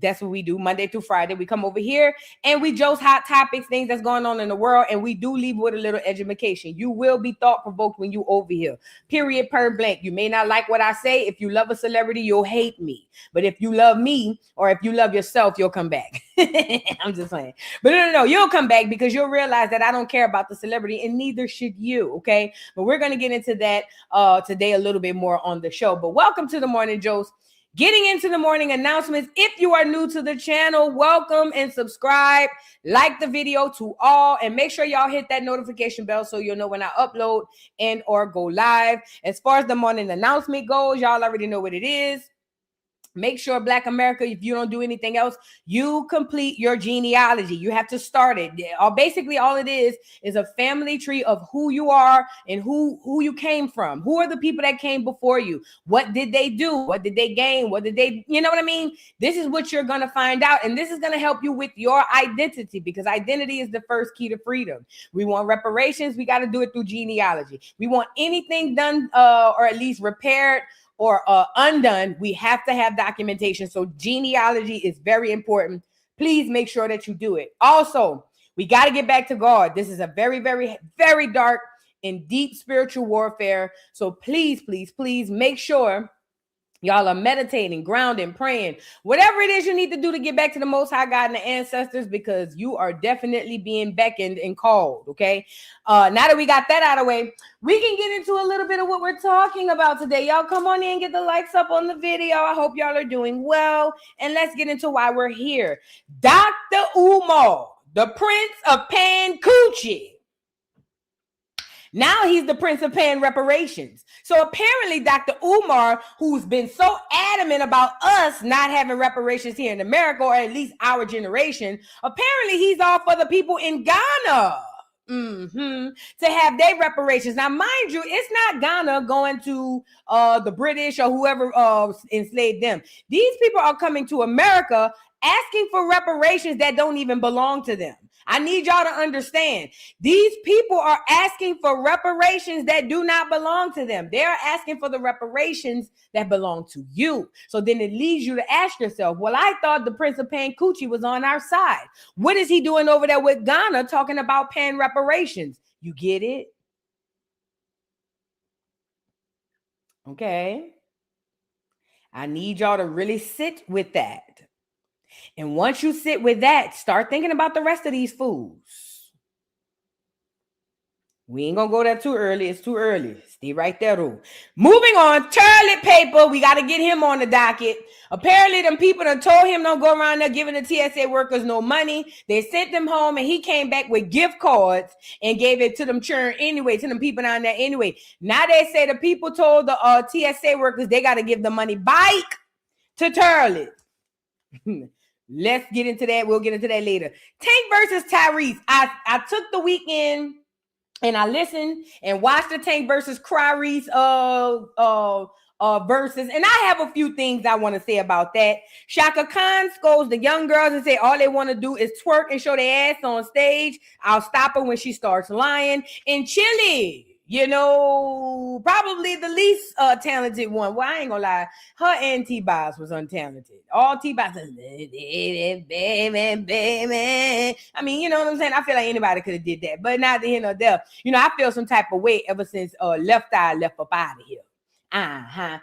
That's what we do Monday through Friday. We come over here and we Joce hot topics, things that's going on in the world, and we do leave with a little education. You will be thought provoked when you over here. Period. Per blank. You may not like what I say. If you love a celebrity, you'll hate me. But if you love me, or if you love yourself, you'll come back. I'm just saying. But no, you'll come back because you'll realize that I don't care about the celebrity, and neither should you. Okay. But we're gonna get into that today a little bit more on the show. But welcome to the Morning Joce. Getting into the morning announcements. If you are new to the channel, welcome and subscribe. Like the video to all, and make sure y'all hit that notification bell so you'll know when I upload and or go live. As far as the morning announcement goes, y'all already know what it is. Make sure, Black America, if you don't do anything else, you complete your genealogy. You have to start it. Basically, all it is a family tree of who you are and who you came from. Who are the people that came before you? What did they do? What did they gain? What did they, you know what I mean? This is what you're going to find out. And this is going to help you with your identity, because identity is the first key to freedom. We want reparations. We got to do it through genealogy. We want anything done or at least repaired or undone, we have to have documentation. So genealogy is very important. Please make sure that you do it. Also, we got to get back to God. This is a very, very, very dark and deep spiritual warfare. So please, please, please make sure y'all are meditating, grounding, praying, whatever it is you need to do to get back to the Most High God and the ancestors, because you are definitely being beckoned and called, okay? Now that we got that out of the way, we can get into a little bit of what we're talking about today. Y'all come on in, get the likes up on the video. I hope y'all are doing well, and let's get into why we're here. Dr. Umar, the Prince of Pan-Coochie. Now he's the Prince of Pan-Reparations. So apparently Dr. Umar, who's been so adamant about us not having reparations here in America, or at least our generation, apparently he's all for the people in Ghana to have their reparations. Now, mind you, it's not Ghana going to the British or whoever enslaved them. These people are coming to America asking for reparations that don't even belong to them. I need y'all to understand. These people are asking for reparations that do not belong to them. They're asking for the reparations that belong to you. So then it leads you to ask yourself, well, I thought the Prince of Pan-Coochie was on our side. What is he doing over there with Ghana talking about pan reparations? You get it? Okay. I need y'all to really sit with that. And once you sit with that, start thinking about the rest of these fools. We ain't gonna go there too early. It's too early. Stay right there, though. Moving on, toilet paper. We got to get him on the docket. Apparently, them people that told him don't go around there giving the TSA workers no money. They sent them home, and he came back with gift cards and gave it to them churn anyway, to them people down there anyway. Now they say the people told the TSA workers they got to give the money back to toilet. Let's get into that. We'll get into that later. Tank versus Tyrese. I took the weekend and I listened and watched the Tank versus Tyrese versus, and I have a few things I want to say about that. Shaka Khan scolds the young girls and say all they want to do is twerk and show their ass on stage. I'll stop her when she starts lying. And Chillie, you know, probably the least talented one. Well, I ain't gonna lie. Her and T-Boz was untalented. All T-Boz says, baby. I mean, you know what I'm saying? I feel like anybody could have did that, but not the here nor there. You know, I feel some type of way ever since Left Eye left up out of here. I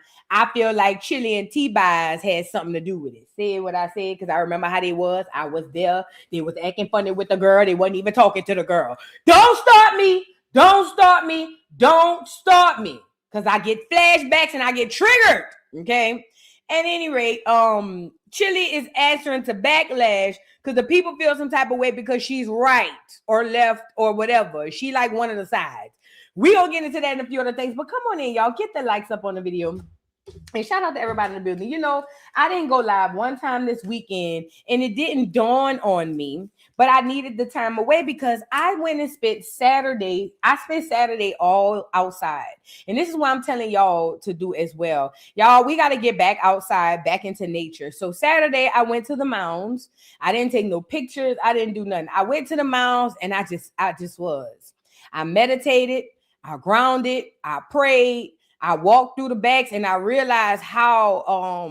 feel like Chillie and T-Boz had something to do with it. Say what I said, because I remember how they was. I was there. They was acting funny with the girl. They wasn't even talking to the girl. Don't start me. Don't start me. Don't start me. Because I get flashbacks and I get triggered. Okay. At any rate, Chillie is answering to Backlash because the people feel some type of way because she's right or left or whatever. She like one of the sides. We gonna get into that and a few other things, but come on in, y'all. Get the likes up on the video. And shout out to everybody in the building. You know, I didn't go live one time this weekend and it didn't dawn on me, but I needed the time away because I went and spent Saturday. I spent Saturday all outside. And this is what I'm telling y'all to do as well. Y'all, we got to get back outside, back into nature. So Saturday, I went to the mounds. I didn't take no pictures. I didn't do nothing. I went to the mounds and I just was. I meditated. I grounded. I prayed. I walked through the backs and I realized how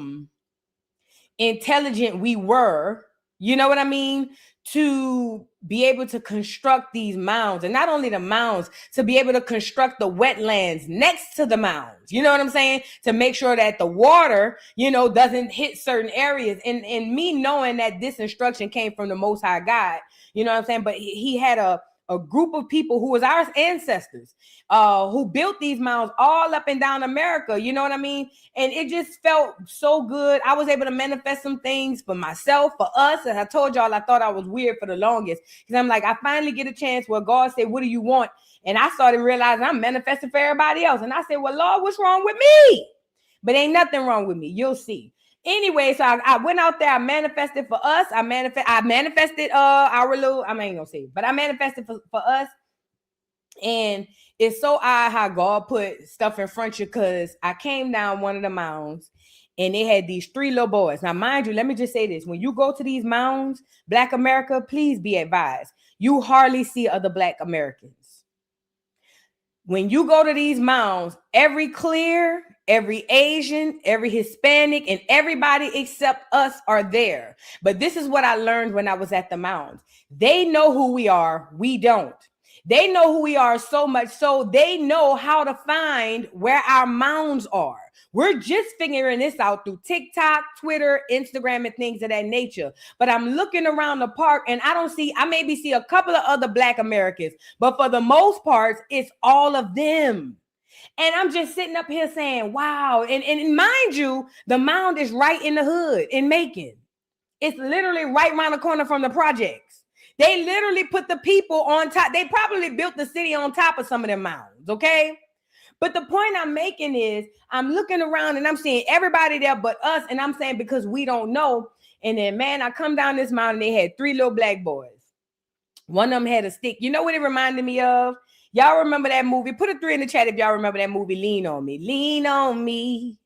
intelligent we were, you know what I mean, to be able to construct these mounds. And not only the mounds, to be able to construct the wetlands next to the mounds, you know what I'm saying, to make sure that the water, you know, doesn't hit certain areas. And me knowing that this instruction came from the Most High God, you know what I'm saying, but he had a group of people who was our ancestors, who built these mounds all up and down America, you know what I mean? And it just felt so good. I was able to manifest some things for myself, for us. As I told y'all, I thought I was weird for the longest, because I'm like, I finally get a chance where God said, what do you want? And I started realizing I'm manifesting for everybody else. And I said, well, Lord, what's wrong with me? But ain't nothing wrong with me. You'll see. Anyway, so I went out there. I manifested for us. I manifested our little, I ain't gonna say, but I manifested for us. And it's so odd how God put stuff in front of you, because I came down one of the mounds and they had these 3 little boys. Now, mind you, let me just say this. When you go to these mounds, Black America, please be advised. You hardly see other Black Americans. When you go to these mounds, every clear, every Asian, every Hispanic, and everybody except us are there. But this is what I learned when I was at the mounds. They know who we are. We don't. They know who we are so much so they know how to find where our mounds are. We're just figuring this out through TikTok, Twitter, Instagram, and things of that nature. But I'm looking around the park and I maybe see a couple of other Black Americans, but for the most part, it's all of them. And I'm just sitting up here saying, wow. And mind you, the mound is right in the hood in Macon. It's literally right around the corner from the projects. They literally put the people on top. They probably built the city on top of some of them mounds, okay? But the point I'm making is I'm looking around and I'm seeing everybody there but us. And I'm saying, because we don't know. And then, man, I come down this mountain. They had 3 little Black boys. One of them had a stick. You know what it reminded me of? Y'all remember that movie? Put a 3 in the chat if y'all remember that movie, Lean on Me. Lean on me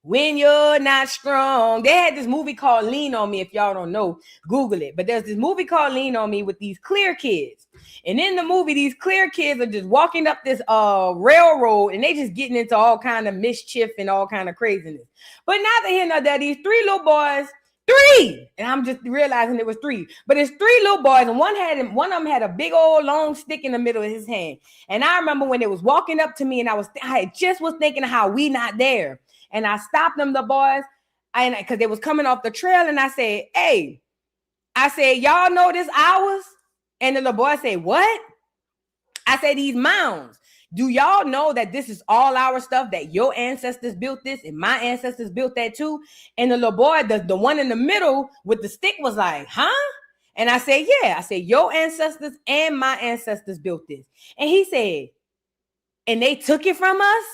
when you're not strong. They had this movie called Lean on Me. If y'all don't know, Google it. But there's this movie called Lean on Me with these clear kids. And in the movie, these clear kids are just walking up this railroad, and they just getting into all kind of mischief and all kind of craziness. But neither here nor there, these 3 little boys, 3, and I'm just realizing it was 3, but it's 3 little boys, and one of them had a big old long stick in the middle of his hand. And I remember when they was walking up to me, and I just was thinking how we not there. And I stopped them, the boys, and because they was coming off the trail, and I said, hey, y'all know this ours? And the little boy said, what? I said, these mounds. Do y'all know that this is all our stuff, that your ancestors built this and my ancestors built that too? And the little boy, the one in the middle with the stick was like, huh? And I said, yeah. I said, your ancestors and my ancestors built this. And he said, and they took it from us?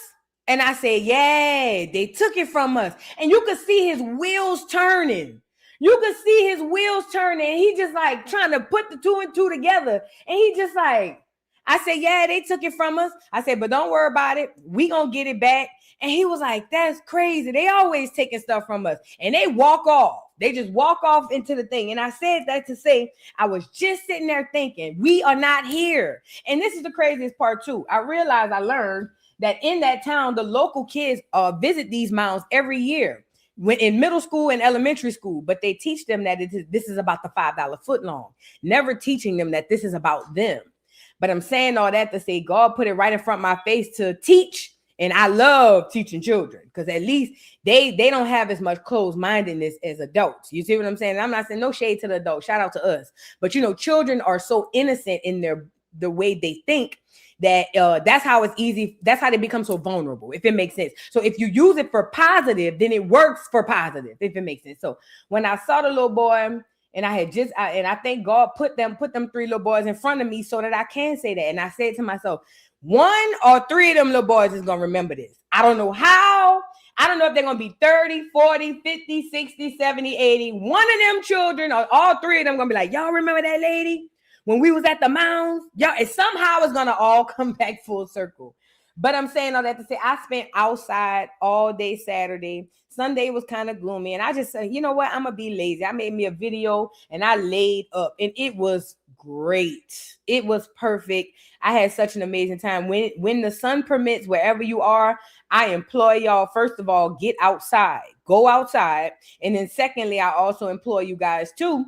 And I said, yeah, they took it from us. And you could see his wheels turning. You could see his wheels turning. And he just like trying to put the 2 and 2 together. And he just like, I said, yeah, they took it from us. I said, but don't worry about it. We gonna get it back. And he was like, that's crazy. They always taking stuff from us. And they walk off. They just walk off into the thing. And I said that to say, I was just sitting there thinking, we are not here. And this is the craziest part too. I realized, I learned that in that town, the local kids visit these mounds every year when in middle school and elementary school, but they teach them that this is about the $5 foot long, never teaching them that this is about them. But I'm saying all that to say God put it right in front of my face to teach. And I love teaching children because at least they don't have as much closed-mindedness as adults. You see what I'm saying? And I'm not saying no shade to the adults. Shout out to us. But, you know, children are so innocent in the way they think that that's how it's easy. That's how they become so vulnerable, if it makes sense. So if you use it for positive, then it works for positive, if it makes sense. So when I saw the little boy, and I thank God put them 3 little boys in front of me so that I can say that. And I said to myself, 1 or 3 of them little boys is going to remember this. I don't know how. I don't know if they're going to be 30, 40, 50, 60, 70, 80. One of them children, or all 3 of them going to be like, y'all remember that lady when we was at the mounds? Y'all, and somehow it's going to all come back full circle. But I'm saying all that to say, I spent outside all day Saturday. Sunday was kind of gloomy. And I just said, you know what? I'm going to be lazy. I made me a video and I laid up. And it was great. It was perfect. I had such an amazing time. When the sun permits, wherever you are, I implore y'all, first of all, get outside. go outside. And then secondly, I also implore you guys too,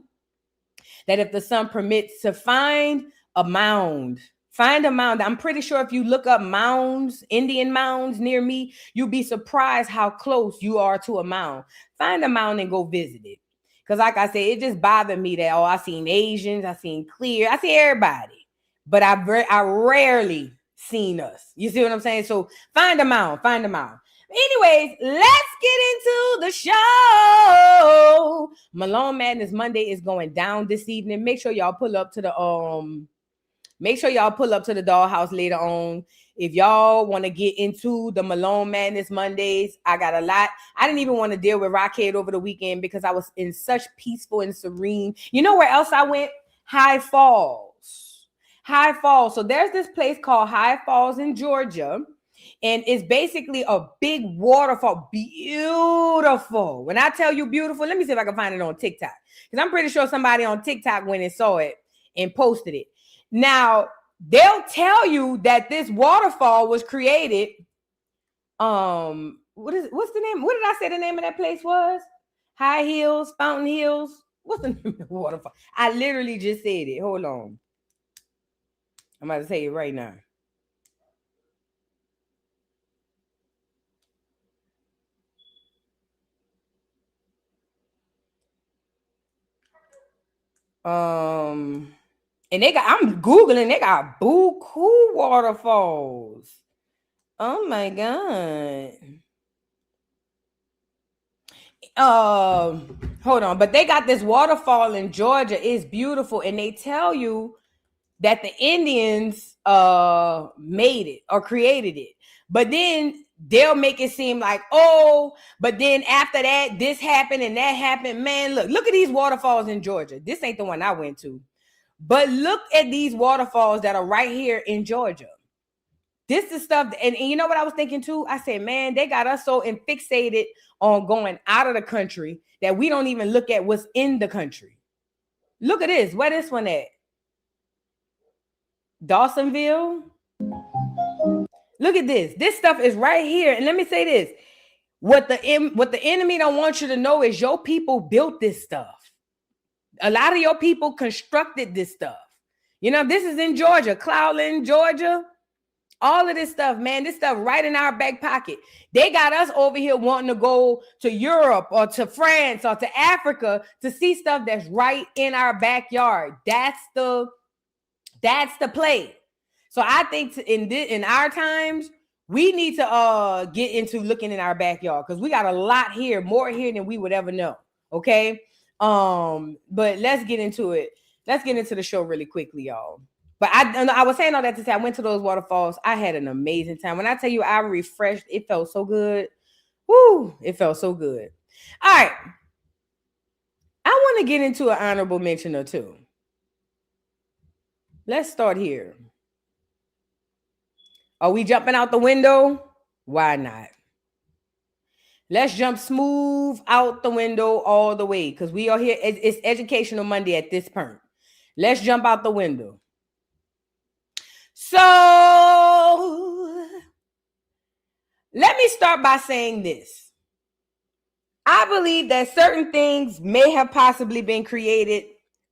that if the sun permits, to find a mound. Find a mound. I'm pretty sure if you look up mounds, Indian mounds near me, you'll be surprised how close you are to a mound. Find a mound and go visit it. Because like I said, it just bothered me that, I seen Asians, I seen clear, I see everybody. But I rarely seen us. You see what I'm saying? So find a mound. Anyways, let's get into the show. Malone Madness Monday is going down this evening. Make sure y'all pull up to the dollhouse later on. If y'all want to get into the Malone Madness Mondays, I got a lot. I didn't even want to deal with Rockhead over the weekend because I was in such peaceful and serene. You know where else I went? High Falls. So there's this place called High Falls in Georgia. And it's basically a big waterfall. Beautiful. When I tell you beautiful, let me see if I can find it on TikTok. Because I'm pretty sure somebody on TikTok went and saw it and posted it. Now, they'll tell you that this waterfall was created. What's the name? What did I say the name of that place was? High Hills, Fountain Hills. What's the name of the waterfall? I literally just said it. Hold on. I'm about to tell you right now. And I'm Googling, they got buku waterfalls. Oh my God. Hold on, but they got this waterfall in Georgia. It's beautiful, and they tell you that the Indians made it or created it. But then they'll make it seem like, but then after that, this happened and that happened. Man, look at these waterfalls in Georgia. This ain't the one I went to. But look at these waterfalls that are right here in Georgia. This is stuff, and you know what I was thinking too? I said, man, they got us so fixated on going out of the country that we don't even look at what's in the country. Look at this. Where this one at? Dawsonville. Look at this. This stuff is right here. And let me say this. What the enemy don't want you to know is your people built this stuff. A lot of your people constructed this stuff. You know, this is in Georgia, Cloudland, Georgia. All of this stuff, man, this stuff right in our back pocket. They got us over here wanting to go to Europe or to France or to Africa to see stuff that's right in our backyard. That's the play. So I think in our times, we need to get into looking in our backyard because we got a lot here, more here than we would ever know. Okay. But let's get into it. Let's get into the show really quickly, y'all. But I was saying all that to say I went to those waterfalls. I had an amazing time. When I tell you I refreshed, it felt so good. Woo, it felt so good. All right. I want to get into an honorable mention or two. Let's start here. Are we jumping out the window? Why not? Let's jump smooth out the window all the way because we are here. It's Educational Monday at this point. Let's jump out the window. So let me start by saying this. I believe that certain things may have possibly been created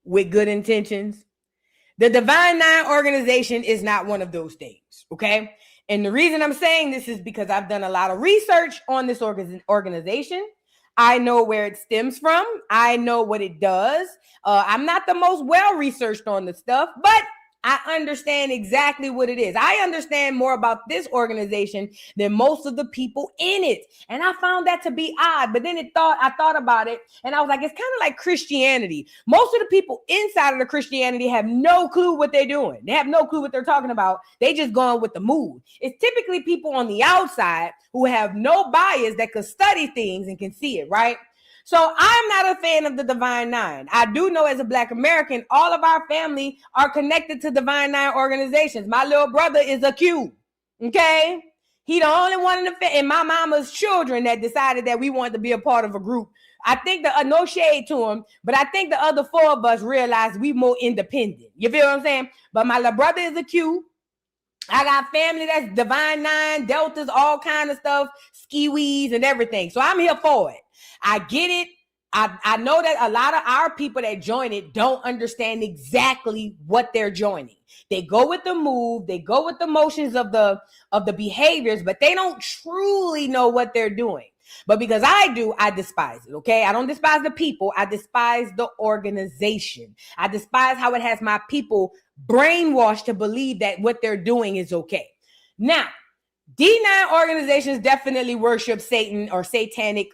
with good intentions. The Divine Nine organization is not one of those things, okay? And the reason I'm saying this is because I've done a lot of research on this organization. I know where it stems from. I know what it does. I'm not the most well-researched on the stuff, but I understand exactly what it is. I understand more about this organization than most of the people in it. And I found that to be odd. But then I thought about it and I was like, it's kind of like Christianity. Most of the people inside of the Christianity have no clue what they're doing. They have no clue what they're talking about. They just going with the mood. It's typically people on the outside who have no bias that could study things and can see it, right? So I'm not a fan of the Divine Nine. I do know as a Black American, all of our family are connected to Divine Nine organizations. My little brother is a Q, okay? He the only one in my mama's children that decided that we wanted to be a part of a group. I think no shade to him, but I think the other four of us realized we more independent. You feel what I'm saying? But my little brother is a Q. I got family that's Divine Nine, Deltas, all kind of stuff, skiwees and everything. So I'm here for it. I get it. I know that a lot of our people that join it don't understand exactly what they're joining. They go with the move, they go with the motions of the behaviors, but they don't truly know what they're doing. But because I do, I despise it, okay? I don't despise the people. I despise the organization. I despise how it has my people brainwashed to believe that what they're doing is okay. Now, D9 organizations definitely worship Satan or satanic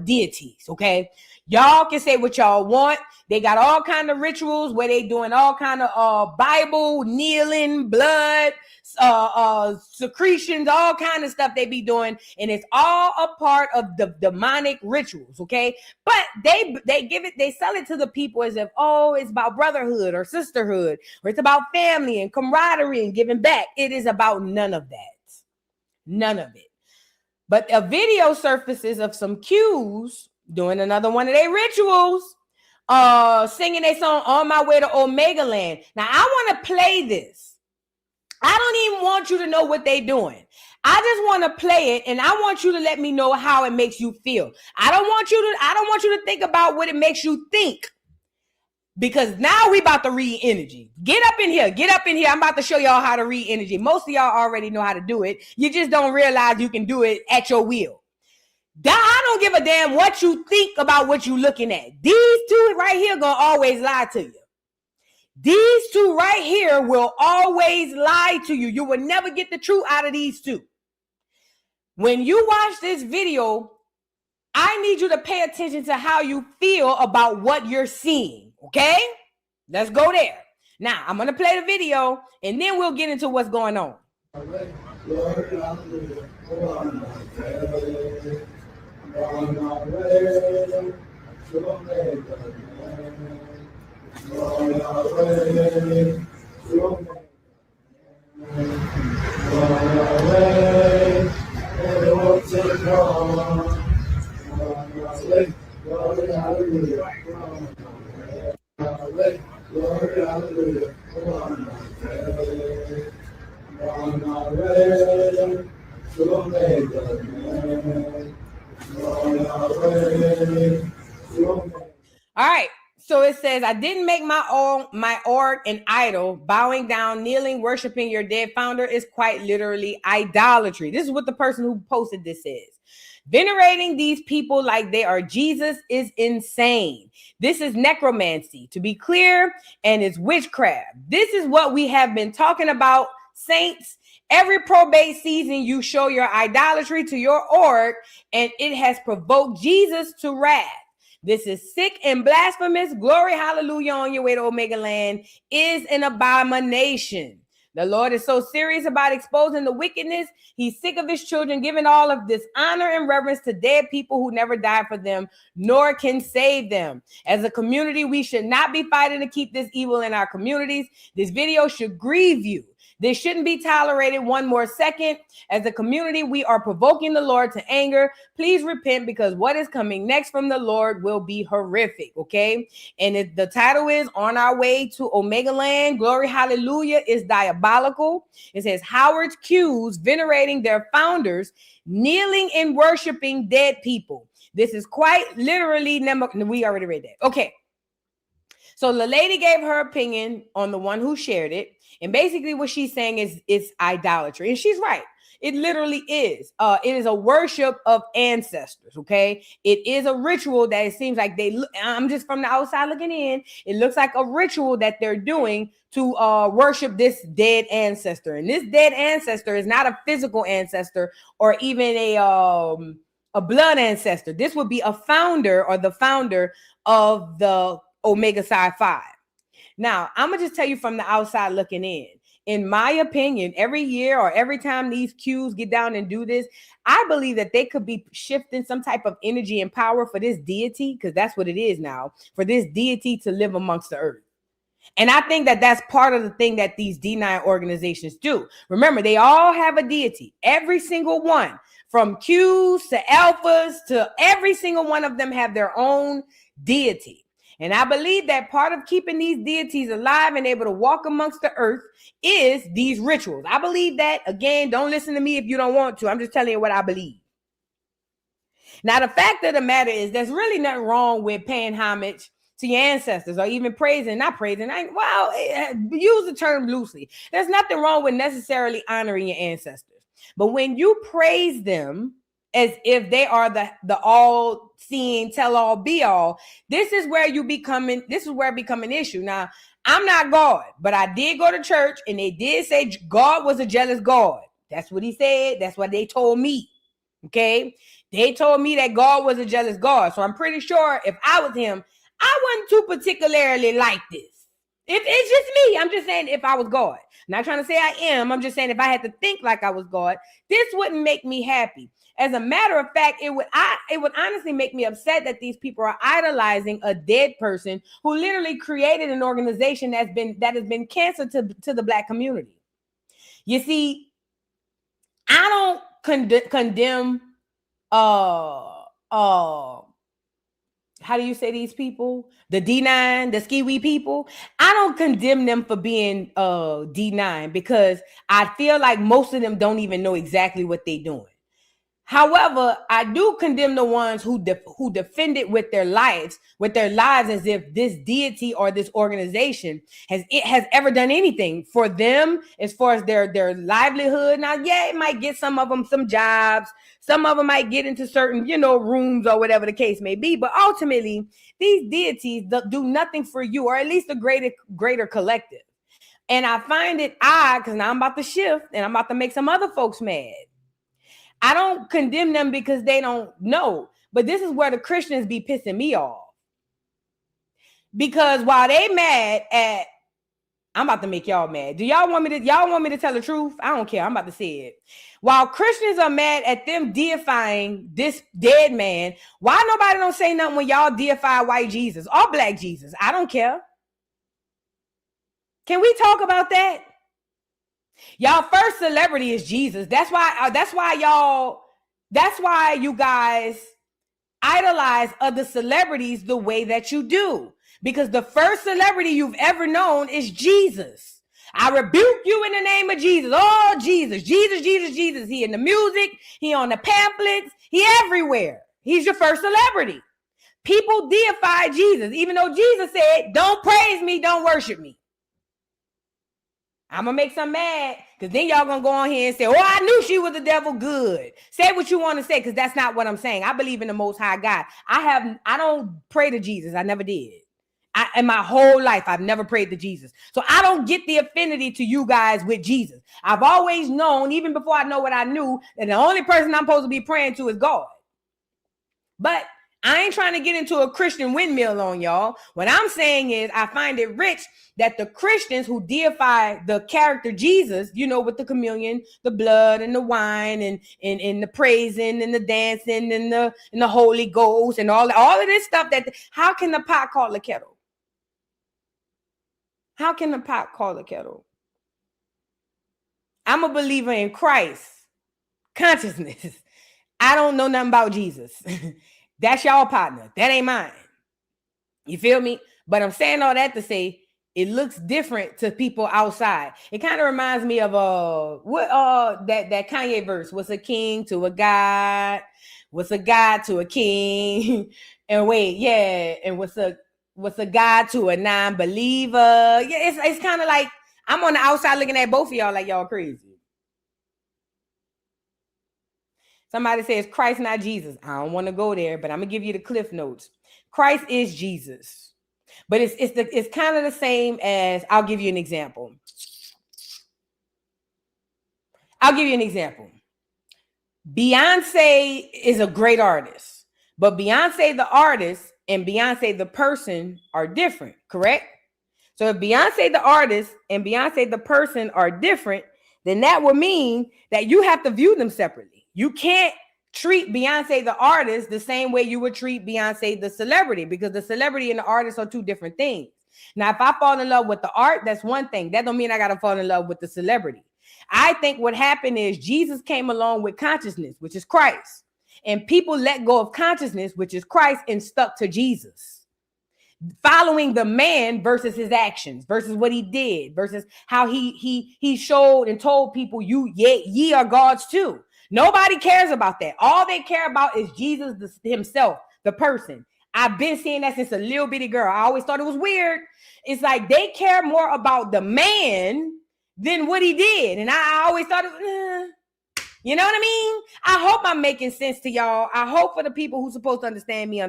deities, okay? Y'all can say what y'all want. They got all kind of rituals where they doing all kind of Bible, kneeling, blood, secretions, all kind of stuff they be doing, and it's all a part of the demonic rituals, okay? But they sell it to the people as if, oh, it's about brotherhood or sisterhood, or it's about family and camaraderie and giving back. It is about none of that. None of it. But a video surfaces of some Qs doing another one of their rituals, singing their song On My Way to Omega Land. Now, I want to play this. I don't even want you to know what they're doing. I just want to play it, and I want you to let me know how it makes you feel. I don't want you to think about what it makes you think. Because now we about to read energy. Get up in here. I'm about to show y'all how to read energy. Most of y'all already know how to do it. You just don't realize you can do it at your will. I don't give a damn what you think about what you looking at. These two right here gonna always lie to you. These two right here will always lie to you. You will never get the truth out of these two. When you watch this video, I need you to pay attention to how you feel about what you're seeing, okay? Let's go there. Now, I'm going to play the video, and then we'll get into what's going on. All right. So it says, I didn't make my org an idol. Bowing down, kneeling, worshiping your dead founder is quite literally idolatry. This is what the person who posted this says. Venerating these people like they are Jesus is insane. This is necromancy, to be clear, and it's witchcraft. This is what we have been talking about, saints. Every probate season, you show your idolatry to your org, and it has provoked Jesus to wrath. This is sick and blasphemous. Glory, hallelujah, on your way to Omega Land is an abomination. The Lord is so serious about exposing the wickedness. He's sick of his children giving all of this honor and reverence to dead people who never died for them, nor can save them. As a community, we should not be fighting to keep this evil in our communities. This video should grieve you. This shouldn't be tolerated one more second. As a community, we are provoking the Lord to anger. Please repent, because what is coming next from the Lord will be horrific, okay? And the title is On Our Way to Omega Land. Glory, hallelujah, is diabolical. It says, Howard's Q's venerating their founders, kneeling and worshiping dead people. This is quite literally, we already read that. Okay. So the lady gave her opinion on the one who shared it. And basically what she's saying is it's idolatry. And she's right. It literally is. It is a worship of ancestors, okay? It is a ritual that it seems like I'm just from the outside looking in. It looks like a ritual that they're doing to worship this dead ancestor. And this dead ancestor is not a physical ancestor or even a blood ancestor. This would be a founder or the founder of the Omega Psi Phi. Now, I'm going to just tell you from the outside looking in. In my opinion, every year or every time these Qs get down and do this, I believe that they could be shifting some type of energy and power for this deity, because that's what it is now, for this deity to live amongst the earth. And I think that that's part of the thing that these D9 organizations do. Remember, they all have a deity, every single one, from Qs to Alphas to every single one of them have their own deity. And I believe that part of keeping these deities alive and able to walk amongst the earth is these rituals. I believe that. Again, don't listen to me if you don't want to. I'm just telling you what I believe. Now, the fact of the matter is there's really nothing wrong with paying homage to your ancestors or even use the term loosely. There's nothing wrong with necessarily honoring your ancestors. But when you praise them as if they are the all-seeing, tell-all, be-all, this is where it become an issue. Now, I'm not God, but I did go to church and they did say God was a jealous God. That's what he said. That's what they told me. Okay? They told me that God was a jealous God. So I'm pretty sure if I was him, I wouldn't too particularly like this. If it's just me, I'm just saying if I was God. Not trying to say I am. I'm just saying if I had to think like I was God, this wouldn't make me happy. As a matter of fact, it would honestly make me upset that these people are idolizing a dead person who literally created an organization that has been cancer to the Black community. You see, I don't condemn how do you say these people? The D9, the Skiwee people. I don't condemn them for being D9 because I feel like most of them don't even know exactly what they're doing. However, I do condemn the ones who defend it with their lives as if this deity or this organization has ever done anything for them as far as their livelihood. Now, yeah, it might get some of them some jobs. Some of them might get into certain, rooms or whatever the case may be. But ultimately, these deities do nothing for you, or at least a greater collective. And I find it odd because now I'm about to shift and I'm about to make some other folks mad. I don't condemn them because they don't know. But this is where the Christians be pissing me off. Because while they mad at, I'm about to make y'all mad. Do y'all want me to tell the truth? I don't care. I'm about to say it. While Christians are mad at them deifying this dead man, why nobody don't say nothing when y'all deify white Jesus or Black Jesus? I don't care. Can we talk about that? Y'all first celebrity is Jesus. That's why you guys idolize other celebrities the way that you do. Because the first celebrity you've ever known is Jesus. I rebuke you in the name of Jesus. Oh, Jesus, Jesus, Jesus, Jesus. He in the music. He on the pamphlets. He everywhere. He's your first celebrity. People deify Jesus, even though Jesus said, don't praise me, don't worship me. I'm going to make some mad because then y'all going to go on here and say, oh, I knew she was the devil. Good. Say what you want to say because that's not what I'm saying. I believe in the Most High God. I don't pray to Jesus. I never did. In my whole life, I've never prayed to Jesus. So I don't get the affinity to you guys with Jesus. I've always known, even before I know what I knew, that the only person I'm supposed to be praying to is God. But I ain't trying to get into a Christian windmill on y'all. What I'm saying is I find it rich that the Christians who deify the character Jesus, with the communion, the blood and the wine and the praising and the dancing and the Holy Ghost and all of this stuff, how can the pot call the kettle? How can the pot call the kettle? I'm a believer in Christ consciousness. I don't know nothing about Jesus. That's y'all partner. That ain't mine. You feel me? But I'm saying all that to say it looks different to people outside. It kind of reminds me of that Kanye verse. What's a king to a god? What's a god to a king? And what's a god to a non-believer? Yeah, it's kind of like I'm on the outside looking at both of y'all like y'all crazy. Somebody says Christ, not Jesus. I don't want to go there, but I'm gonna give you the cliff notes. Christ is Jesus, but it's kind of the same as. I'll give you an example. Beyonce is a great artist, but Beyonce the artist and Beyonce the person are different, correct? So if Beyonce the artist and Beyonce the person are different, then that would mean that you have to view them separately. You can't treat Beyonce the artist the same way you would treat Beyonce the celebrity, because the celebrity and the artist are two different things. Now, if I fall in love with the art, that's one thing. That don't mean I got to fall in love with the celebrity. I think what happened is Jesus came along with consciousness, which is Christ. And people let go of consciousness, which is Christ, and stuck to Jesus. following the man versus his actions, versus what he did, versus how he showed and told people, ye are gods too. Nobody cares about that. All they care about is Jesus himself, the person. I've been seeing that since a little bitty girl. I always thought it was weird. It's like they care more about the man than what he did. And I always thought it was, you know what I mean? I hope I'm making sense to y'all. I hope for the people who's supposed to understand me.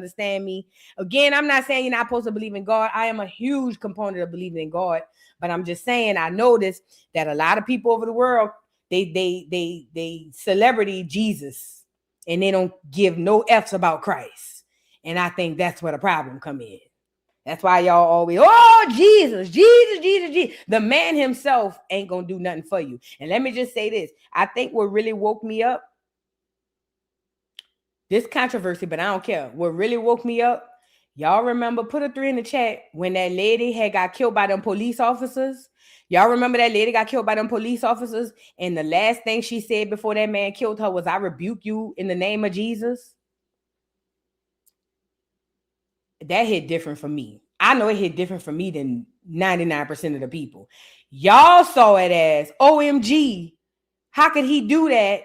Again, I'm not saying you're not supposed to believe in God. I am a huge component of believing in God. But I'm just saying I noticed that a lot of people over the world, they celebrity Jesus. And they don't give no F's about Christ. And I think that's where the problem come in. That's why y'all always, Jesus. The man himself ain't gonna do nothing for you. And let me just say this. I think what really woke me up, this controversy, but I don't care. What really woke me up, y'all remember, put a 3 in the chat, when that lady had got killed by them police officers. Y'all remember that lady got killed by them police officers? And the last thing she said before that man killed her was, I rebuke you in the name of Jesus. That hit different for me. I know it hit different for me than 99% of the people. Y'all saw it as, OMG, how could he do that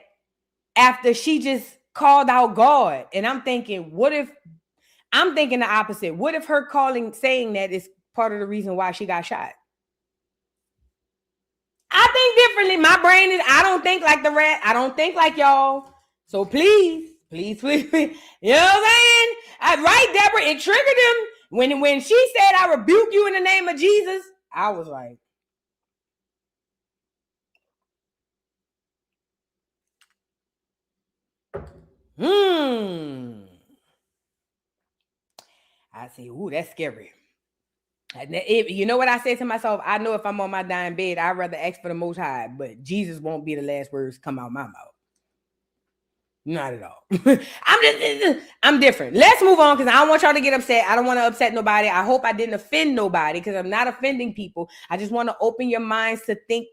after she just called out God? And I'm thinking the opposite. What if her saying that is part of the reason why she got shot? I think differently. My brain is, I don't think like the rat. I don't think like y'all. So please. You know what I'm saying? Right, Deborah, it triggered him. When she said, I rebuke you in the name of Jesus, I was like, I say, ooh, that's scary. You know what I said to myself? I know if I'm on my dying bed, I'd rather ask for the Most High, but Jesus won't be the last words come out my mouth. Not at all. I'm different. Let's move on because I don't want y'all to get upset. I don't want to upset nobody. I hope I didn't offend nobody because I'm not offending people. I just want to open your minds to think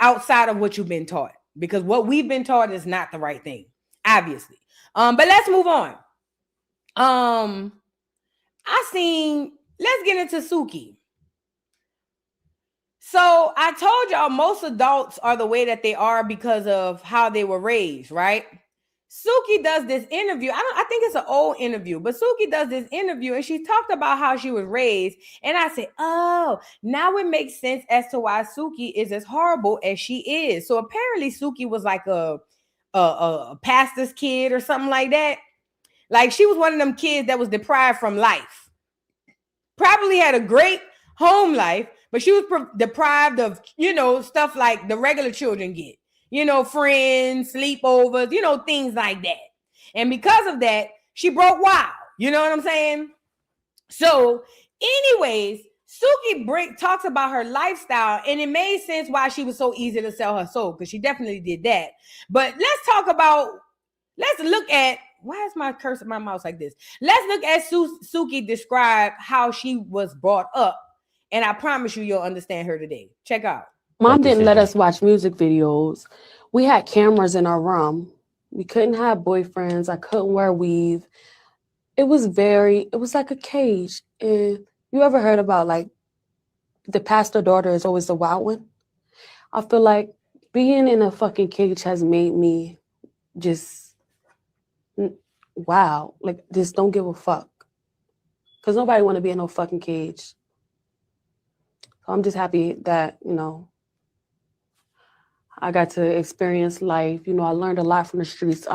outside of what you've been taught, because what we've been taught is not the right thing, obviously. But let's move on. Let's get into Suki. So I told y'all most adults are the way that they are because of how they were raised, right? Suki does this interview. I think it's an old interview, but Suki does this interview and she talked about how she was raised. And I said, oh, now it makes sense as to why Suki is as horrible as she is. So apparently Suki was like a pastor's kid or something like that. Like she was one of them kids that was deprived from life. Probably had a great home life, but she was deprived of, stuff like the regular children get, friends, sleepovers, things like that. And because of that, she broke wild. You know what I'm saying? So anyways, Suki talks about her lifestyle, and it made sense why she was so easy to sell her soul, because she definitely did that. But let's look at, why is my cursor my mouse like this? Let's look at Suki describe how she was brought up. And I promise you'll understand her today. Check out. Mom didn't let us watch music videos. We had cameras in our room. We couldn't have boyfriends. I couldn't wear weave. It was like a cage. And you ever heard about like the pastor daughter is always the wild one? I feel like being in a fucking cage has made me just wow. Like just don't give a fuck. Because nobody want to be in no fucking cage. So I'm just happy that, I got to experience life. I learned a lot from the streets.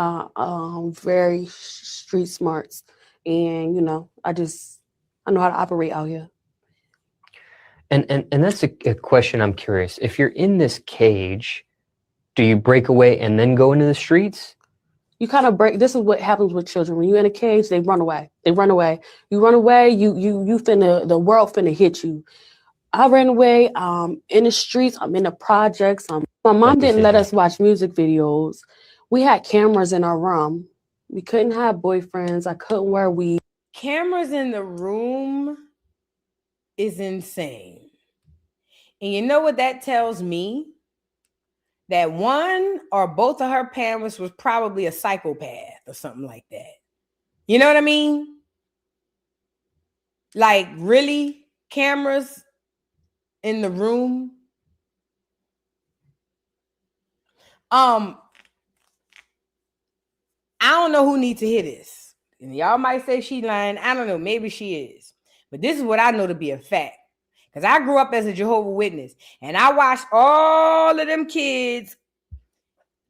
Very street smarts. And, I know how to operate out here. And that's a question I'm curious. If you're in this cage, do you break away and then go into the streets? You kind of break. This is what happens with children. When you're in a cage, they run away. You run away, the world finna hit you. I ran away in the streets. I'm in the projects. My mom didn't let us watch music videos. We had cameras in our room. We couldn't have boyfriends. I couldn't wear weave. Cameras in the room is insane. And you know what that tells me? That one or both of her parents was probably a psychopath or something like that. You know what I mean? Like, really? Cameras in the room? I don't know who needs to hear this. And y'all might say she lying. I don't know. Maybe she is. But this is what I know to be a fact. Because I grew up as a Jehovah's Witness. And I watched all of them kids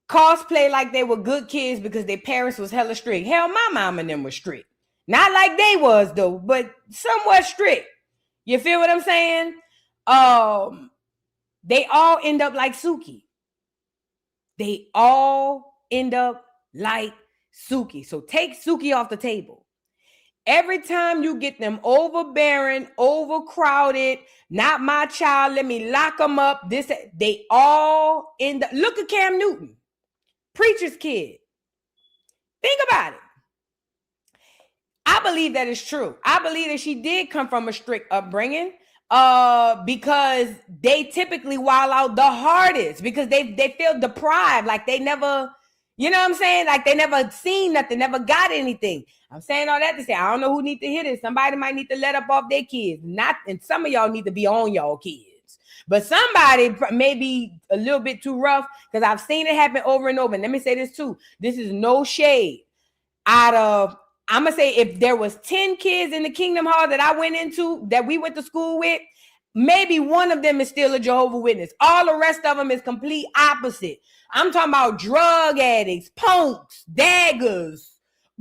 cosplay like they were good kids because their parents was hella strict. Hell, my mom and them were strict. Not like they was, though, but somewhat strict. You feel what I'm saying? They all end up like Suki. They all end up like Suki. So take Suki off the table. Every time you get them overbearing, overcrowded, not my child, let me lock them up. They all end up. Look at Cam Newton, preacher's kid. Think about it. I believe that is true. I believe that she did come from a strict upbringing. Because they typically wild out the hardest because they feel deprived, like they never, you know what I'm saying? Like they never seen nothing, never got anything. I'm saying all that to say, I don't know who need to hear this. Somebody might need to let up off their kids. And some of y'all need to be on y'all kids. But somebody may be a little bit too rough because I've seen it happen over and over. And let me say this too. This is no shade. I'm going to say if there was 10 kids in the Kingdom Hall that I went into, that we went to school with, maybe one of them is still a Jehovah's Witness. All the rest of them is complete opposite. I'm talking about drug addicts, punks, daggers,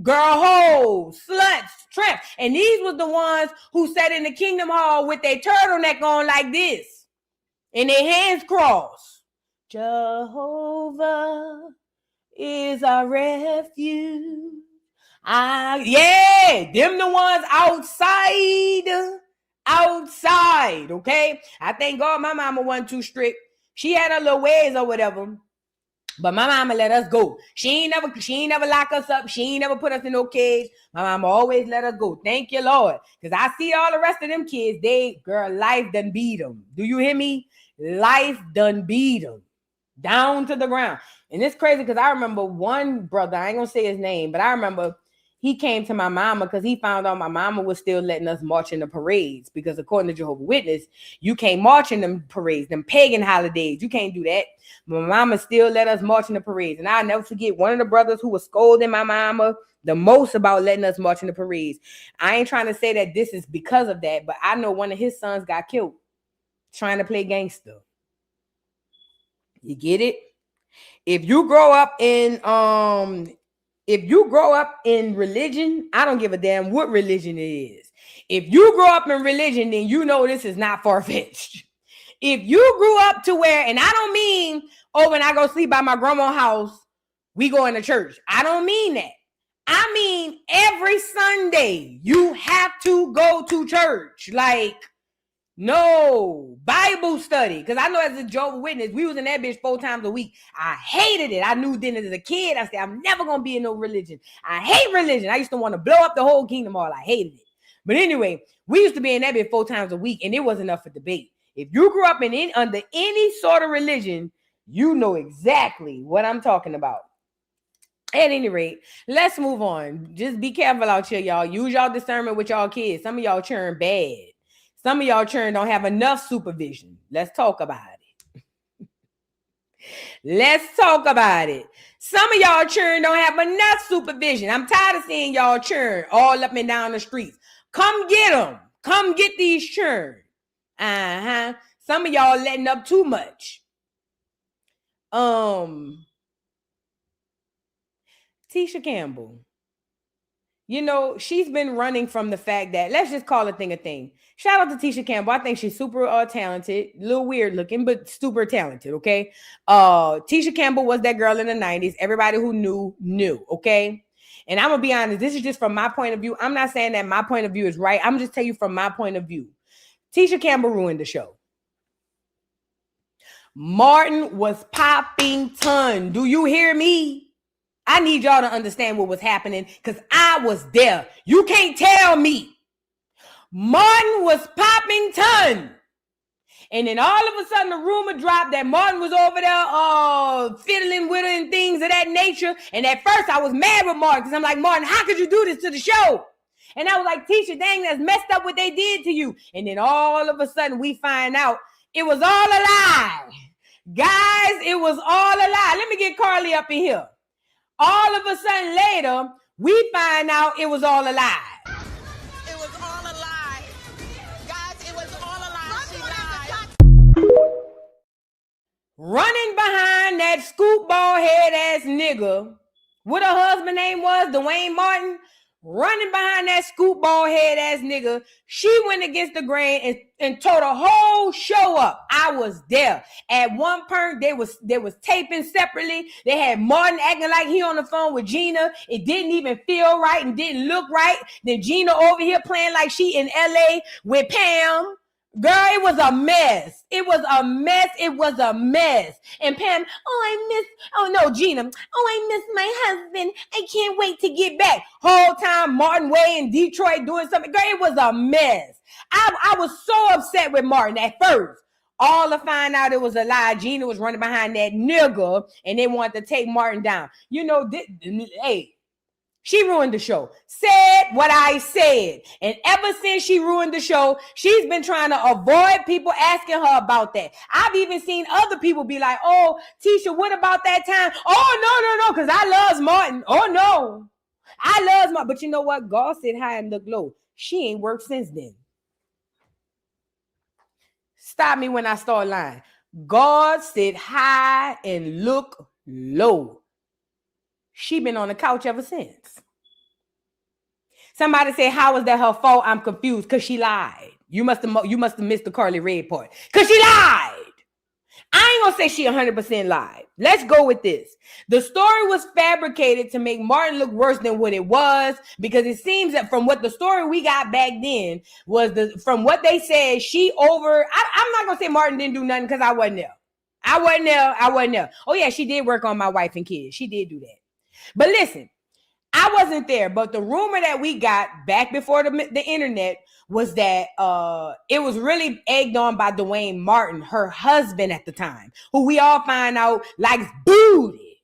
girl hoes, sluts, tramps. And these was the ones who sat in the Kingdom Hall with their turtleneck on like this and their hands crossed. Jehovah is our refuge. Them the ones outside, okay? I thank God my mama wasn't too strict. She had her little ways or whatever, but my mama let us go. She ain't never lock us up. She ain't never put us in no cage. My mama always let us go. Thank you, Lord. Because I see all the rest of them kids, life done beat them. Do you hear me? Life done beat them down to the ground. And it's crazy because I remember one brother, I ain't gonna say his name, but I remember he came to my mama because he found out my mama was still letting us march in the parades because according to Jehovah's Witness, you can't march in them parades, them pagan holidays. You can't do that. My mama still let us march in the parades. And I'll never forget one of the brothers who was scolding my mama the most about letting us march in the parades. I ain't trying to say that this is because of that, but I know one of his sons got killed trying to play gangster. You get it? If you grow up in religion, I don't give a damn what religion it is. If you grow up in religion, then you know this is not far-fetched. If you grew up to where, and I don't mean, when I go sleep by my grandma's house, we go into church. I don't mean that. I mean, every Sunday, you have to go to church. Like, no, Bible study. Because I know as a Jehovah's Witness, we was in that bitch 4 times a week. I hated it. I knew then as a kid, I said, I'm never going to be in no religion. I hate religion. I used to want to blow up the whole Kingdom Hall. I hated it. But anyway, we used to be in that bitch 4 times a week, and it wasn't enough for debate. If you grew up under any sort of religion, you know exactly what I'm talking about. At any rate, let's move on. Just be careful out here, y'all. Use y'all discernment with y'all kids. Some of y'all churn bad. Some of y'all churn don't have enough supervision. Let's talk about it. Let's talk about it. Some of y'all churn don't have enough supervision. I'm tired of seeing y'all churn all up and down the streets. Come get them. Come get these churn. Some of y'all letting up too much. Tisha Campbell. You know, she's been running from the fact that, let's just call a thing a thing. Shout out to Tisha Campbell. I think she's super talented, a little weird looking, but super talented, okay? Tisha Campbell was that girl in the 90s. Everybody who knew, okay? And I'm going to be honest, this is just from my point of view. I'm not saying that my point of view is right. I'm just telling you from my point of view. Tisha Campbell ruined the show. Martin was popping ton. Do you hear me? I need y'all to understand what was happening because I was there. You can't tell me. Martin was popping ton. And then all of a sudden the rumor dropped that Martin was over there fiddling with her and things of that nature. And at first I was mad with Martin because I'm like, Martin, how could you do this to the show? And I was like, Tisha, dang, that's messed up what they did to you. And then all of a sudden we find out it was all a lie. Guys, it was all a lie. Let me get Carly up in here. All of a sudden later, we find out it was all a lie. It was all a lie. Guys, it was all a lie. She lied. Running behind that scoop ball head ass nigga, what her husband name was, Dwayne Martin, running behind that scoop ball head ass nigga, she went against the grain and tore the whole show up. I was there. At one point, they was taping separately. They had Martin acting like he on the phone with Gina. It didn't even feel right and didn't look right. Then Gina over here playing like she in LA with Pam. Girl, it was a mess. It was a mess. It was a mess. And Pam, Gina, I miss my husband. I can't wait to get back. Whole time Martin way in Detroit doing something. Girl, it was a mess. I was so upset with Martin at first. All to find out it was a lie. Gina was running behind that nigga and they wanted to take Martin down. You know, she ruined the show. Said what I said. And ever since she ruined the show, she's been trying to avoid people asking her about that. I've even seen other people be like, oh, Tisha, what about that time? Oh, no, because I loves Martin. Oh, no. I loves Martin. But you know what? God said high and look low. She ain't worked since then. Stop me when I start lying. God said high and look low. She been on the couch ever since. Somebody said, how is that her fault? I'm confused because she lied. You must have missed the Carly Red part. Because she lied. I ain't going to say she 100% lied. Let's go with this. The story was fabricated to make Martin look worse than what it was, because it seems that from what the story we got back then was from what they said, I'm not going to say Martin didn't do nothing because I wasn't there. I wasn't there. Oh yeah, she did work on my wife and kids. She did do that. But listen, I wasn't there, but the rumor that we got back before the internet was that it was really egged on by Dwayne Martin, her husband at the time, who we all find out likes booty.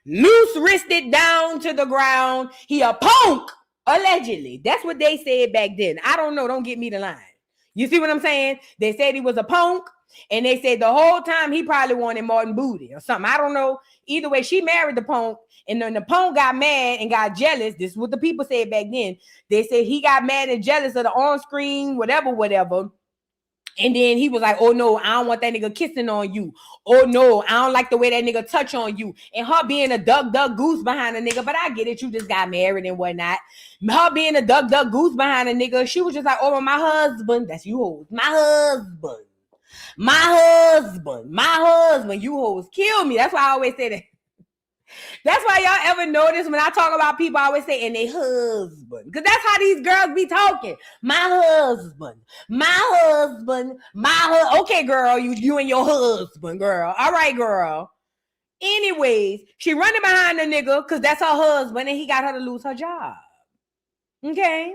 Loose-wristed down to the ground. He a punk, allegedly. That's what they said back then. I don't know. Don't get me the line. You see what I'm saying? They said he was a punk, and they said the whole time he probably wanted Martin booty or something. I don't know. Either way, she married the punk, and then the punk got mad and got jealous. This is what the people said back then. They said he got mad and jealous of the on-screen, whatever. And then he was like, oh no, I don't want that nigga kissing on you. Oh no, I don't like the way that nigga touch on you. And her being a duck goose behind a nigga, but I get it, you just got married and whatnot. Her being a duck goose behind a nigga, she was just like, oh, my husband, that's you hoes, my husband, you hoes kill me. That's why I always say that. That's why y'all ever notice when I talk about people, I always say, and they husband. Because that's how these girls be talking. My husband. Okay, girl, you and your husband, girl. All right, girl. Anyways, she running behind the nigga because that's her husband and he got her to lose her job. Okay?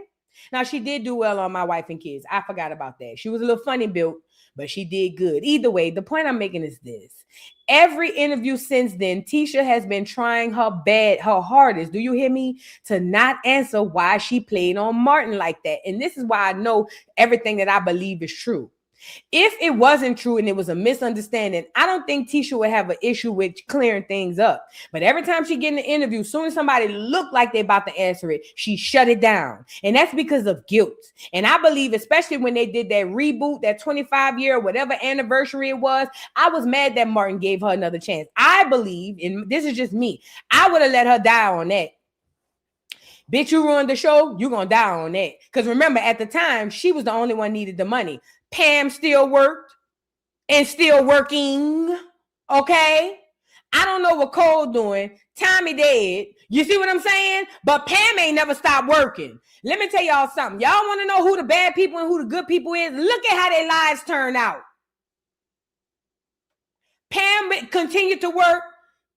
Now, she did do well on My Wife and Kids. I forgot about that. She was a little funny built, but she did good. Either way, the point I'm making is this. Every interview since then, Tisha has been trying her hardest, do you hear me, to not answer why she played on Martin like that. And this is why I know everything that I believe is true. If it wasn't true and it was a misunderstanding, I don't think Tisha would have an issue with clearing things up. But every time she get in the interview, as soon as somebody look like they about to answer it, she shut it down. And that's because of guilt. And I believe, especially when they did that reboot, that 25-year, whatever anniversary it was, I was mad that Martin gave her another chance. I believe, and this is just me, I would have let her die on that. Bitch, you ruined the show, you're going to die on that. Because remember, at the time, she was the only one needed the money. Pam still worked and still working, okay? I don't know what Cole doing. Tommy dead. You see what I'm saying? But Pam ain't never stopped working. Let me tell y'all something. Y'all want to know who the bad people and who the good people is? Look at how their lives turn out. Pam continued to work.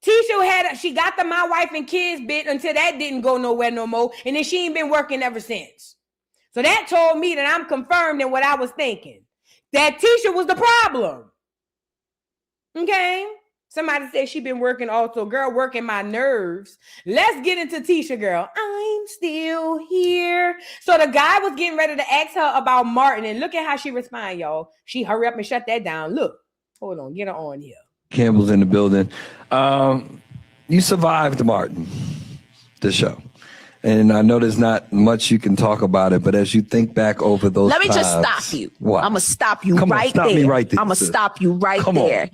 Tisha she got the My Wife and Kids bit until that didn't go nowhere no more. And then she ain't been working ever since. So that told me that I'm confirmed in what I was thinking. That Tisha was the problem. Okay? Somebody said she been working also. Girl, working my nerves. Let's get into Tisha, girl. I'm still here. So the guy was getting ready to ask her about Martin, and look at how she responded, y'all. She hurry up and shut that down. Look, hold on, get her on here. Campbell's in the building. You survived Martin, the show. And I know there's not much you can talk about it, but as you think back over those Let me just times- stop you. What? I'm going to stop you Come on, right stop there. me right there, I'm going to sis. stop you right Come on. there.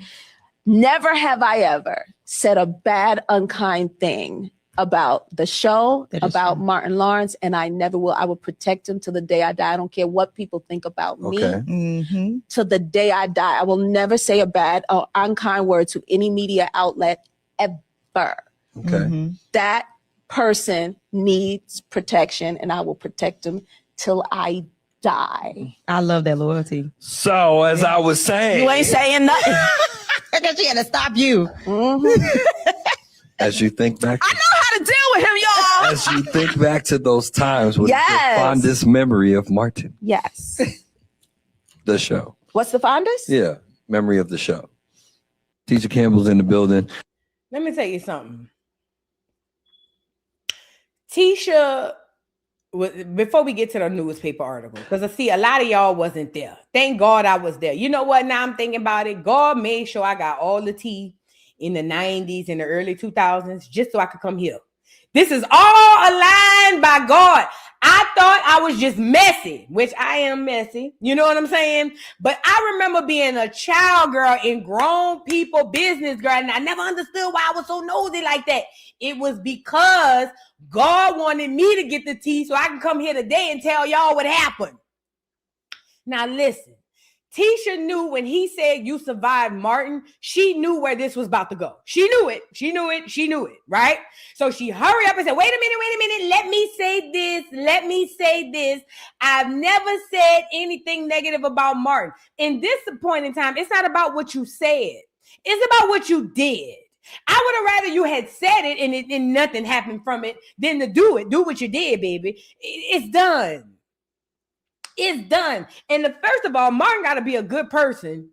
Never have I ever said a bad, unkind thing about the show, That is about true. Martin Lawrence, and I never will. I will protect him to the day I die. I don't care what people think about me. Okay. Mm-hmm. To the day I die. I will never say a bad or unkind word to any media outlet ever. Okay. Mm-hmm. That person needs protection, and I will protect him till I die. I love that loyalty. So as I was saying, You ain't saying nothing. Because she had to stop you. as you think back, I know how to deal with him, y'all. as you think back to those times, what is Yes. your fondest memory of Martin, Yes. the show? What's the fondest? Yeah, memory of the show. Tisha Campbell's in the building. Let me tell you something. Tisha, before we get to the newspaper article, because I see a lot of y'all wasn't there. Thank God I was there. You know what? Now I'm thinking about it. God made sure I got all the tea in the 90s and the early 2000s just so I could come here. This is all aligned by God. I thought I was just messy, which I am messy. You know what I'm saying? But I remember being a child girl in grown people business, girl, and I never understood why I was so nosy like that. It was because God wanted me to get the tea so I can come here today and tell y'all what happened. Now listen, Tisha knew when he said you survived Martin, she knew where this was about to go. She knew it. She knew it. She knew it, right? So she hurried up and said, wait a minute. Let me say this. I've never said anything negative about Martin. In this point in time, it's not about what you said. It's about what you did. I would have rather you had said it and nothing happened from it than to do it. Do what you did, baby. It's done. It's done. And first of all, Martin got to be a good person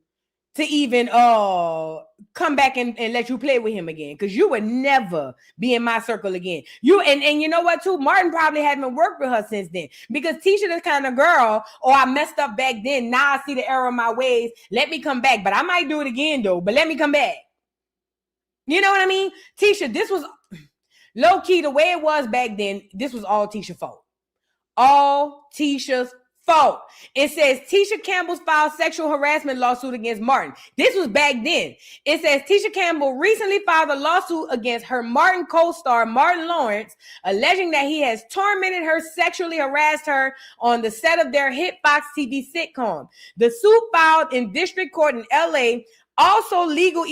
to even come back and let you play with him again, because you would never be in my circle again. And you know what too? Martin probably hadn't worked with her since then, because Tisha the kind of girl, I messed up back then. Now I see the error of my ways. Let me come back. But I might do it again though. But let me come back. You know what I mean? Tisha, this was low key the way it was back then. This was all Tisha's fault. All Tisha's fault. It says Tisha Campbell's filed sexual harassment lawsuit against Martin. This was back then. It says Tisha Campbell recently filed a lawsuit against her Martin co-star Martin Lawrence, alleging that he has tormented her, sexually harassed her on the set of their hit Fox TV sitcom. The suit filed in district court in LA also Legos,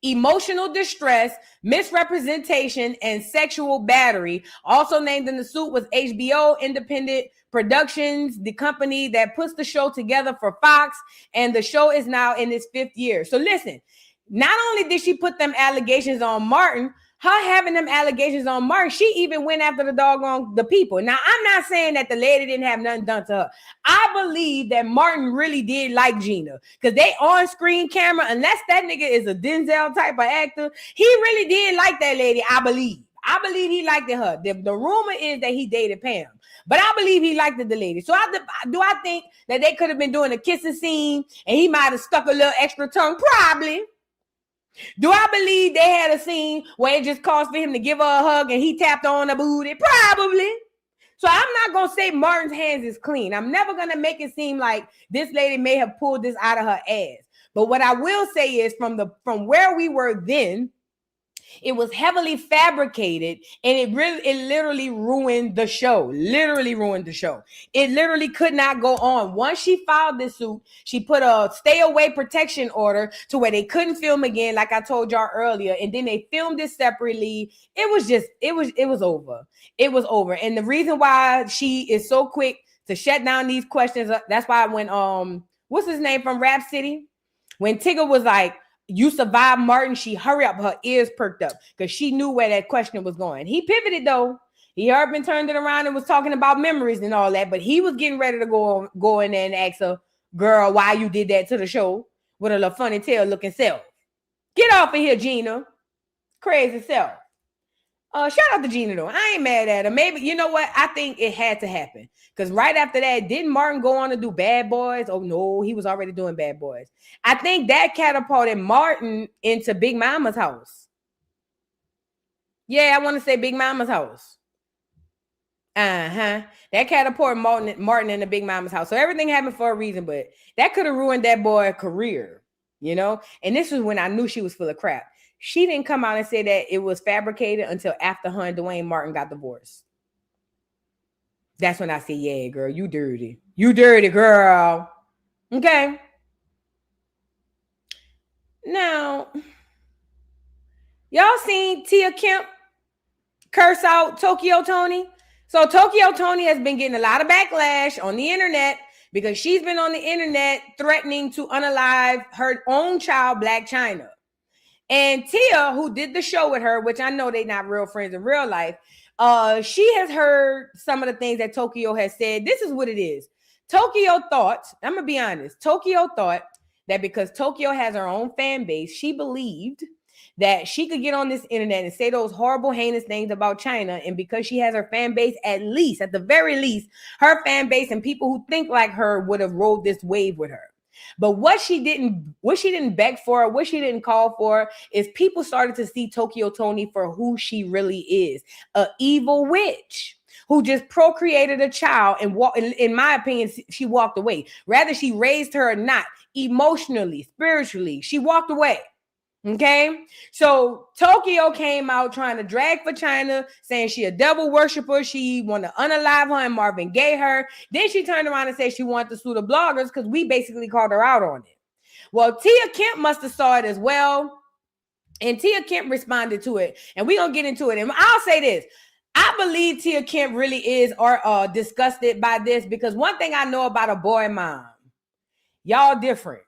emotional distress, misrepresentation, and sexual battery. Also named in the suit was HBO Independent Productions, the company that puts the show together for Fox, and the show is now in its 5th year. So listen, not only did she put them allegations on Martin, her having them allegations on Martin, she even went after the people. Now, I'm not saying that the lady didn't have nothing done to her. I believe that Martin really did like Gina, because they on-screen camera, unless that nigga is a Denzel type of actor, he really did like that lady, I believe. I believe he liked her. The rumor is that he dated Pam, but I believe he liked the lady. So do I think that they could have been doing a kissing scene and he might have stuck a little extra tongue? Probably. Do I believe they had a scene where it just caused for him to give her a hug and he tapped on her booty? Probably. So I'm not going to say Martin's hands is clean. I'm never going to make it seem like this lady may have pulled this out of her ass. But what I will say is from where we were then, it was heavily fabricated, and it literally ruined the show. Literally ruined the show. It literally could not go on. Once she filed this suit, she put a stay away protection order to where they couldn't film again, like I told y'all earlier. And then they filmed it separately. It was over. It was over. And the reason why she is so quick to shut down these questions, that's why when what's his name from Rap City? When Tigger was like, you survived Martin, she hurried up, her ears perked up, because she knew where that question was going. He pivoted though. He turned it around and was talking about memories and all that, but he was getting ready to go in there and ask her, girl, why you did that to the show with a little funny tail looking self. Get off of here, Gina. Crazy self. Shout out to Gina though. I ain't mad at her. Maybe, you know what? I think it had to happen. Because right after that, didn't Martin go on to do Bad Boys? Oh no, he was already doing Bad Boys. I think that catapulted Martin into Big Mama's house. Yeah, I want to say Big Mama's house. That catapulted Martin into Big Mama's house. So everything happened for a reason, but that could have ruined that boy's career, you know? And this was when I knew she was full of crap. She didn't come out and say that it was fabricated until after her and Dwayne Martin got divorced. That's when I said, yeah, girl, you dirty. You dirty, girl. Okay. Now, y'all seen Tia Kemp curse out Tokyo Toni? So Tokyo Toni has been getting a lot of backlash on the internet because she's been on the internet threatening to unalive her own child, Black China. And Tia, who did the show with her, which I know they're not real friends in real life, she has heard some of the things that Tokyo has said. This is what it is. Tokyo thought, I'm going to be honest, Tokyo thought that because Tokyo has her own fan base, she believed that she could get on this internet and say those horrible, heinous things about China. And because she has her fan base, at the very least, her fan base and people who think like her would have rode this wave with her. But what she didn't beg for, what she didn't call for, is people started to see Tokyo Toni for who she really is, an evil witch who just procreated a child and in my opinion, she walked away. Rather, she raised her or not, emotionally, spiritually, she walked away. Okay, so Tokyo came out trying to drag for China, saying she a devil worshiper. She want to unalive her and Marvin Gaye her. Then she turned around and said she wanted to sue the bloggers because we basically called her out on it. Well, Tia Kemp must have saw it as well, and Tia Kemp responded to it. And we're gonna get into it. And I'll say this: I believe Tia Kemp really is disgusted by this because one thing I know about a boy mom, y'all different.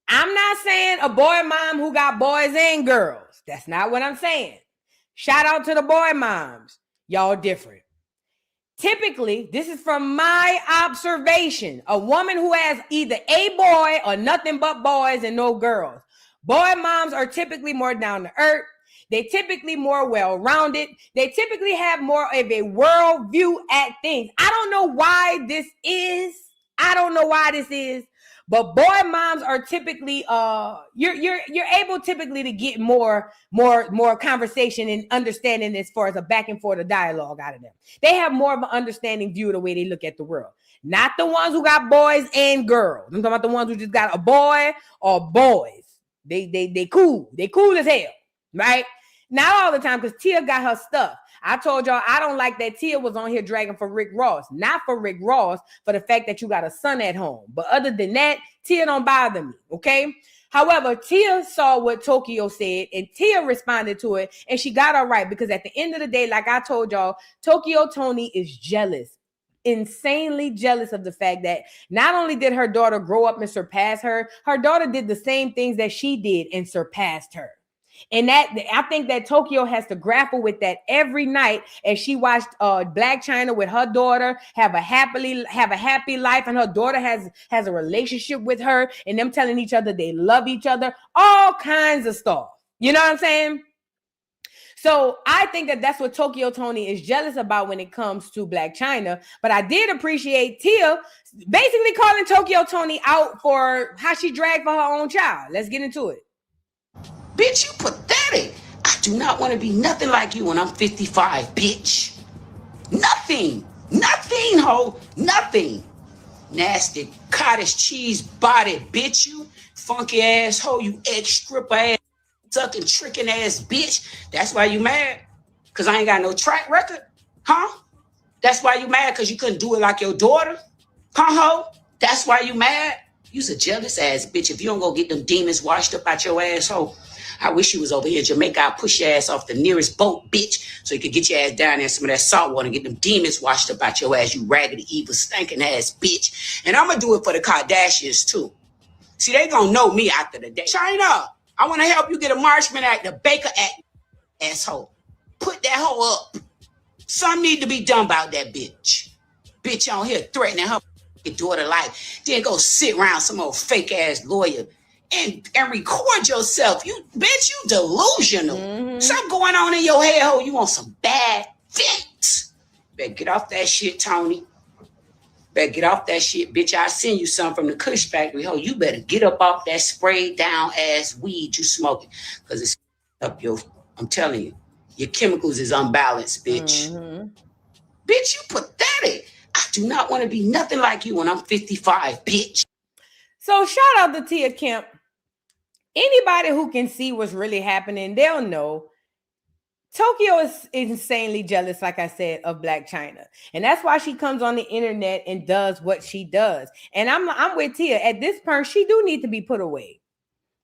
I'm not saying a boy mom who got boys and girls. That's not what I'm saying. Shout out to the boy moms. Y'all different. Typically, this is from my observation, a woman who has either a boy or nothing but boys and no girls. Boy moms are typically more down to earth. They typically more well-rounded. They typically have more of a world view at things. I don't know why this is. But boy moms are typically you're able typically to get more conversation and understanding as far as a back and forth of dialogue out of them. They have more of an understanding view of the way they look at the world. Not the ones who got boys and girls. I'm talking about the ones who just got a boy or boys. They cool. They cool as hell, right? Not all the time because Tia got her stuff. I told y'all I don't like that Tia was on here dragging for Rick Ross. Not for Rick Ross, for the fact that you got a son at home. But other than that, Tia don't bother me, okay? However, Tia saw what Tokyo said, and Tia responded to it, and she got her right because at the end of the day, like I told y'all, Tokyo Toni is jealous. Insanely jealous of the fact that not only did her daughter grow up and surpass her, her daughter did the same things that she did and surpassed her. And that I think that Tokyo has to grapple with that every night as she watched Black China with her daughter have a happy life, and her daughter has a relationship with her, and them telling each other they love each other, all kinds of stuff. You know what I'm saying? So I think that that's what Tokyo Toni is jealous about when it comes to Black China. But I did appreciate Tia basically calling Tokyo Toni out for how she dragged for her own child. Let's get into it. Bitch, you pathetic. I do not want to be nothing like you when I'm 55, bitch. Nothing. Nothing, ho. Nothing. Nasty cottage cheese body, bitch, you. Funky ass hoe, you ex-stripper ass, sucking, tricking ass bitch. That's why you mad? Because I ain't got no track record? Huh? That's why you mad? Because you couldn't do it like your daughter? Huh, ho? That's why you mad? You's a jealous ass bitch. If you don't go get them demons washed up out your asshole. I wish you was over here in Jamaica. I'll push your ass off the nearest boat, bitch, so you could get your ass down there in some of that salt water and get them demons washed up out your ass, you raggedy, evil, stinking ass bitch. And I'm going to do it for the Kardashians, too. See, they going to know me after the day. China, I want to help you get a Marshman Act, a Baker Act, asshole. Put that hoe up. Something need to be done about that bitch. Bitch on here threatening her your daughter life. Then go sit around some old fake ass lawyer and record yourself. You bitch, you delusional. Something going on in your head, ho. You want some bad things. Better get off that shit, Toni. Better get off that shit, bitch. I'll send you some from the Kush factory. Ho, you better get up off that sprayed down ass weed you smoking. Cause it's up your, I'm telling you, your chemicals is unbalanced, bitch. Bitch, you pathetic. I do not want to be nothing like you when I'm 55, bitch. So shout out to Tia Kemp. Anybody who can see what's really happening, they'll know. Tokyo is insanely jealous, like I said, of Black China. And that's why she comes on the internet and does what she does. And I'm with Tia. At this point, she do need to be put away.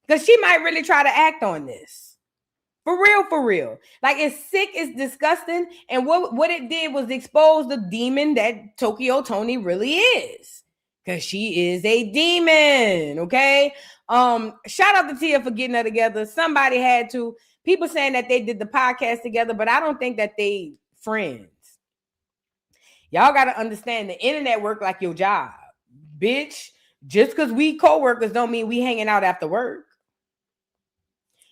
Because she might really try to act on this. For real, for real. Like, it's sick, it's disgusting. And what it did was expose the demon that Tokyo Toni really is. Because she is a demon, okay? Shout out to Tia for getting her together. Somebody had to. People saying that they did the podcast together, but I don't think that they friends. Y'all got to understand the internet work like your job. Bitch, just because we co-workers don't mean we hanging out after work.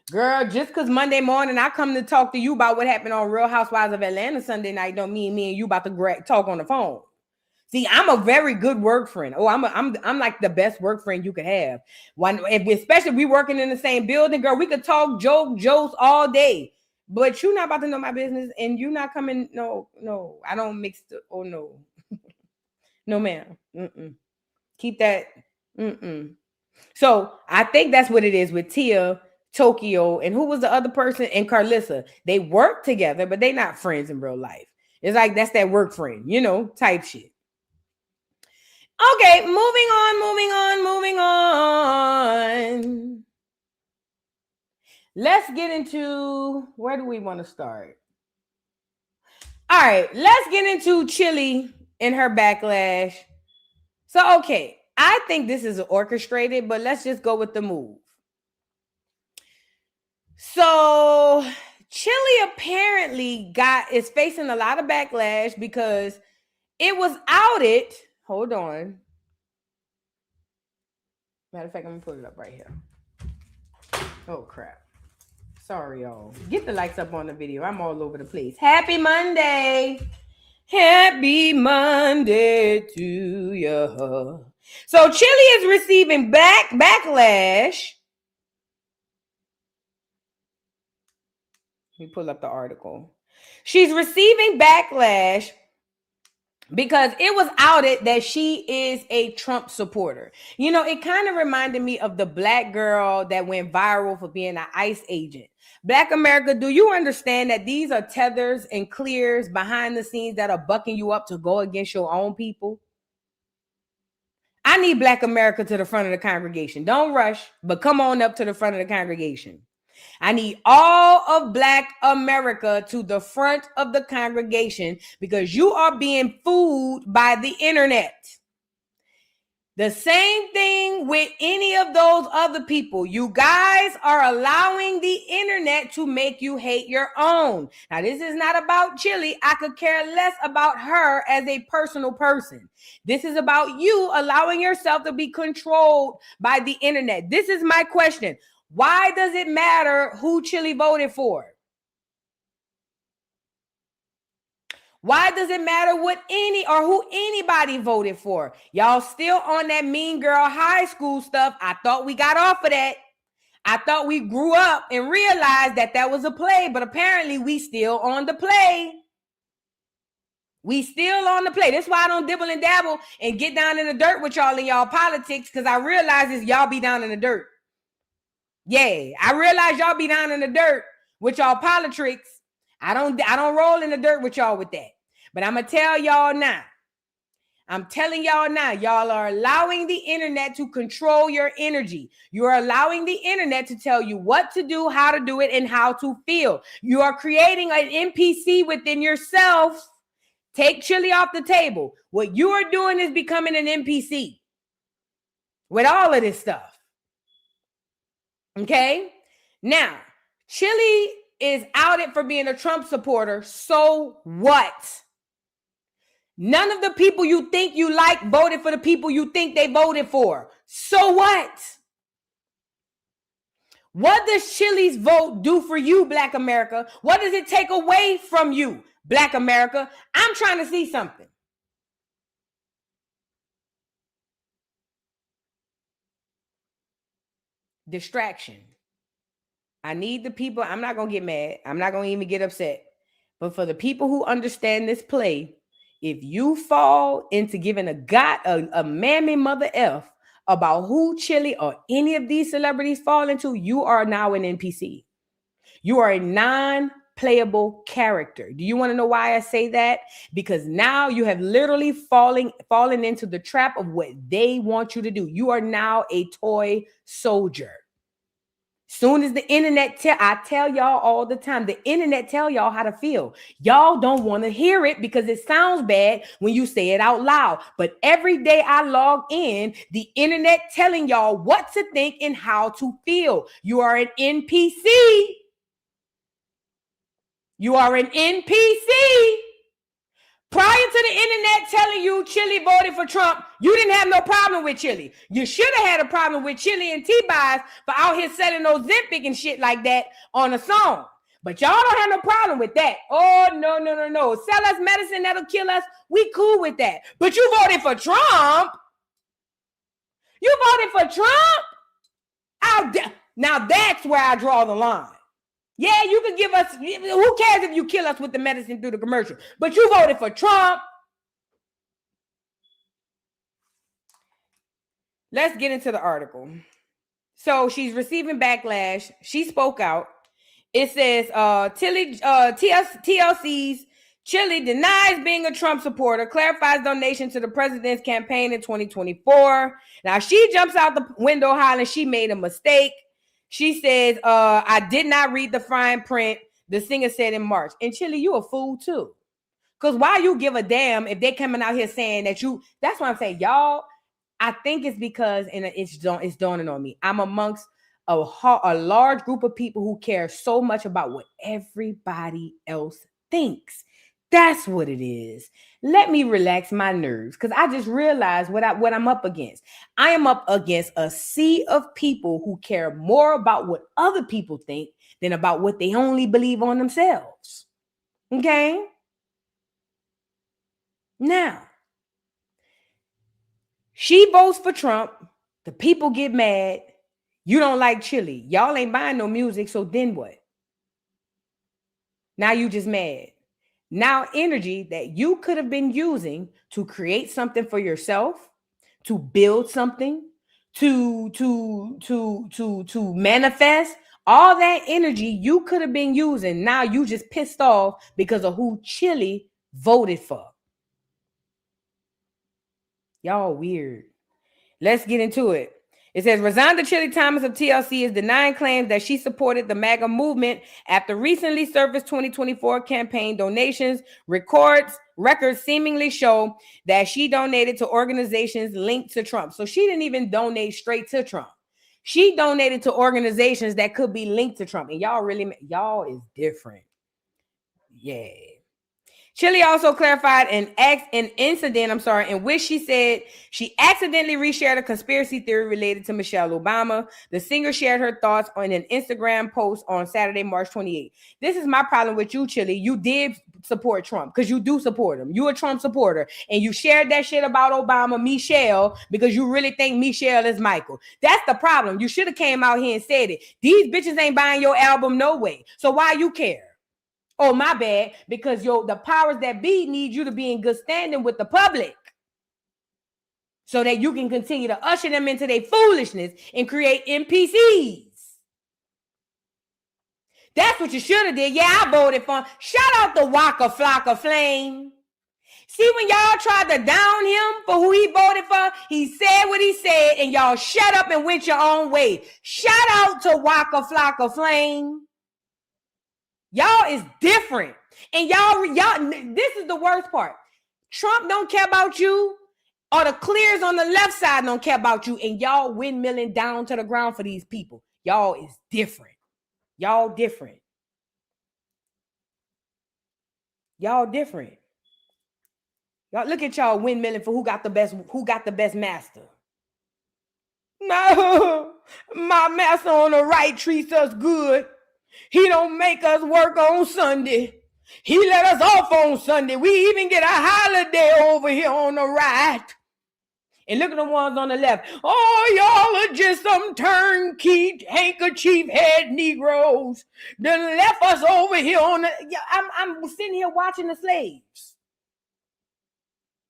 Girl, just because Monday morning I come to talk to you about what happened on Real Housewives of Atlanta Sunday night don't mean me and you about to talk on the phone. See, I'm a very good work friend. Oh, I'm like the best work friend you could have. Especially if we working in the same building, girl, we could talk jokes all day. But you're not about to know my business, and you're not coming. No, I don't mix. Oh no, no, ma'am. Keep that. So I think that's what it is with Tia, Tokyo, and who was the other person? And Carlissa. They work together, but they not friends in real life. It's like that's that work friend, type shit. Okay, moving on. Let's get into, where do we want to start? All right, let's get into Chilli and her backlash. So, okay, I think this is orchestrated, but let's just go with the move. So, Chilli apparently is facing a lot of backlash because it was outed. Hold on. Matter of fact, I'm going to put it up right here. Oh, crap. Sorry, y'all. Get the likes up on the video. I'm all over the place. Happy Monday. Happy Monday to you. So, Chilli is receiving backlash. Let me pull up the article. She's receiving backlash because it was outed that she is a Trump supporter. It kind of reminded me of the black girl that went viral for being an ICE agent. Black America, do you understand that these are tethers and clears behind the scenes that are bucking you up to go against your own people? I need Black America to the front of the congregation. Don't rush, but come on up to the front of the congregation. I need all of Black America to the front of the congregation because you are being fooled by the internet. The same thing with any of those other people. You guys are allowing the internet to make you hate your own. Now, this is not about Chilli. I could care less about her as a personal person. This is about you allowing yourself to be controlled by the internet. This is my question. Why does it matter who Chilli voted for? Why does it matter what who anybody voted for? Y'all still on that Mean Girl high school stuff. I thought we got off of that. I thought we grew up and realized that was a play, but apparently we still on the play. We still on the play. That's why I don't dibble and dabble and get down in the dirt with y'all in y'all politics, because I realize is y'all be down in the dirt. Yeah, I realize y'all be down in the dirt with y'all politics. I don't roll in the dirt with y'all with that. But I'm going to tell y'all now. I'm telling y'all now, y'all are allowing the internet to control your energy. You are allowing the internet to tell you what to do, how to do it, and how to feel. You are creating an NPC within yourself. Take Chilli off the table. What you are doing is becoming an NPC with all of this stuff. Okay? Now, Chilli is outed for being a Trump supporter. So what? None of the people you think you like voted for the people you think they voted for. So what? What does Chillie's vote do for you, Black America? What does it take away from you, Black America? I'm trying to see something. Distraction. I need the people. I'm not going to get mad. I'm not going to even get upset. But for the people who understand this play, if you fall into giving a mammy mother F about who Chilli or any of these celebrities fall into, you are now an NPC. You are a non-playable character. Do you want to know why I say that? Because now you have literally fallen into the trap of what they want you to do. You are now a toy soldier. Soon as the internet I tell y'all all the time, the internet tell y'all how to feel. Y'all don't want to hear it because it sounds bad when you say it out loud. But every day I log in, the internet telling y'all what to think and how to feel. You are an NPC. You are an NPC. Prior to the internet telling you Chilli voted for Trump, you didn't have no problem with Chilli. You should have had a problem with Chilli and T-Buys for out here selling those Ozempic and shit like that on a song. But y'all don't have no problem with that. Oh, no. Sell us medicine that'll kill us. We cool with that. But you voted for Trump. You voted for Trump? Now that's where I draw the line. Yeah, you can give us, who cares if you kill us with the medicine through the commercial? But you voted for Trump. Let's get into the article. So she's receiving backlash. She spoke out. It says, TLC's Chilli denies being a Trump supporter, clarifies donation to the president's campaign in 2024. Now she jumps out the window hollering she made a mistake. She says, I did not read the fine print, the singer said in March. And Chilli, you a fool too. Because why you give a damn if they coming out here saying that that's what I'm saying. Y'all, I think it's because, and it's dawning on me, I'm amongst a large group of people who care so much about what everybody else thinks. That's what it is. Let me relax my nerves because I just realized what I'm up against. I am up against a sea of people who care more about what other people think than about what they only believe on themselves. Okay? Now, she votes for Trump. The people get mad. You don't like Chilli. Y'all ain't buying no music, so then what? Now you just mad. Now energy that you could have been using to create something for yourself, to build something, to manifest, all that energy you could have been using. Now you just pissed off because of who Chilli voted for. Y'all weird. Let's get into it. It says, Rosanda Chilli Thomas of TLC is denying claims that she supported the MAGA movement after recently surfaced 2024 campaign donations. Records seemingly show that she donated to organizations linked to Trump. So she didn't even donate straight to Trump. She donated to organizations that could be linked to Trump. And y'all is different. Yeah. Chilli also clarified an incident, in which she said she accidentally reshared a conspiracy theory related to Michelle Obama. The singer shared her thoughts on an Instagram post on Saturday, March 28th. This is my problem with you, Chilli. You did support Trump because you do support him. You're a Trump supporter. And you shared that shit about Obama, Michelle, because you really think Michelle is Michael. That's the problem. You should have came out here and said it. These bitches ain't buying your album no way. So why you care? Oh, my bad, because the powers that be need you to be in good standing with the public so that you can continue to usher them into their foolishness and create NPCs. That's what you should have did. Yeah, I voted for him. Shout out to Waka Flocka Flame. See, when y'all tried to down him for who he voted for, he said what he said, and y'all shut up and went your own way. Shout out to Waka Flocka Flame. Y'all is different. And y'all, this is the worst part. Trump don't care about you, or the clears on the left side don't care about you, and y'all windmilling down to the ground for these people. Y'all is different. Y'all different. Y'all different. Y'all look at y'all windmilling for who got the best master. No, my master on the right treats us good. He don't make us work on Sunday. He let us off on Sunday. We even get a holiday over here on the right. And look at the ones on the left. Oh, y'all are just some turnkey handkerchief head Negroes. Done left us over here on the... I'm sitting here watching the slaves.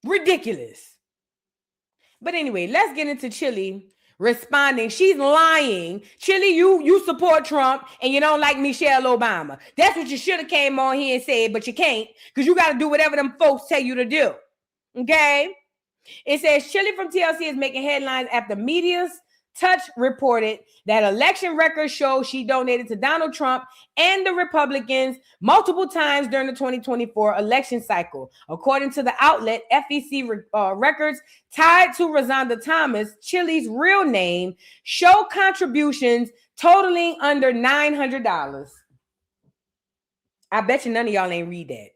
Ridiculous. But anyway, let's get into Chilli responding. She's lying. Chilli, you support Trump and you don't like Michelle Obama. That's what you should have came on here and said, but you can't because you got to do whatever them folks tell you to do. Okay? It says Chilli from TLC is making headlines after Media's Touch reported that election records show she donated to Donald Trump and the Republicans multiple times during the 2024 election cycle. According to the outlet, FEC records tied to Rosanda Thomas, Chilli's real name, show contributions totaling under $900. I bet you none of y'all ain't read that.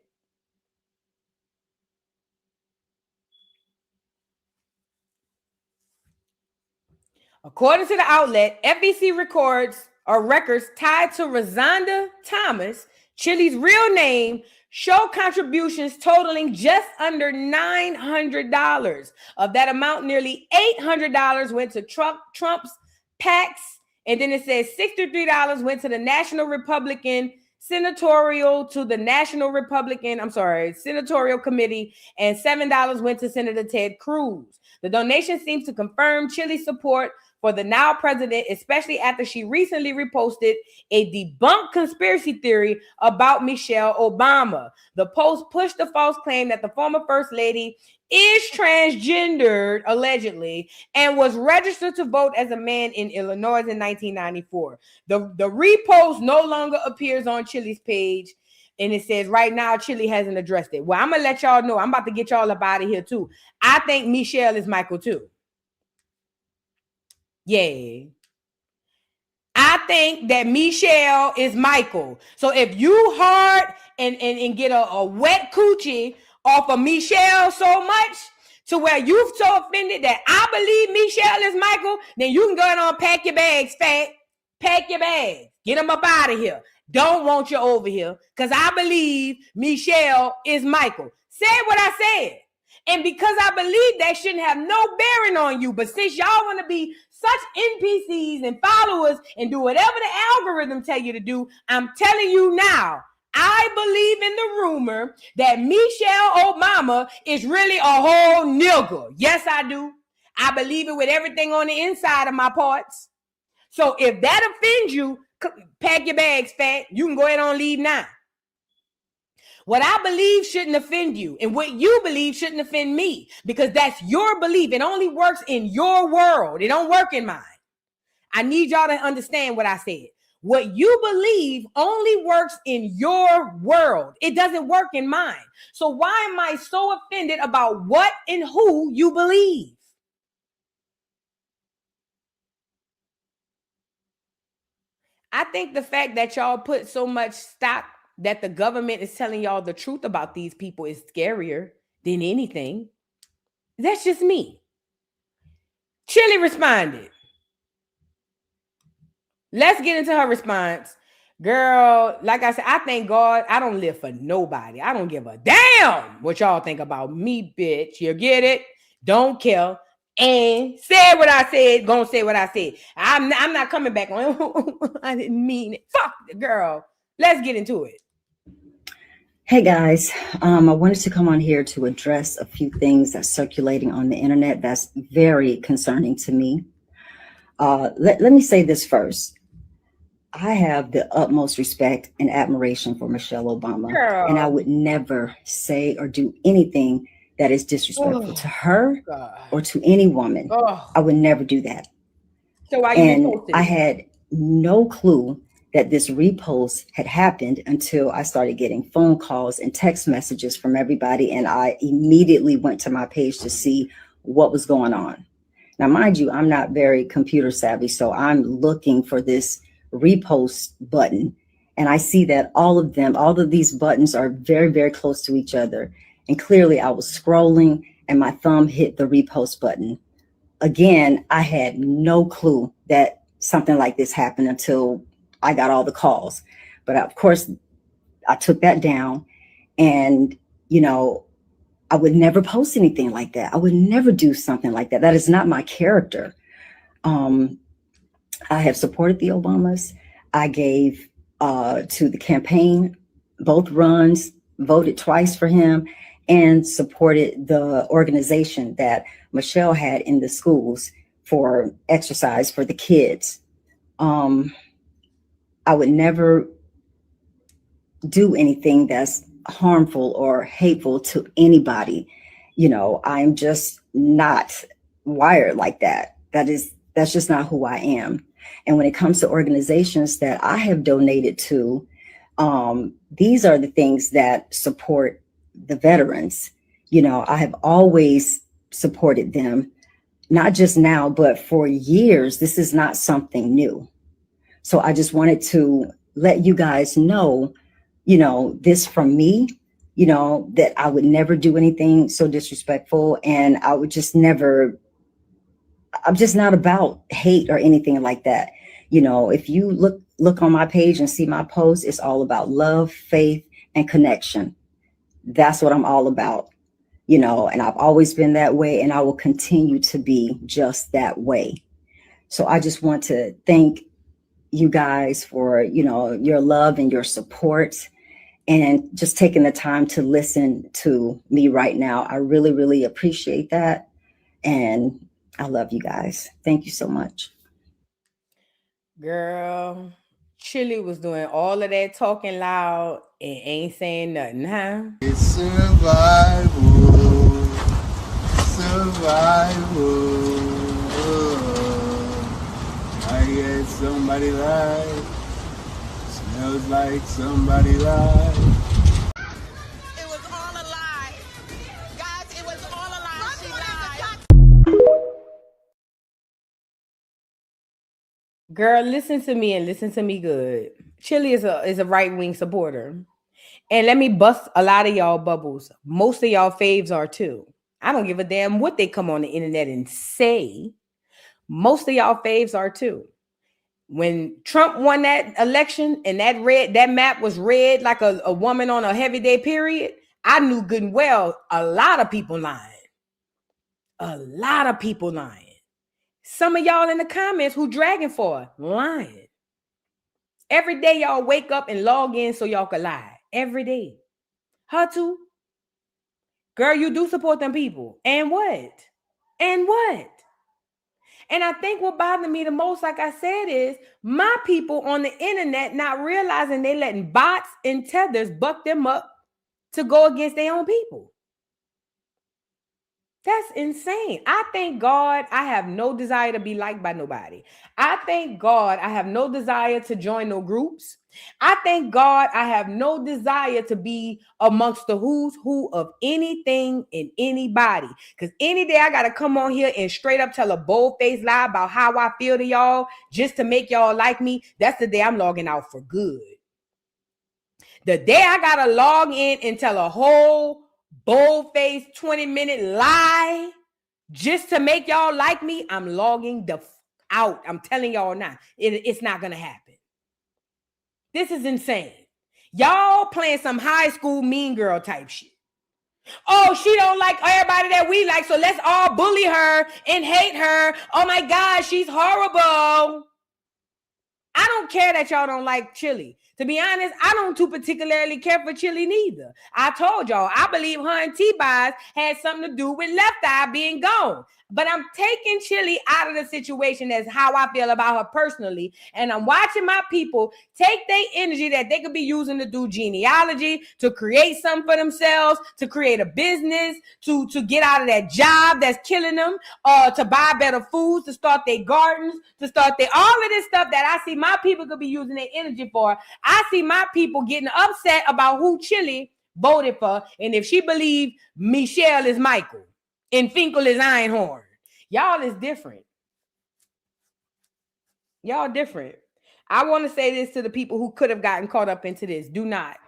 According to the outlet, FEC records tied to Rosanda Thomas, Chilli's real name, show contributions totaling just under $900. Of that amount, nearly $800 went to Trump's PACs, and then it says $63 went to the National Republican Senatorial Committee, and $7 went to Senator Ted Cruz. The donation seems to confirm Chilli's support for the now president, especially after she recently reposted a debunked conspiracy theory about Michelle Obama. The post pushed the false claim that the former first lady is transgendered, allegedly, and was registered to vote as a man in Illinois in 1994. The repost no longer appears on Chilli's page, and it says right now Chilli hasn't addressed it. Well, I'm going to let y'all know. I'm about to get y'all up out of here, too. I think Michelle is Michael, too. Yeah. I think that Michelle is Michael. So if you hard and get a wet coochie off of Michelle so much to where you've so offended that I believe Michelle is Michael, then you can go ahead and pack your bags, fat. Pack your bags. Get them up out of here. Don't want you over here because I believe Michelle is Michael. Say what I said. And because I believe that shouldn't have no bearing on you. But since y'all want to be such NPCs and followers and do whatever the algorithm tell you to do, I'm telling you now, I believe in the rumor that Michelle Obama is really a whole nigger. Yes, I do. I believe it with everything on the inside of my parts. So if that offends you, pack your bags, fat. You can go ahead and leave now. What I believe shouldn't offend you, and what you believe shouldn't offend me, because that's your belief. It only works in your world. It don't work in mine. I need y'all to understand what I said. What you believe only works in your world. It doesn't work in mine. So why am I so offended about what and who you believe? I think the fact that y'all put so much stock that the government is telling y'all the truth about these people is scarier than anything. That's just me. Chilli responded. Let's get into her response. Girl, like I said, I thank God I don't live for nobody. I don't give a damn what y'all think about me, bitch. You get it? Don't care. And said what I said, gonna say what I said. I'm not coming back on. I didn't mean it. Fuck the girl. Let's get into it. Hey guys, I wanted to come on here to address a few things that's circulating on the internet that's very concerning to me. Let me say this first. I have the utmost respect and admiration for Michelle Obama, and I would never say or do anything that is disrespectful to her or to any woman. I would never do that. So why and you I had no clue that this repost had happened until I started getting phone calls and text messages from everybody. And I immediately went to my page to see what was going on. Now, mind you, I'm not very computer savvy, so I'm looking for this repost button. And I see that all of these buttons are very, very close to each other. And clearly I was scrolling and my thumb hit the repost button. Again, I had no clue that something like this happened until I got all the calls. But of course, I took that down, and, you know, I would never post anything like that. I would never do something like that. That is not my character. I have supported the Obamas. I gave to the campaign, both runs, voted twice for him, and supported the organization that Michelle had in the schools for exercise for the kids. I would never do anything that's harmful or hateful to anybody. You know, I'm just not wired like that. That's just not who I am. And when it comes to organizations that I have donated to, these are the things that support the veterans. You know, I have always supported them, not just now, but for years. This is not something new. So I just wanted to let you guys know, you know, this from me, you know, that I would never do anything so disrespectful, and I would just never, I'm just not about hate or anything like that. You know, if you look on my page and see my posts, it's all about love, faith, and connection. That's what I'm all about, you know, and I've always been that way, and I will continue to be just that way. So I just want to thank you guys for, you know, your love and your support, and just taking the time to listen to me right now. I really, really appreciate that. And I love you guys. Thank you so much. Girl, Chilli was doing all of that talking loud and ain't saying nothing, huh? It's survival. I get somebody lied. Smells like somebody lied. It was all a lie. Guys, it was all a lie. She lied. Girl, listen to me and listen to me good. Chilli is a right-wing supporter. And let me bust a lot of y'all bubbles. Most of y'all faves are too. I don't give a damn what they come on the internet and say. Most of y'all faves are too. When Trump won that election and that map was red like a woman on a heavy day period, I knew good and well a lot of people lying. A lot of people lying. Some of y'all in the comments who dragging for lying. Every day y'all wake up and log in so y'all can lie. Every day. Her too. Girl, you do support them people. And what? And what? And I think what bothered me the most, like I said, is my people on the internet not realizing they letting bots and tethers buck them up to go against their own people. That's insane. I thank God I have no desire to be liked by nobody. I thank God I have no desire to join no groups. I thank God I have no desire to be amongst the who's who of anything and anybody. Because any day I got to come on here and straight up tell a bold-faced lie about how I feel to y'all just to make y'all like me, that's the day I'm logging out for good. The day I got to log in and tell a whole bold-faced 20-minute lie just to make y'all like me, I'm logging the out. I'm telling y'all now, it's not going to happen. This is insane. Y'all playing some high school mean girl type shit. Oh, she don't like everybody that we like, so let's all bully her and hate her. Oh my God, she's horrible. I don't care that y'all don't like Chilli. To be honest, I don't too particularly care for Chilli neither. I told y'all, I believe her and T-Boz had something to do with Left Eye being gone. But I'm taking Chilli out of the situation. That's how I feel about her personally. And I'm watching my people take their energy that they could be using to do genealogy, to create something for themselves, to create a business, to get out of that job that's killing them, to buy better foods, to start their gardens, to start all of this stuff that I see my people could be using their energy for. I see my people getting upset about who Chilli voted for, and if she believed Michelle is Michael and Finkel is Einhorn. Y'all is different. Y'all different. I want to say this to the people who could have gotten caught up into this. Do not.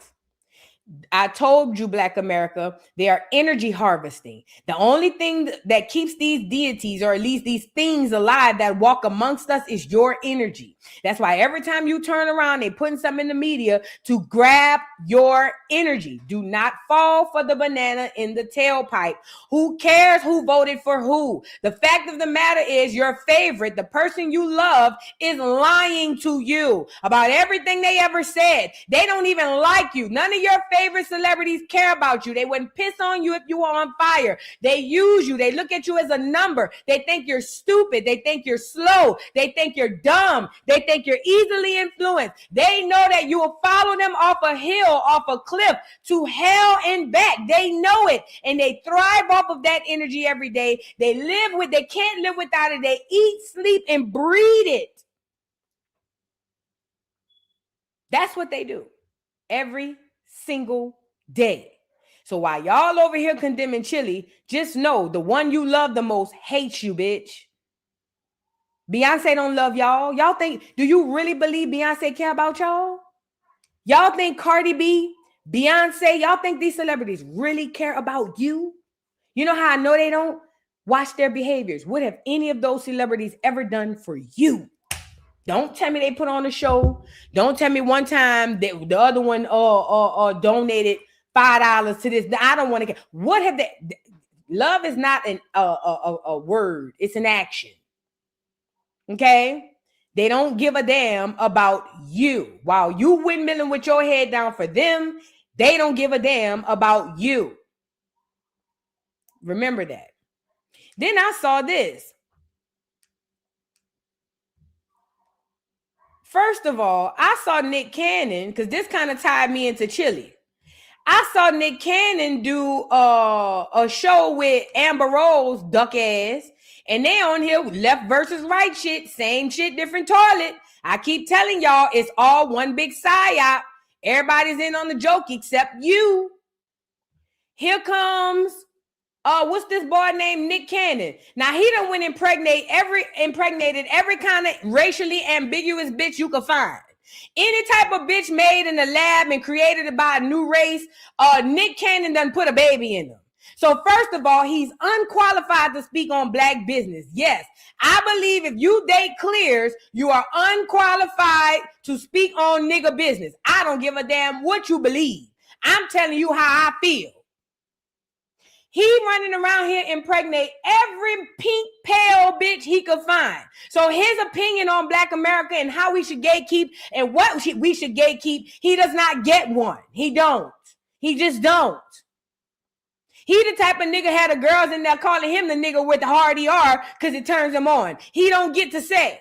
I told you, Black America, they are energy harvesting. The only thing that keeps these deities, or at least these things alive that walk amongst us, is your energy. That's why every time you turn around, they're putting something in the media to grab your energy. Do not fall for the banana in the tailpipe. Who cares who voted for who? The fact of the matter is your favorite, the person you love, is lying to you about everything they ever said. They don't even like you. None of your favorite celebrities care about you. They wouldn't piss on you if you were on fire. They use you. They look at you as a number. They think you're stupid. They think you're slow. They think you're dumb. They think you're easily influenced. They know that you will follow them off a hill, off a cliff, to hell and back. They know it, and they thrive off of that energy every day. They can't live without it. They eat, sleep, and breathe it. That's what they do every single day. So while y'all over here condemning Chilli, just know the one you love the most hates you, bitch. Beyonce don't love y'all. Y'all think, do you really believe Beyonce care about y'all? Y'all think Cardi B, Beyonce, y'all think these celebrities really care about you? You know how I know they don't? Watch their behaviors. What have any of those celebrities ever done for you? Don't tell me they put on a show. Don't tell me one time that the other one donated $5 to this. I don't want to get. What have they? Love is not a word. It's an action. Okay? They don't give a damn about you. While you windmilling with your head down for them, they don't give a damn about you. Remember that. Then I saw this. First of all, I saw Nick Cannon, because this kind of tied me into Chilli. I saw Nick Cannon do a show with Amber Rose, duck ass, and they on here left versus right shit, same shit, different toilet. I keep telling y'all, it's all one big psyop. Everybody's in on the joke except you. Here comes what's this boy named Nick Cannon? Now he done went impregnated every kind of racially ambiguous bitch you could find. Any type of bitch made in the lab and created by a new race, Nick Cannon done put a baby in them. So first of all, he's unqualified to speak on black business. Yes, I believe if you date clears, you are unqualified to speak on nigga business. I don't give a damn what you believe. I'm telling you how I feel. He running around here impregnate every pink pale bitch he could find. So his opinion on Black America and how we should gatekeep and what we should gatekeep, he does not get one. He don't. He just don't. He the type of nigga had the girls in there calling him the nigga with the hard ER because it turns him on. He don't get to say.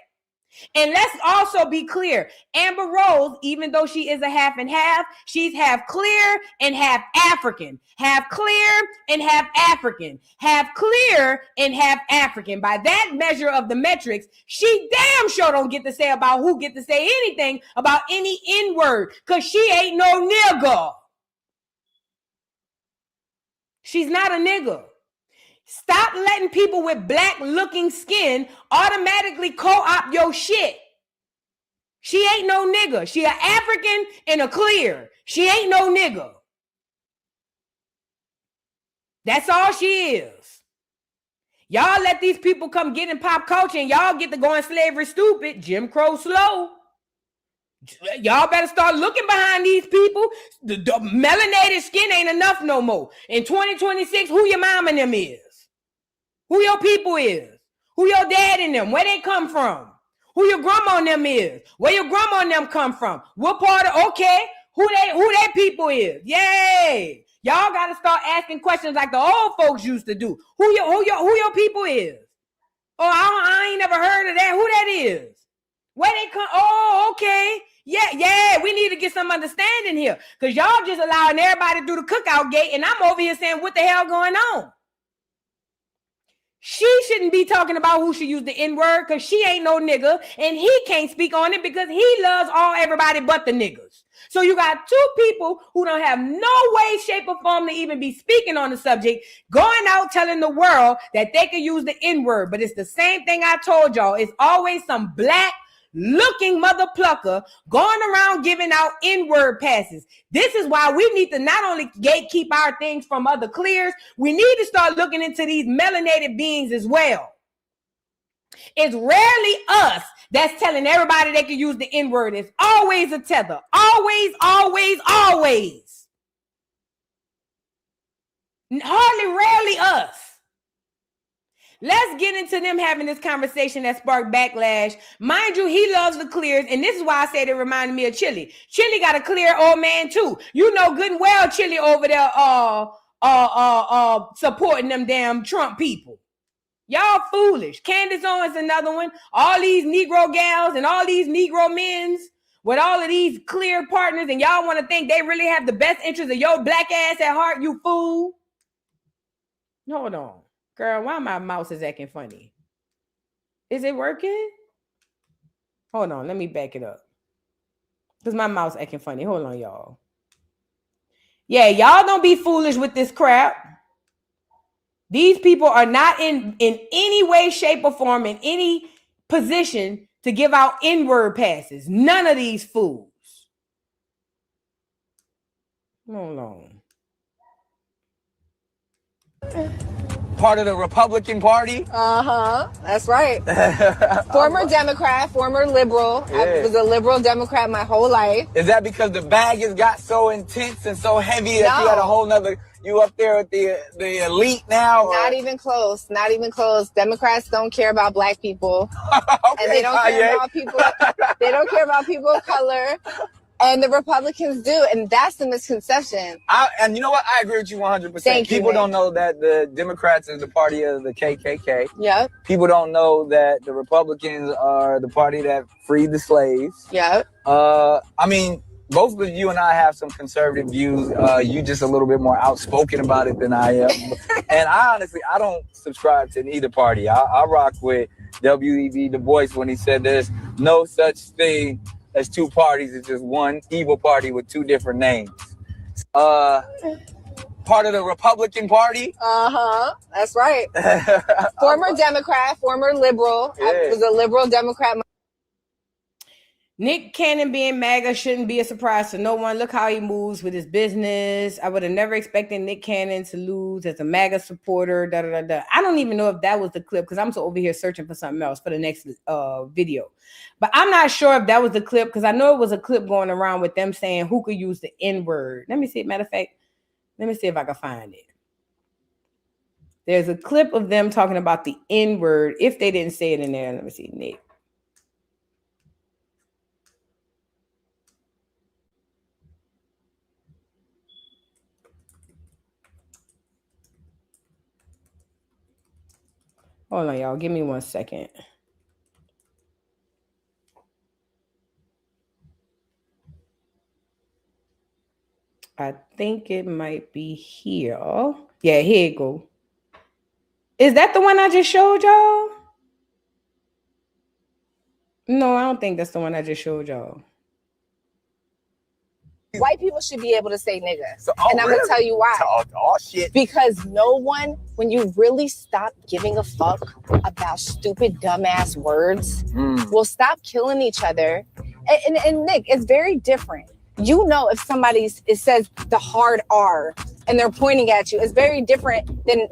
And let's also be clear. Amber Rose, even though she is a half and half, she's half clear and half African. Half clear and half African. Half clear and half African. By that measure of the metrics, she damn sure don't get to say about who get to say anything about any N-word because she ain't no nigga. She's not a nigga. Stop letting people with black looking skin automatically co-opt your shit. She ain't no nigga. She an African and a clear. She ain't no nigga. That's all she is. Y'all let these people come get in pop culture and y'all get to go in slavery stupid, Jim Crow slow. Y'all better start looking behind these people. The melanated skin ain't enough no more. In 2026, who your mom and them is? Who your people is? Who your dad and them? Where they come from? Who your grandma and them is? Where your grandma and them come from? What part of, okay, who they people is? Yay! Y'all got to start asking questions like the old folks used to do. Who your people is? Oh, I ain't never heard of that. Who that is? Where they come? Oh, okay. Yeah, we need to get some understanding here. Because y'all just allowing everybody to do the cookout gate, and I'm over here saying, what the hell going on? She shouldn't be talking about who should use the N-word because she ain't no nigga, and he can't speak on it because he loves everybody but the niggas. So you got two people who don't have no way, shape, or form to even be speaking on the subject, going out telling the world that they can use the N-word. But it's the same thing I told y'all. It's always some black looking mother plucker going around giving out N-word passes. This is why we need to not only gatekeep our things from other clears, we need to start looking into these melanated beings as well. It's rarely us that's telling everybody they can use the N-word. It's always a tether. Always, always, always. Hardly, rarely us. Let's get into them having this conversation that sparked backlash. Mind you, he loves the clears, and this is why I said it reminded me of Chillie. Chillie got a clear old man too. You know good and well Chillie over there supporting them damn Trump people. Y'all foolish. Candace Owens, another one. All these Negro gals and all these Negro men's with all of these clear partners, and y'all want to think they really have the best interest of your black ass at heart, you fool. Hold on. Girl, why my mouse is acting funny? Is it working? Hold on, let me back it up. Because my mouse acting funny. Hold on, y'all. Yeah, y'all don't be foolish with this crap. These people are not in any way, shape, or form in any position to give out N-word passes. None of these fools. Hold on. Part of the Republican Party. That's right. Former Democrat, former liberal. Yeah. I was a liberal Democrat my whole life. Is that because the bag has got so intense and so heavy that you had a whole nother, you up there with the elite now? Not even close. Not even close. Democrats don't care about black people. Okay, and they don't care about people. They don't care about people of color. And the Republicans do, and that's the misconception. And you know what? I agree with you 100%. Thank you, People Nick. don't know that the Democrats is the party of the KKK. Yep. People don't know that the Republicans are the party that freed the slaves. Yep. I mean, both of you and I have some conservative views. You just a little bit more outspoken about it than I am. And I honestly, I don't subscribe to either party. I rock with W.E.B. Du Bois when he said there's no such thing as two parties. It's just one evil party with two different names. Part of the Republican Party. That's right. Former Democrat, former liberal. Yeah. I was a liberal Democrat. Nick Cannon being MAGA shouldn't be a surprise to no one. Look how he moves with his business. I would have never expected Nick Cannon to lose as a MAGA supporter. I don't even know if that was the clip because I'm so over here searching for something else for the next video. But I'm not sure if that was the clip because I know it was a clip going around with them saying who could use the N-word. Let me see. Matter of fact, let me see if I can find it. There's a clip of them talking about the N-word. If they didn't say it in there, let me see. Nick. Hold on, y'all. Give me 1 second. I think it might be here. Yeah, here you go. Is that the one I just showed y'all? No, I don't think that's the one I just showed y'all. White people should be able to say nigga. So, and I'm going to tell you why. Shit. Because no one, when you really stop giving a fuck about stupid, dumbass words, will stop killing each other. And Nick, it's very different. You know, if it says the hard R and they're pointing at you, it's very different than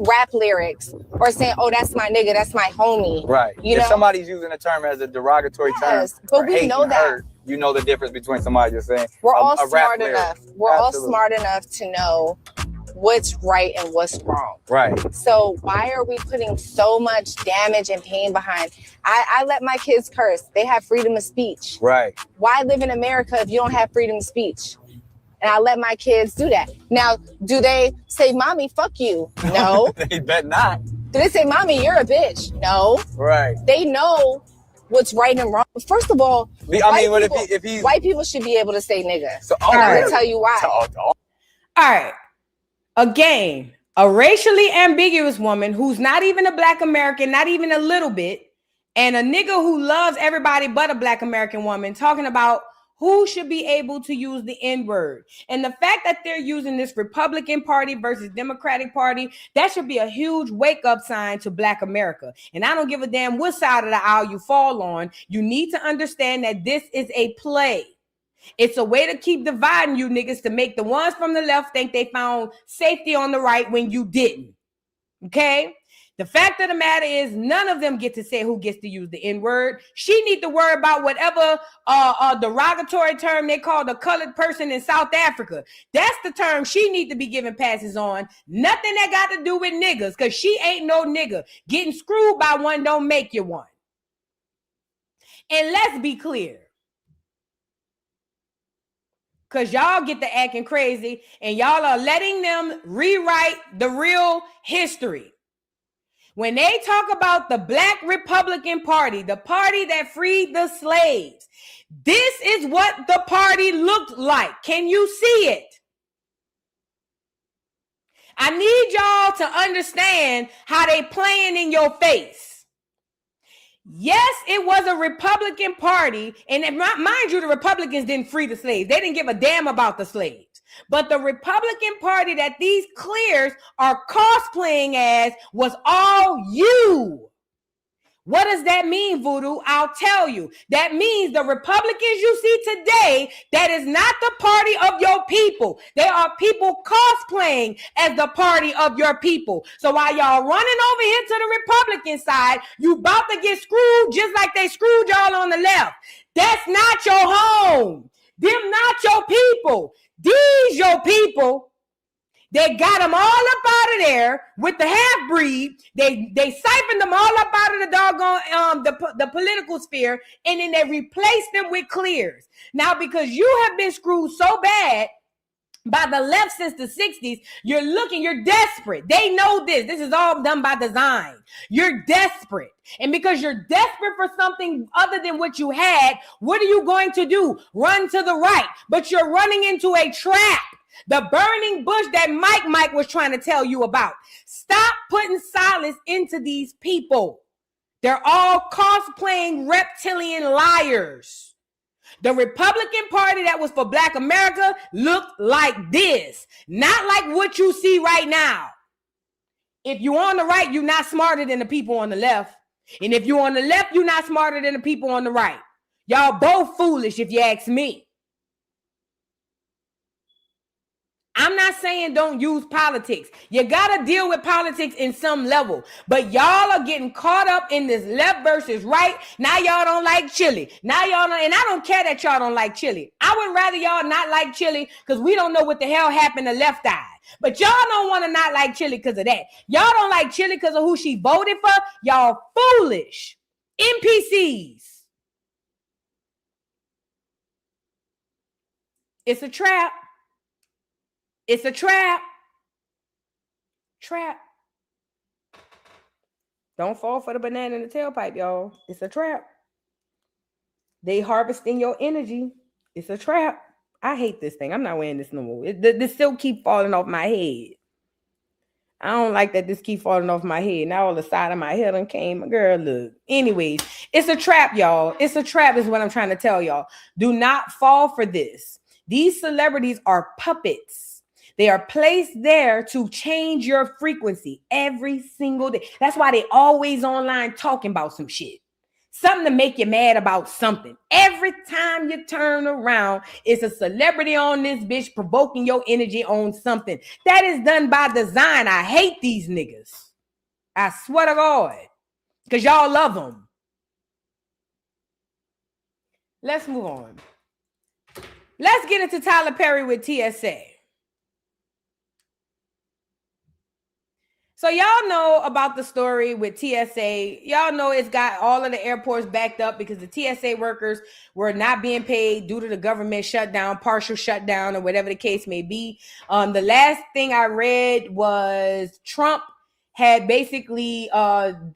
rap lyrics or saying, oh, that's my nigga, that's my homie. Right. You if know? somebody's using a term as a derogatory term, but we know that. Hurt, you know the difference between somebody just saying We're all a rap smart lyric. enough. We're all smart enough to know what's right and what's wrong. Right. So why are we putting so much damage and pain behind? I let my kids curse. They have freedom of speech. Right. Why live in America if you don't have freedom of speech? And I let my kids do that. Now, do they say, mommy, fuck you? No. They bet not. Do they say, mommy, you're a bitch? No. Right. They know what's right and wrong. First of all, white people should be able to say nigga. So, and I'm going to tell you why. All right. Again, a racially ambiguous woman who's not even a black American, not even a little bit, and a nigga who loves everybody but a black American woman talking about who should be able to use the N-word. And the fact that they're using this Republican Party versus Democratic Party, that should be a huge wake-up sign to Black America. And I don't give a damn what side of the aisle you fall on. You need to understand that this is a play. It's a way to keep dividing you niggas to make the ones from the left think they found safety on the right when you didn't. Okay? The fact of the matter is none of them get to say who gets to use the N-word. She need to worry about whatever derogatory term they call the colored person in South Africa. That's the term she need to be giving passes on. Nothing that got to do with niggas, because she ain't no nigga. Getting screwed by one don't make you one. And let's be clear. Because y'all get to acting crazy and y'all are letting them rewrite the real history. When they talk about the Black Republican Party, the party that freed the slaves, this is what the party looked like. Can you see it? I need y'all to understand how they playing in your face. Yes, it was a Republican Party, and mind you, the Republicans didn't free the slaves. They didn't give a damn about the slaves. But the Republican Party that these clears are cosplaying as was all you. What does that mean, Voodoo? I'll tell you. That means the Republicans you see today, that is not the party of your people. They are people cosplaying as the party of your people. So while y'all running over here to the Republican side, you about to get screwed just like they screwed y'all on the left. That's not your home. Them not your people. These your people. They got them all up out of there with the half-breed. They siphoned them all up out of the doggone the political sphere, and then they replaced them with clears. Now, because you have been screwed so bad by the left since the 60s, you're desperate. They know this. This is all done by design. You're desperate. And because you're desperate for something other than what you had, what are you going to do? Run to the right. But you're running into a trap. The burning bush that Mike was trying to tell you about. Stop putting solace into these people. They're all cosplaying reptilian liars. The Republican Party that was for Black America looked like this. Not like what you see right now. If you're on the right, you're not smarter than the people on the left. And if you're on the left, you're not smarter than the people on the right. Y'all both foolish if you ask me. I'm not saying don't use politics. You got to deal with politics in some level. But y'all are getting caught up in this left versus right. Now y'all don't like Chilli. Now y'all don't, and I don't care that y'all don't like Chilli. I would rather y'all not like Chilli because we don't know what the hell happened to Left Eye. But y'all don't want to not like Chilli because of that. Y'all don't like Chilli because of who she voted for. Y'all foolish. NPCs. It's a trap. It's a trap. Trap. Don't fall for the banana in the tailpipe, y'all. It's a trap. They harvesting your energy. It's a trap. I hate this thing. I'm not wearing this no more. This still keep falling off my head. I don't like that this keep falling off my head. Now all the side of my head done came. Girl, look. Anyways, it's a trap, y'all. It's a trap is what I'm trying to tell y'all. Do not fall for this. These celebrities are puppets. They are placed there to change your frequency every single day. That's why they always online talking about some shit. Something to make you mad about something. Every time you turn around, it's a celebrity on this bitch provoking your energy on something. That is done by design. I hate these niggas. I swear to God. Because y'all love them. Let's move on. Let's get into Tyler Perry with TSA. So y'all know about the story with TSA. Y'all know it's got all of the airports backed up because the TSA workers were not being paid due to the government shutdown, partial shutdown, or whatever the case may be. The last thing I read was Trump had basically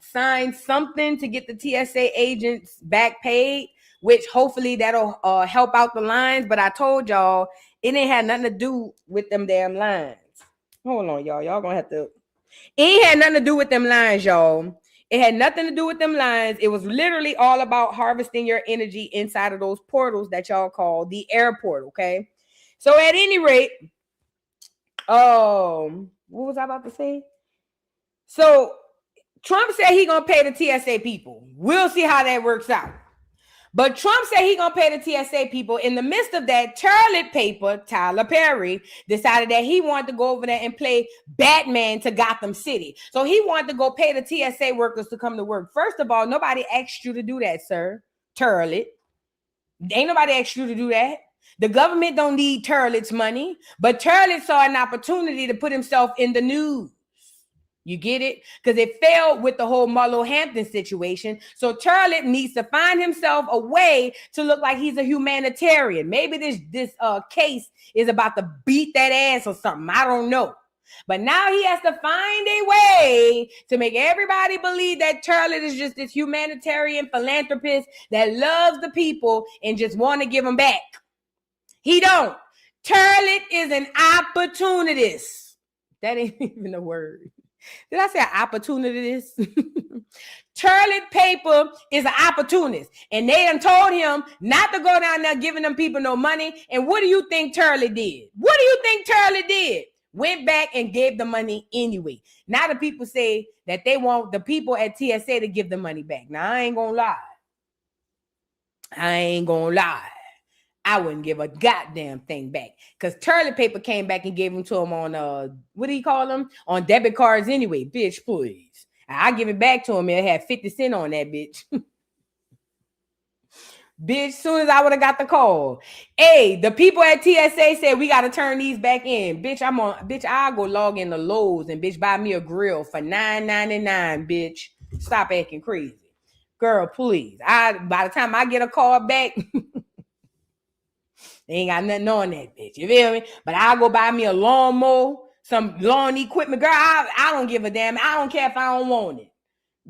signed something to get the TSA agents back paid, which hopefully that'll help out the lines. But I told y'all it ain't had nothing to do with them damn lines. Hold on, y'all. Y'all gonna have to... It ain't had nothing to do with them lines, y'all. It had nothing to do with them lines. It was literally all about harvesting your energy inside of those portals that y'all call the airport, okay? So at any rate, what was I about to say? So Trump said he gonna pay the TSA people. We'll see how that works out. But Trump said he gonna pay the TSA people. In the midst of that, toilet paper, Tyler Perry, decided that he wanted to go over there and play Batman to Gotham City. So he wanted to go pay the TSA workers to come to work. First of all, nobody asked you to do that, sir. Turlet. Ain't nobody asked you to do that. The government don't need Turlet's money, but Turlet saw an opportunity to put himself in the news. You get it? Because it failed with the whole Marlo Hampton situation. So Turlet needs to find himself a way to look like he's a humanitarian. Maybe this case is about to beat that ass or something. I don't know. But now he has to find a way to make everybody believe that Turlet is just this humanitarian philanthropist that loves the people and just want to give them back. He don't. Turlet is an opportunist. That ain't even a word. Did I say opportunist? Toilet paper is an opportunist. And they done told him not to go down there giving them people no money. And what do you think Turlet did? What do you think Turlet did? Went back and gave the money anyway. Now the people say that they want the people at TSA to give the money back. Now I ain't gonna lie. I wouldn't give a goddamn thing back because toilet paper came back and gave them to him on what do you call them? On debit cards anyway. Bitch, please. I give it back to him. It had 50 cents on that bitch. Bitch, soon as I would have got the call. Hey, the people at TSA said we got to turn these back in. Bitch, I'll go log in the Lowe's and bitch buy me a grill for $9.99, bitch. Stop acting crazy. Girl, please. By the time I get a call back, they ain't got nothing on that bitch. You feel me? But I'll go buy me a lawnmower, some lawn equipment. Girl, I don't give a damn. I don't care if I don't want it.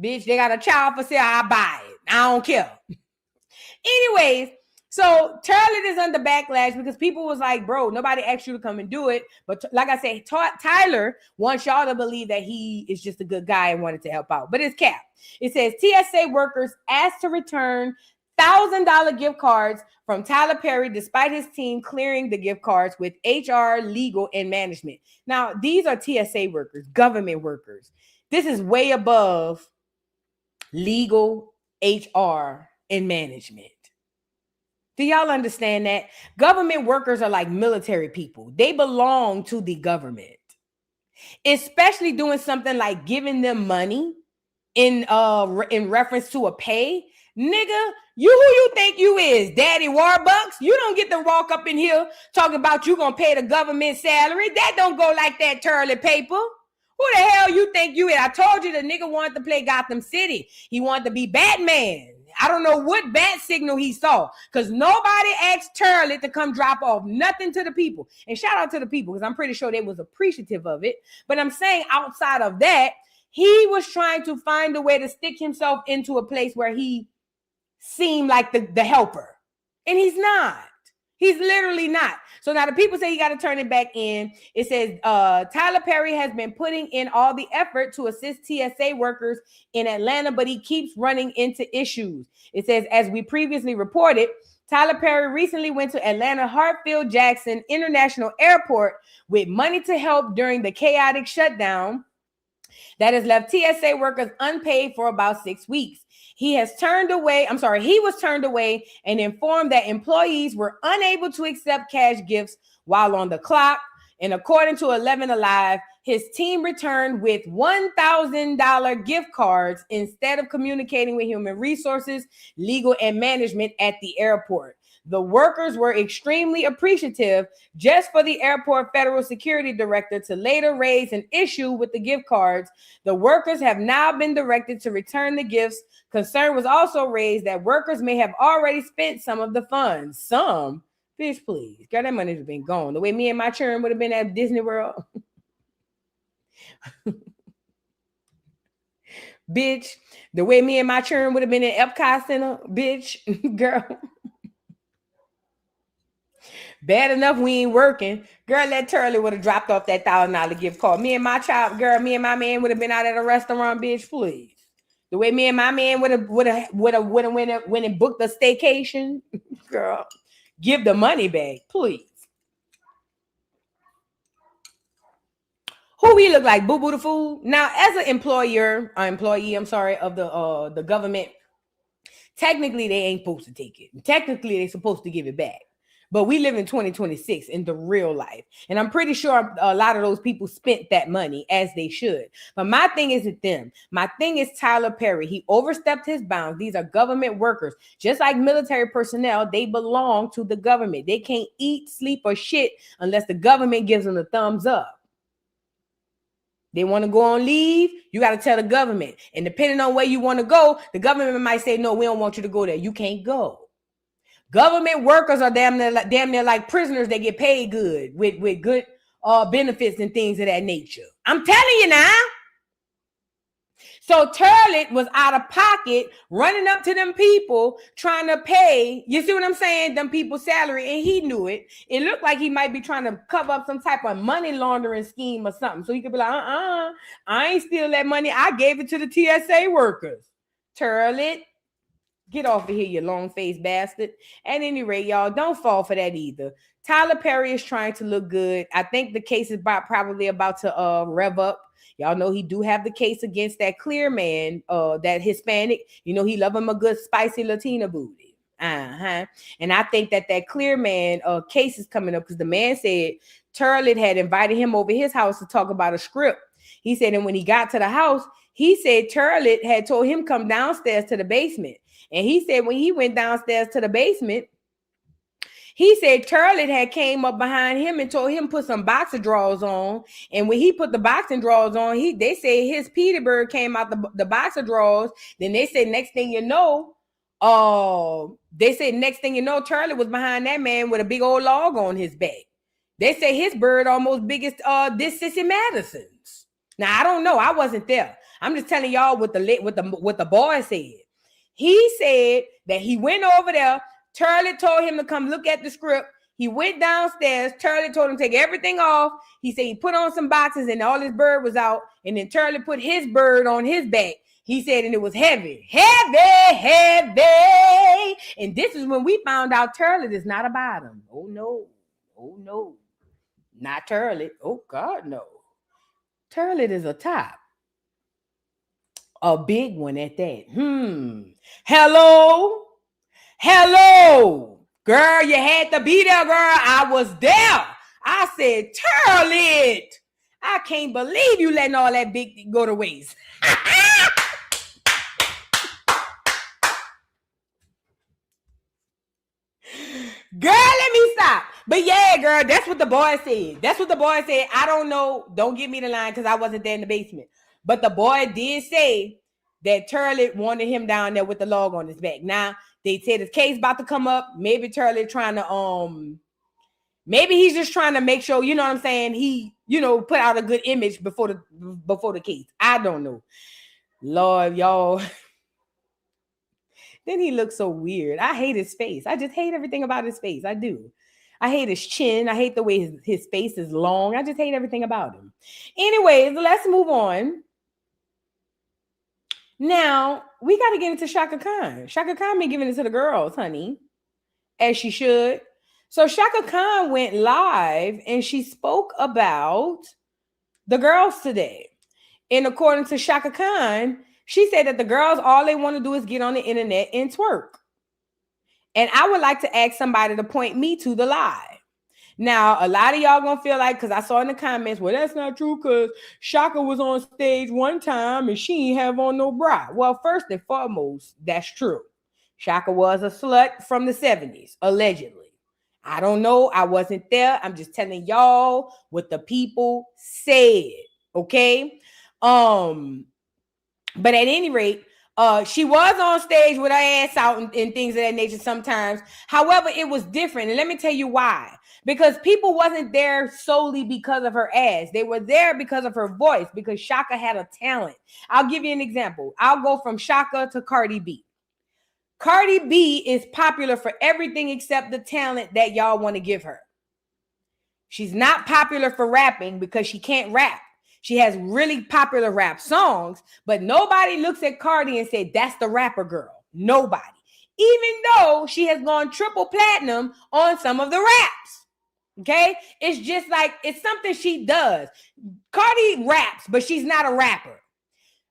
Bitch, they got a child for sale. I buy it. I don't care. Anyways, so Turlet is under backlash because people was like, bro, nobody asked you to come and do it. But like I said, Tyler wants y'all to believe that he is just a good guy and wanted to help out. But it's cap. It says TSA workers asked to return $1,000 gift cards from Tyler Perry, despite his team clearing the gift cards with HR, legal, and management. Now, these are TSA workers, government workers. This is way above legal, HR, and management. Do y'all understand that? Government workers are like military people. They belong to the government. Especially doing something like giving them money in reference to a pay. Nigga, who you think you is? Daddy Warbucks? You don't get to walk up in here talking about you gonna pay the government salary. That don't go like that, toilet paper. Who the hell you think you is? I told you the nigga wanted to play Gotham City. He wanted to be Batman. I don't know what bat signal he saw because nobody asked Turlet to come drop off nothing to the people. And shout out to the people because I'm pretty sure they was appreciative of it. But I'm saying outside of that, he was trying to find a way to stick himself into a place where he seemed like the helper. And he's not. He's literally not. So now the people say you got to turn it back in. It says Tyler Perry has been putting in all the effort to assist TSA workers in Atlanta, but he keeps running into issues. It says, as we previously reported, Tyler Perry recently went to Atlanta Hartsfield-Jackson International Airport with money to help during the chaotic shutdown that has left TSA workers unpaid for about 6 weeks. He was turned away and informed that employees were unable to accept cash gifts while on the clock. And according to 11 Alive, his team returned with $1,000 gift cards instead of communicating with human resources, legal, and management at the airport. The workers were extremely appreciative, just for the airport federal security director to later raise an issue with the gift cards. The workers have now been directed to return the gifts. Concern was also raised that workers may have already spent some of the funds. Some? Bitch, please. Girl, that money has been gone. The way me and my children would have been at Disney World. Bitch, the way me and my children would have been at Epcot Center. Bitch, girl. Bad enough we ain't working. Girl, that Turley would have dropped off that $1,000 gift card. Me and my man would have been out at a restaurant, bitch, please. The way me and my man would have went and booked a staycation, girl, give the money back, please. Who we look like? Boo Boo the fool. Now, as an employee, of the government, technically they ain't supposed to take it. Technically, they're supposed to give it back. But we live in 2026 in the real life. And I'm pretty sure a lot of those people spent that money as they should. But my thing isn't them. My thing is Tyler Perry. He overstepped his bounds. These are government workers. Just like military personnel, they belong to the government. They can't eat, sleep, or shit unless the government gives them the thumbs up. They want to go on leave, you got to tell the government. And depending on where you want to go, the government might say, no, we don't want you to go there. You can't go. Government workers are damn near like prisoners that get paid good with good benefits and things of that nature. I'm telling you now. So Turlet was out of pocket, running up to them people, trying to pay, you see what I'm saying, them people's salary, and he knew it. It looked like he might be trying to cover up some type of money laundering scheme or something. So he could be like, I ain't steal that money. I gave it to the TSA workers. Turlet. Get off of here, you long-faced bastard. At any rate, y'all, don't fall for that either. Tyler Perry is trying to look good. I think the case is probably about to rev up. Y'all know he do have the case against that clear man, that Hispanic. You know, he love him a good spicy Latina booty. And I think that clear man case is coming up because the man said Turlet had invited him over his house to talk about a script. He said, and when he got to the house, he said Turlet had told him come downstairs to the basement. And he said when he went downstairs to the basement, he said Turlet had came up behind him and told him put some boxer drawers on. And when he put the boxing drawers on, they say his Petey Bird came out the boxer drawers. Then they said next thing you know, Turlet was behind that man with a big old log on his back. They say his bird almost big as this Sissy Madison's. Now I don't know. I wasn't there. I'm just telling y'all what the boy said. He said that he went over there. Turlet told him to come look at the script. He went downstairs. Turlet told him to take everything off. He said he put on some boxes and all his bird was out. And then Turlet put his bird on his back. He said, and it was heavy. And this is when we found out Turlet is not a bottom. Oh, no. Not Turlet. Oh, God, no. Turlet is a top. A big one at that. Hello. Girl, you had to be there, girl. I was there. I said, Turlet. I can't believe you letting all that big go to waste. Girl, let me stop. But yeah, girl, that's what the boy said. I don't know. Don't give me the line because I wasn't there in the basement. But the boy did say that Turlet wanted him down there with the log on his back. Now, they said his case about to come up. Maybe Turlet trying to, maybe he's just trying to make sure, you know what I'm saying? He, put out a good image before the case. I don't know. Lord, y'all. Then he looks so weird. I hate his face. I just hate everything about his face. I do. I hate his chin. I hate the way his face is long. I just hate everything about him. Anyways, let's move on. Now, we got to get into Shaka Khan. Shaka Khan been giving it to the girls, honey, as she should. So Shaka Khan went live and she spoke about the girls today. And according to Shaka Khan, she said that the girls, all they want to do is get on the internet and twerk. And I would like to ask somebody to point me to the live. Now, a lot of y'all gonna feel like, because I saw in the comments, well, that's not true because Shaka was on stage one time and she ain't have on no bra. Well, first and foremost, that's true. Shaka was a slut from the 70s, allegedly. I don't know. I wasn't there. I'm just telling y'all what the people said, okay? But at any rate, she was on stage with her ass out and things of that nature sometimes. However, it was different. And let me tell you why. Because people wasn't there solely because of her ass. They were there because of her voice, because Shaka had a talent. I'll give you an example. I'll go from Shaka to Cardi B. Cardi B is popular for everything except the talent that y'all want to give her. She's not popular for rapping because she can't rap. She has really popular rap songs, but nobody looks at Cardi and say, that's the rapper girl. Nobody. Even though she has gone triple platinum on some of the raps. Okay? It's just like, it's something she does. Cardi raps, but she's not a rapper.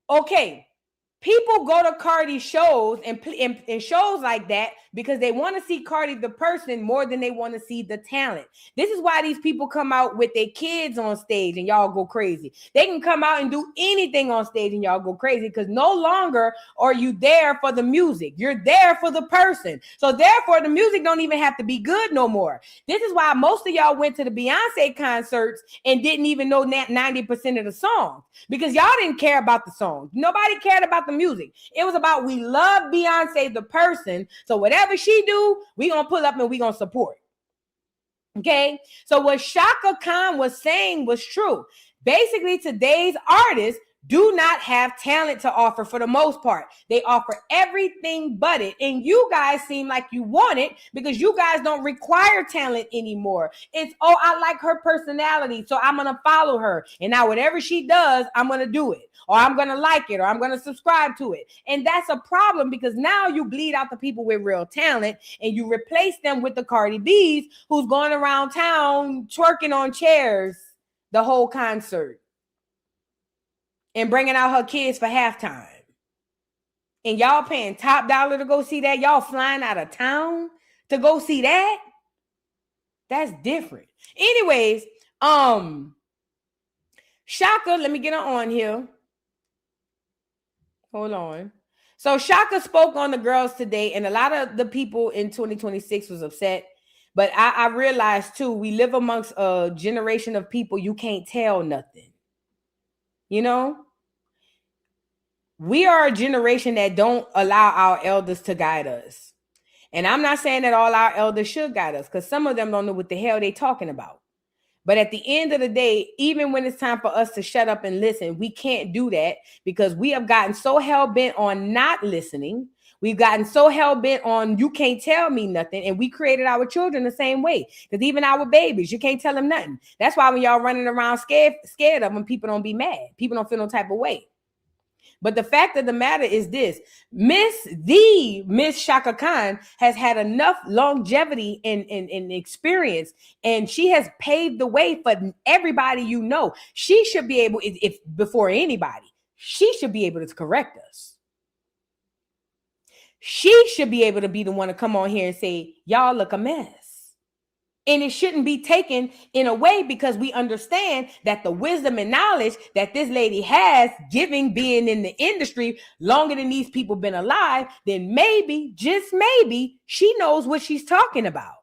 Okay. People go to Cardi shows and shows like that because they want to see Cardi the person more than they want to see the talent. This is why these people come out with their kids on stage and y'all go crazy. They can come out and do anything on stage and y'all go crazy because no longer are you there for the music. You're there for the person. So therefore, the music don't even have to be good no more. This is why most of y'all went to the Beyonce concerts and didn't even know 90% of the songs because y'all didn't care about the songs. Nobody cared about the music. It was about we love Beyonce the person, so whatever she do, we gonna pull up and we gonna support. Okay, so what Shaka Khan was saying was true. Basically, today's artists do not have talent to offer for the most part. They offer everything but it. And you guys seem like you want it because you guys don't require talent anymore. It's, oh, I like her personality, so I'm going to follow her. And now whatever she does, I'm going to do it. Or I'm going to like it. Or I'm going to subscribe to it. And that's a problem because now you bleed out the people with real talent and you replace them with the Cardi B's who's going around town twerking on chairs the whole concert. And bringing out her kids for halftime. And y'all paying top dollar to go see that? Y'all flying out of town to go see that? That's different. Anyways, Shaka, let me get her on here. Hold on. So Shaka spoke on the girls today, and a lot of the people in 2026 was upset. But I realized too, we live amongst a generation of people you can't tell nothing. You know, we are a generation that don't allow our elders to guide us. And I'm not saying that all our elders should guide us because some of them don't know what the hell they're talking about. But at the end of the day, even when it's time for us to shut up and listen, we can't do that because we have gotten so hell-bent on not listening. We've gotten so hell-bent on you can't tell me nothing. And we created our children the same way. Because even our babies, you can't tell them nothing. That's why when y'all running around scared of them, people don't be mad. People don't feel no type of way. But the fact of the matter is this. Miss Shaka Khan has had enough longevity and experience. And she has paved the way for everybody you know. She should be able, if before anybody, she should be able to correct us. She should be able to be the one to come on here and say, y'all look a mess. And it shouldn't be taken in a way because we understand that the wisdom and knowledge that this lady has, being in the industry longer than these people been alive, then maybe, just maybe, she knows what she's talking about.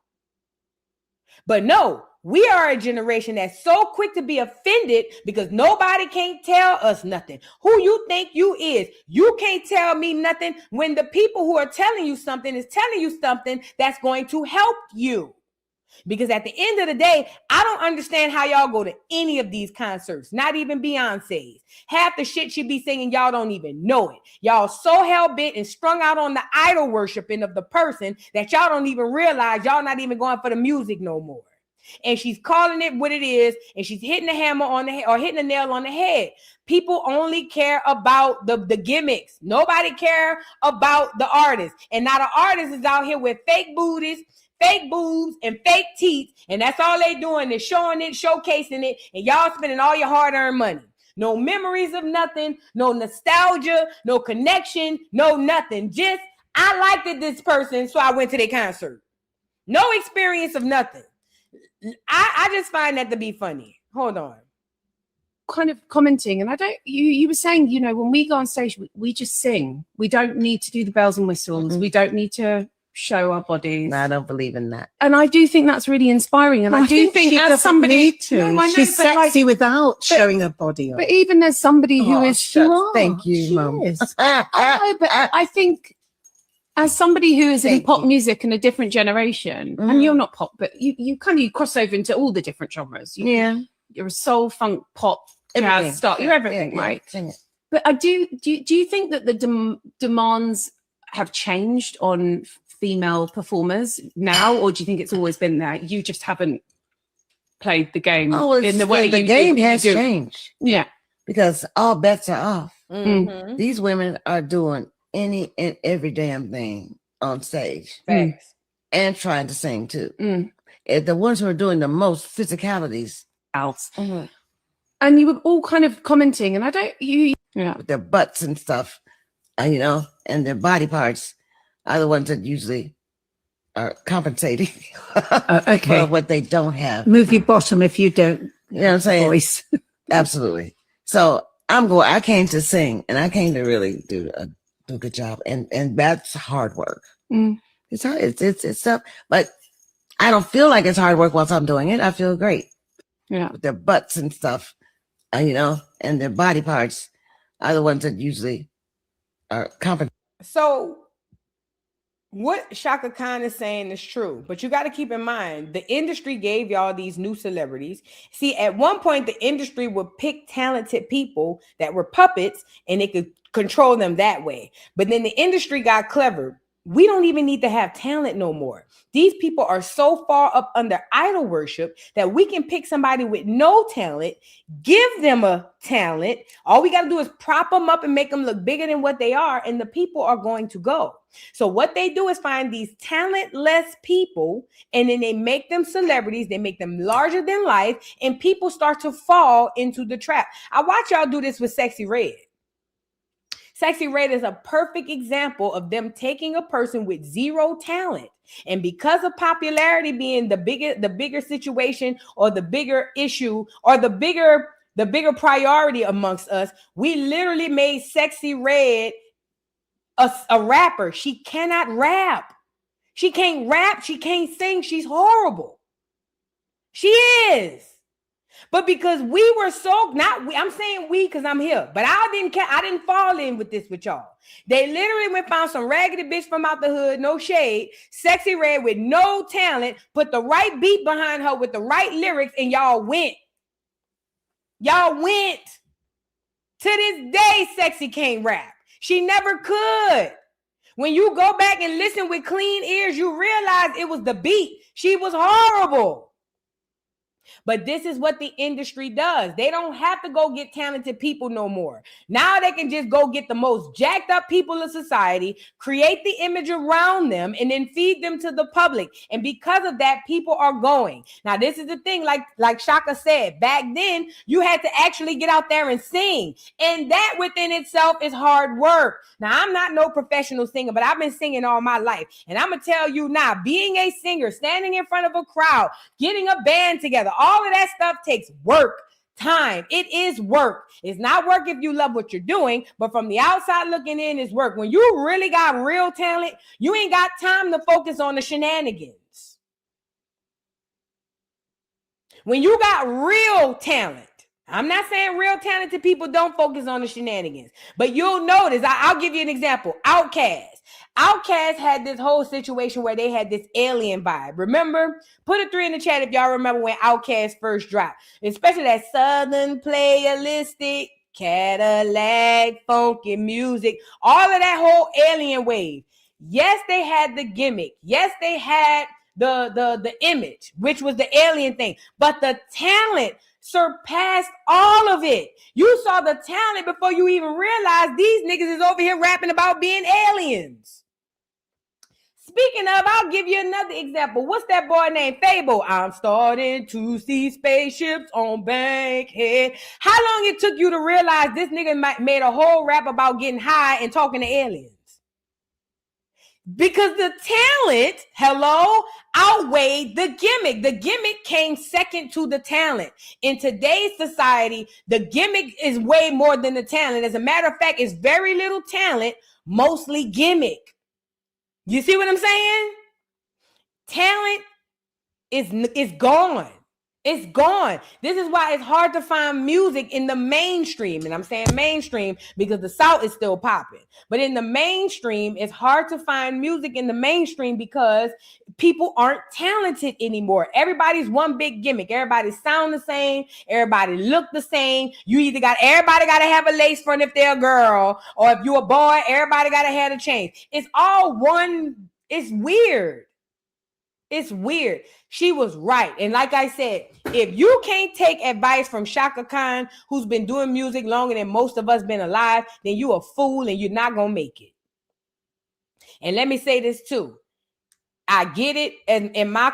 But no, we are a generation that's so quick to be offended because nobody can't tell us nothing. Who you think you is? You can't tell me nothing when the people who are telling you something is telling you something that's going to help you. Because at the end of the day, I don't understand how y'all go to any of these concerts, not even Beyonce's. Half the shit she be singing, y'all don't even know it. Y'all so hell-bent and strung out on the idol worshiping of the person that y'all don't even realize y'all not even going for the music no more. And she's calling it what it is, and she's hitting the hammer on the head or hitting the nail on the head. People only care about the gimmicks. Nobody care about the artist. And now the artist is out here with fake booties, fake boobs, and fake teeth, and that's all they doing is showing it, showcasing it, and y'all spending all your hard-earned money. No memories of nothing, no nostalgia, no connection, no nothing. Just, I liked this person, so I went to their concert. No experience of nothing. I just find that to be funny. Hold on. Kind of commenting, and you were saying, you know, when we go on stage, we just sing. We don't need to do the bells and whistles. Mm-hmm. We don't need to show our bodies. No, I don't believe in that. And I do think that's really inspiring. And I do think as somebody she's sexy without showing her body off. But even as somebody who is thank you, Mum. I but I think as somebody who is in pop music in a different generation, and you're not pop, but you cross over into all the different genres. You're a soul, funk, pop, jazz, start. You're everything, right? But I do you think that the demands have changed on female performers now, or do you think it's always been there? You just haven't played the game in the way the game has changed. Yeah. because all bets are off. Mhm. These women are doing any and every damn thing on stage. Facts. And trying to sing too. The ones who are doing the most physicalities else. And you were all kind of commenting, and I don't, with their butts and stuff, you know, and their body parts are the ones that usually are compensating for what they don't have. Move your bottom if you don't. You know what I'm saying? Voice. Absolutely. So I came to sing, and I came to really do a good job, and that's hard work. It's hard. It's tough, but I don't feel like it's hard work whilst I'm doing it. I feel great. Yeah. With their butts and stuff, you know, and their body parts are the ones that usually are compensating. So what Shaka Khan is saying is true, but you got to keep in mind the industry gave y'all these new celebrities. See, at one point, the industry would pick talented people that were puppets and they could control them that way. But then the industry got clever. We don't even need to have talent no more. These people are so far up under idol worship that we can pick somebody with no talent, give them a talent. All we got to do is prop them up and make them look bigger than what they are, and the people are going to go. So what they do is find these talentless people, and then they make them celebrities. They make them larger than life, and people start to fall into the trap. I watch y'all do this with Sexy Red. Sexy Red is a perfect example of them taking a person with zero talent. And because of popularity being the bigger situation or the bigger issue or the bigger priority amongst us, we literally made Sexy Red a rapper. She cannot rap. She can't rap. She can't sing. She's horrible. She is. But because we were so I'm saying we because I'm here, but I didn't fall in with this with y'all. They literally went found some raggedy bitch from out the hood, no shade, Sexy Red with no talent, put the right beat behind her with the right lyrics, and y'all went. Y'all went. To this day, Sexy can't rap. She never could. When you go back and listen with clean ears, you realize it was the beat. She was horrible. But this is what the industry does. They don't have to go get talented people no more. Now they can just go get the most jacked up people in society, create the image around them, and then feed them to the public. And because of that, people are going. Now, this is the thing, like Shaka said, back then, you had to actually get out there and sing. And that within itself is hard work. Now, I'm not no professional singer, but I've been singing all my life. And I'm going to tell you now, being a singer, standing in front of a crowd, getting a band together, all of that stuff takes work, time. It is work. It's not work if you love what you're doing, but from the outside looking in, it's work. When you really got real talent, you ain't got time to focus on the shenanigans. When you got real talent, I'm not saying real talented people don't focus on the shenanigans, but you'll notice, I'll give you an example. Outkast had this whole situation where they had this alien vibe. Remember? Put a 3 in the chat if y'all remember when Outkast first dropped. Especially that Southern playalistic, Cadillac, funky music. All of that whole alien wave. Yes, they had the gimmick. Yes, they had the image, which was the alien thing. But the talent surpassed all of it. You saw the talent before you even realized these niggas is over here rapping about being aliens. Speaking of, I'll give you another example. What's that boy named Fable? I'm starting to see spaceships on Bankhead. How long it took you to realize this nigga made a whole rap about getting high and talking to aliens? Because the talent, outweighed the gimmick. The gimmick came second to the talent. In today's society, the gimmick is way more than the talent. As a matter of fact, it's very little talent, mostly gimmick. You see what I'm saying? Talent is gone. It's gone. This is why it's hard to find music in the mainstream. And I'm saying mainstream because the South is still popping. But in the mainstream, it's hard to find music in the mainstream because people aren't talented anymore. Everybody's one big gimmick. Everybody sound the same. Everybody look the same. Everybody got to have a lace front if they're a girl. Or if you're a boy, everybody got to have a chain. It's all one. It's weird. It's weird. She was right. And like I said, if you can't take advice from Shaka Khan, who's been doing music longer than most of us been alive, then you a fool and you're not going to make it. And let me say this too. I get it. And in my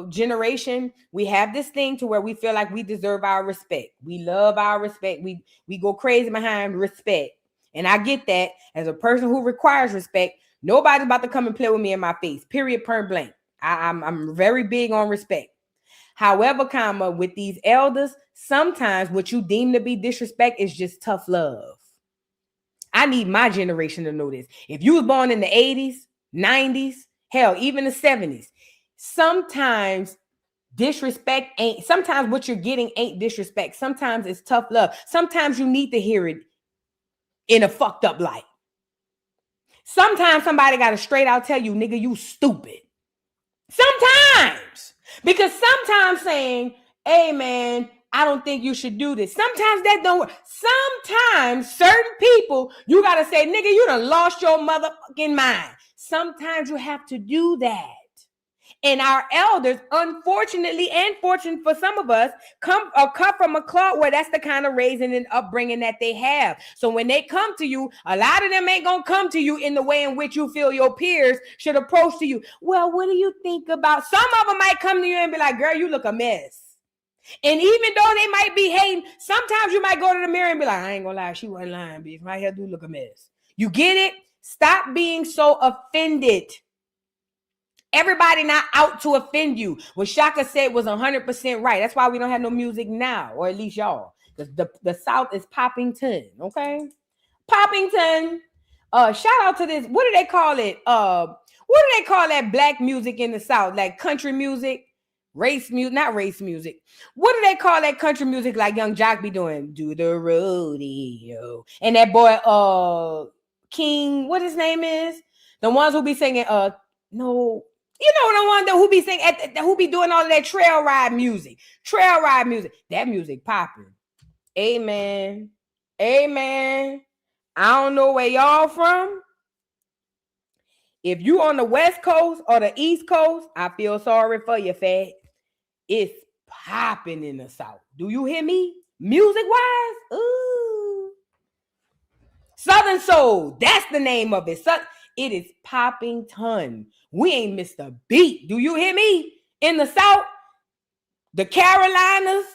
generation, we have this thing to where we feel like we deserve our respect. We love our respect. We go crazy behind respect. And I get that. As a person who requires respect, nobody's about to come and play with me in my face. Period. Point blank. I'm very big on respect. However, with these elders, sometimes what you deem to be disrespect is just tough love. I need my generation to know this. If you was born in the 80s, 90s, hell, even the 70s, sometimes disrespect ain't, sometimes what you're getting ain't disrespect. Sometimes it's tough love. Sometimes you need to hear it in a fucked up light. Sometimes somebody got to straight out tell you, nigga, you stupid. Sometimes. Because sometimes saying, hey, man, I don't think you should do this. Sometimes that don't work. Sometimes certain people, you got to say, nigga, you done lost your motherfucking mind. Sometimes you have to do that. And our elders, unfortunately and fortunate for some of us, come from a cloth where that's the kind of raising and upbringing that they have. So when they come to you, a lot of them ain't going to come to you in the way in which you feel your peers should approach to you. Well, what do you think about? Some of them might come to you and be like, girl, you look a mess. And even though they might be hating, sometimes you might go to the mirror and be like, I ain't going to lie, she wasn't lying, bitch. My hair do look a mess. You get it? Stop being so offended. Everybody not out to offend you. What Shaka said was 100% right. That's why we don't have no music now, or at least y'all. Because the South is Poppington, okay? Poppington. Shout out to this. What do they call it? What do they call that black music in the South? Like country music? Race music, not race music. What do they call that country music like Young Jock be doing? Do the rodeo. And that boy, King, what his name is? The ones who be singing, no... You know the one that who be singing who be doing all of that trail ride music. Trail ride music. That music popping. Amen. Amen. I don't know where y'all from. If you on the West Coast or the East Coast, I feel sorry for you, fat. It's popping in the South. Do you hear me? Music-wise? Ooh. Southern Soul. That's the name of it. It is popping ton. We ain't missed a beat. Do you hear me? In the South, the Carolinas,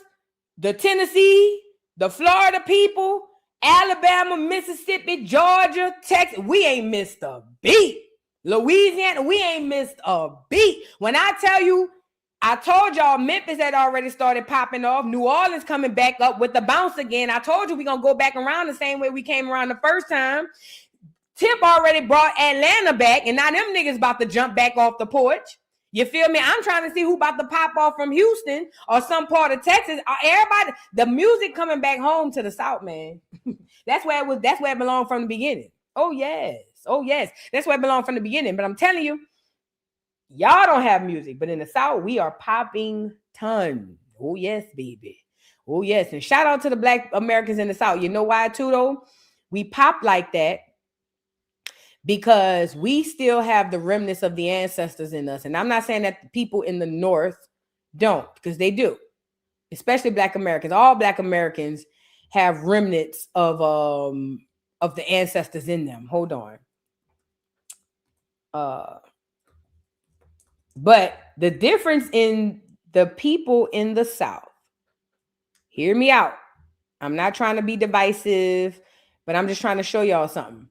the Tennessee, the Florida people, Alabama, Mississippi, Georgia, Texas, we ain't missed a beat. Louisiana, we ain't missed a beat. When I tell you, I told y'all Memphis had already started popping off. New Orleans coming back up with the bounce again. I told you we're going to go back around the same way we came around the first time. Tip already brought Atlanta back, and now them niggas about to jump back off the porch. You feel me? I'm trying to see who about to pop off from Houston or some part of Texas. Everybody, the music coming back home to the South, man. That's where it belonged from the beginning. Oh, yes. Oh, yes. That's where it belonged from the beginning. But I'm telling you, y'all don't have music. But in the South, we are popping ton. Oh, yes, baby. Oh, yes. And shout out to the Black Americans in the South. You know why, too, though? We pop like that because we still have the remnants of the ancestors in us. And I'm not saying that the people in the North don't, because they do, especially Black Americans. All Black Americans have remnants of the ancestors in them. Hold on. But the difference in the people in the South, hear me out. I'm not trying to be divisive, but I'm just trying to show y'all something.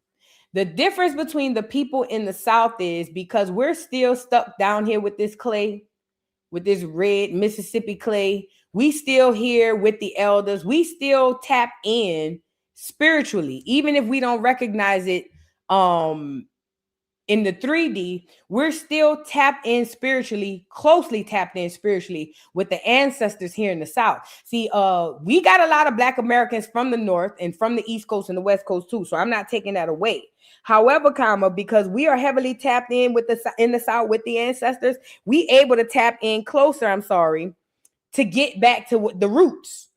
The difference between the people in the South is because we're still stuck down here with this clay, with this red Mississippi clay. We still here with the elders. We still tap in spiritually, even if we don't recognize it in the 3D, we're still tapped in spiritually, closely tapped in spiritually with the ancestors here in the South. See, we got a lot of Black Americans from the North and from the East Coast and the West Coast too. So I'm not taking that away. However, because we are heavily tapped in in the South with the ancestors, we able to tap in closer, to get back to the roots.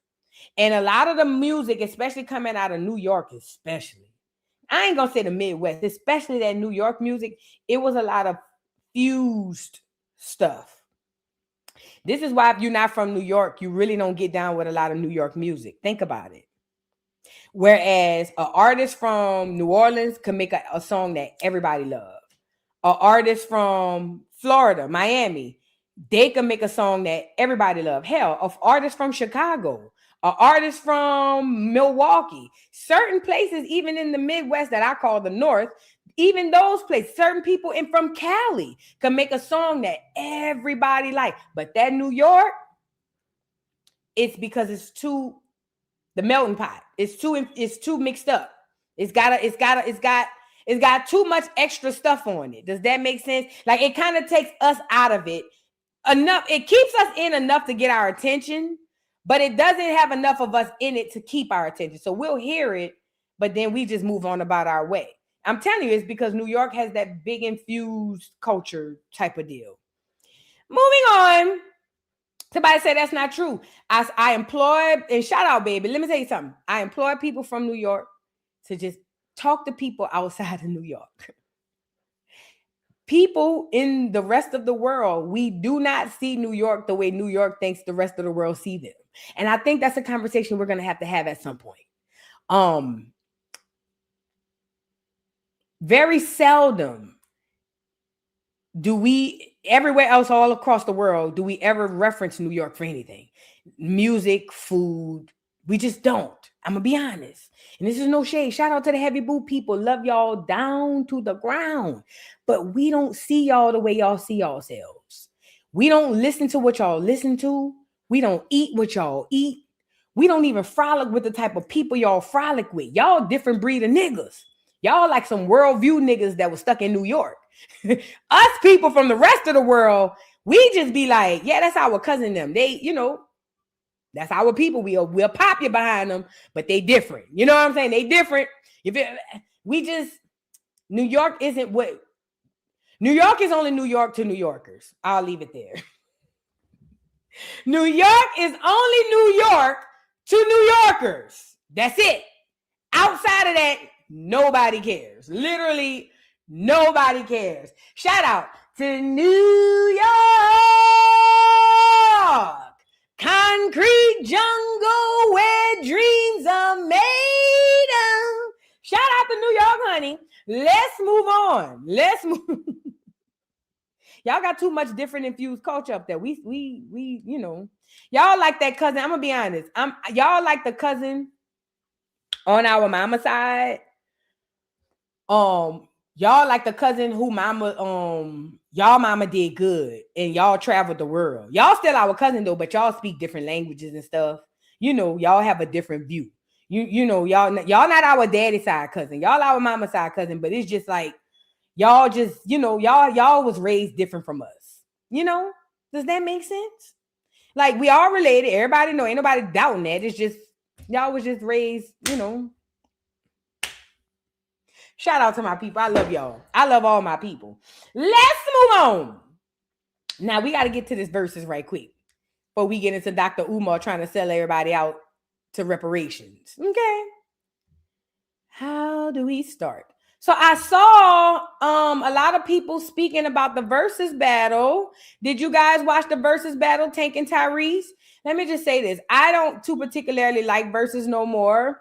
And a lot of the music, especially coming out of New York, I ain't gonna say the Midwest, especially that New York music, it was a lot of infused stuff. This is why if you're not from New York, you really don't get down with a lot of New York music. Think about it. Whereas an artist from New Orleans can make a song that everybody loves. An artist from Florida, Miami, they can make a song that everybody loves. Hell, an artist from Chicago, an artist from Milwaukee, certain places, even in the Midwest that I call the North, even those places, certain people from Cali can make a song that everybody like. But that New York, it's because it's too the melting pot. It's too mixed up. It's got too much extra stuff on it. Does that make sense? Like it kind of takes us out of it enough. It keeps us in enough to get our attention, but it doesn't have enough of us in it to keep our attention. So we'll hear it, but then we just move on about our way. I'm telling you, it's because New York has that big infused culture type of deal. Moving on. Somebody said that's not true. I employ, and shout out, baby. Let me tell you something. I employ people from New York to just talk to people outside of New York. People in the rest of the world, we do not see New York the way New York thinks the rest of the world see them. And I think that's a conversation we're going to have at some point. Very seldom do we, everywhere else all across the world, do we ever reference New York for anything? Music, food, we just don't. I'm going to be honest. And this is no shade. Shout out to the heavy boot people. Love y'all down to the ground. But we don't see y'all the way y'all see yourselves. We don't listen to what y'all listen to. We don't eat what y'all eat. We don't even frolic with the type of people y'all frolic with. Y'all different breed of niggas. Y'all like some worldview niggas that was stuck in New York. Us people from the rest of the world, we just be like, yeah, that's our cousin them. They, that's our people. We'll pop you behind them, but they different. You know what I'm saying? They different. New York isn't what, New York is only New York to New Yorkers. I'll leave it there. New York is only New York to New Yorkers. That's it. Outside of that, nobody cares. Literally, nobody cares. Shout out to New York. Concrete jungle where dreams are made of. Shout out to New York, honey. Let's move on. Y'all got too much different infused culture up there. We y'all like that cousin. I'm gonna be honest. Y'all like the cousin on our mama side. Y'all like the cousin who y'all mama did good and y'all traveled the world. Y'all still our cousin though, but y'all speak different languages and stuff. Y'all have a different view. Y'all not our daddy side cousin. Y'all our mama side cousin, but it's just like y'all just, y'all was raised different from us. Does that make sense? Like we all related. Everybody know, ain't nobody doubting that. It's just y'all was just raised, Shout out to my people. I love y'all. I love all my people. Let's move on. Now we got to get to this verses right quick before we get into Dr. Umar trying to sell everybody out to reparations. Okay. How do we start? So I saw a lot of people speaking about the versus battle. Did you guys watch the versus battle, Tank and Tyrese? Let me just say this. I don't too particularly like versus no more.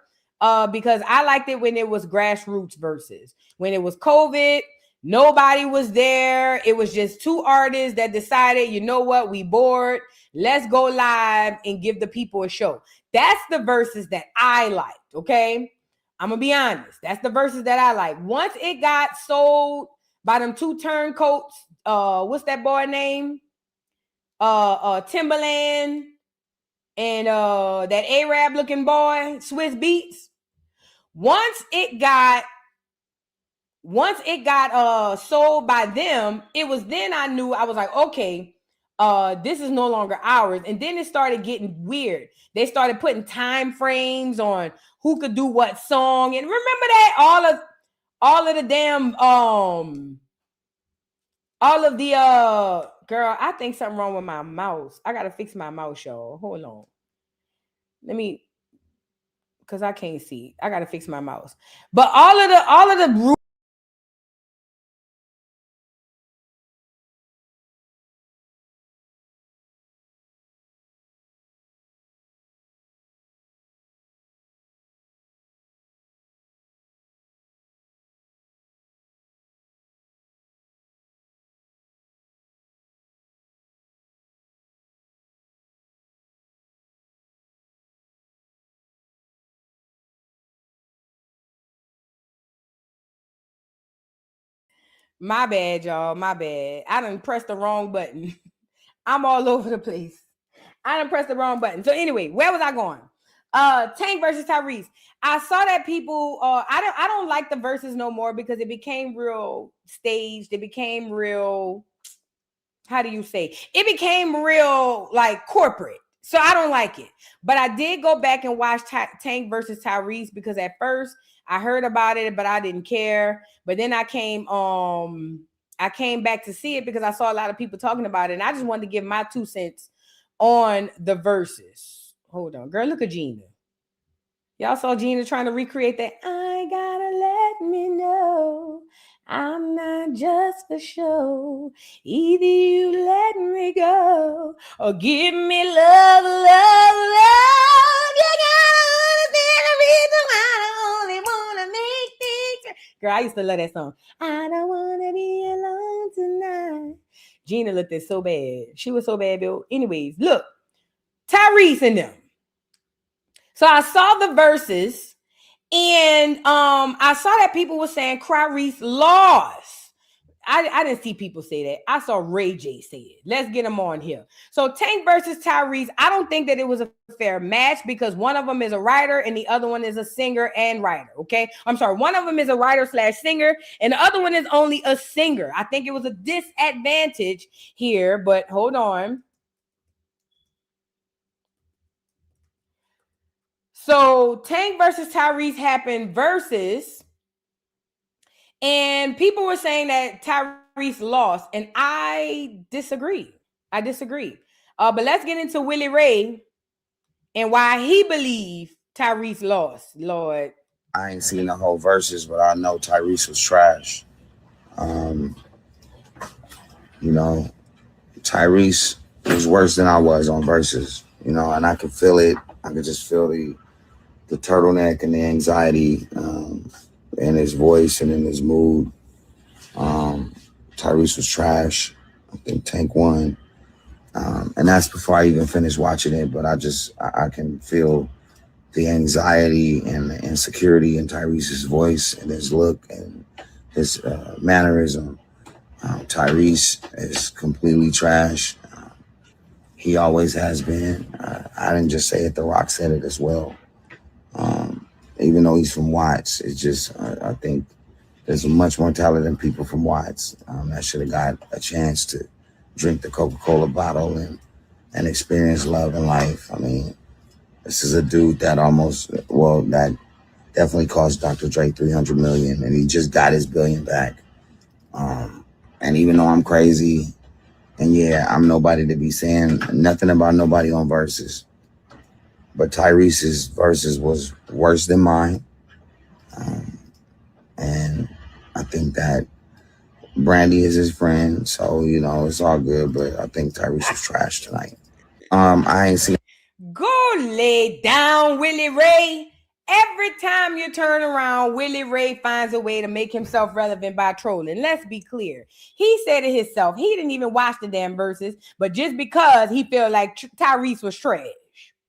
Because I liked it when it was grassroots versus. When it was COVID, nobody was there. It was just two artists that decided, you know what, we bored. Let's go live and give the people a show. That's the verses that I liked, okay? I'm going to be honest. That's the verses that I like. Once it got sold by them two turncoats, what's that boy name? Timberland and that Arab looking boy, Swiss Beats. Once it got sold by them, it was then I knew, I was like, okay, this is no longer ours. And then it started getting weird. They started putting time frames on who could do what song. And remember that all of the damn girl, I think something wrong with my mouse. I gotta fix my mouse, y'all. Hold on. Because I can't see. I gotta fix my mouse. But all of the My bad, y'all. My bad. I done pressed the wrong button. I'm all over the place. I done pressed the wrong button. So anyway, where was I going? Tank versus Tyrese. I saw that people. I don't like the verses no more because it became real staged. It became real. How do you say? It became real like corporate. So I don't like it. But I did go back and watch Tank versus Tyrese because at first I heard about it, but I didn't care. But then I came back to see it because I saw a lot of people talking about it. And I just wanted to give my 2 cents on the verses. Hold on, girl, look at Gina. Y'all saw Gina trying to recreate that. I gotta let me know I'm not just for show. Either you let me go or give me love, love, love. You gotta understand the reason why I only wanna make things. Girl, I used to love that song. I don't wanna be alone tonight. Gina looked at so bad. She was so bad, Bill. Anyways, look, Tyrese and them. So I saw the verses, and I saw that people were saying Tyrese lost. I didn't see people say that. I saw Ray J say it. Let's get them on here. So Tank versus Tyrese, I don't think that it was a fair match because one of them is a writer and the other one is a singer and writer, okay? I'm sorry, one of them is a writer/singer and the other one is only a singer. I think it was a disadvantage here, but hold on. So Tank versus Tyrese happened versus, and people were saying that Tyrese lost, and I disagree. But let's get into Willie Ray and why he believed Tyrese lost. Lord, I ain't seen the whole verses, but I know Tyrese was trash. You know, Tyrese was worse than I was on verses. You know, and I could feel it. I could just feel the turtleneck and the anxiety in his voice and in his mood. Tyrese was trash. I think Tank won. And that's before I even finished watching it, but I can feel the anxiety and the insecurity in Tyrese's voice and his look and his mannerism. Tyrese is completely trash. He always has been. I didn't just say it, The Rock said it as well. Even though he's from Watts, it's just, I think there's much more talent than people from Watts that should have got a chance to drink the Coca-Cola bottle and experience love and life. I mean, this is a dude that that definitely cost Dr. Dre $300 million, and he just got his $1 billion back. And even though I'm crazy, and yeah, I'm nobody to be saying nothing about nobody on verses, but Tyrese's verses was worse than mine. And I think that Brandy is his friend, so, you know, it's all good, but I think Tyrese was trash tonight. I ain't seen. go lay down, Willie Ray. Every time you turn around, Willie Ray finds a way to make himself relevant by trolling. Let's be clear. He said it himself. He didn't even watch the damn verses, but just because he felt like Tyrese was trash.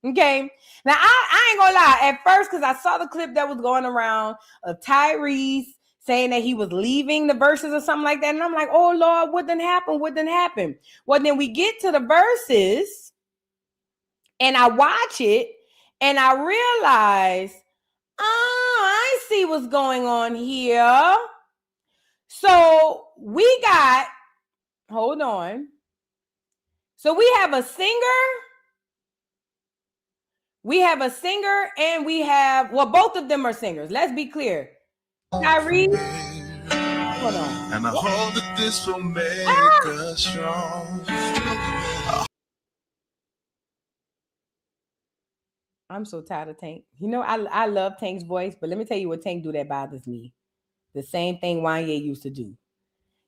Okay? Now, I ain't gonna lie. At first, because I saw the clip that was going around of Tyrese saying that he was leaving the verses or something like that. And I'm like, oh, Lord, what done happened? What done happened? Well, then we get to the verses, and I watch it, and I realize, I see what's going on here. So we got, hold on. So we have a singer. We have a singer and we have, well, both of them are singers. Let's be clear. Tyrese. Hold on. And I hope that this will make us strong. I'm so tired of Tank. You know, I love Tank's voice, but let me tell you what Tank do that bothers me. The same thing Wanye used to do.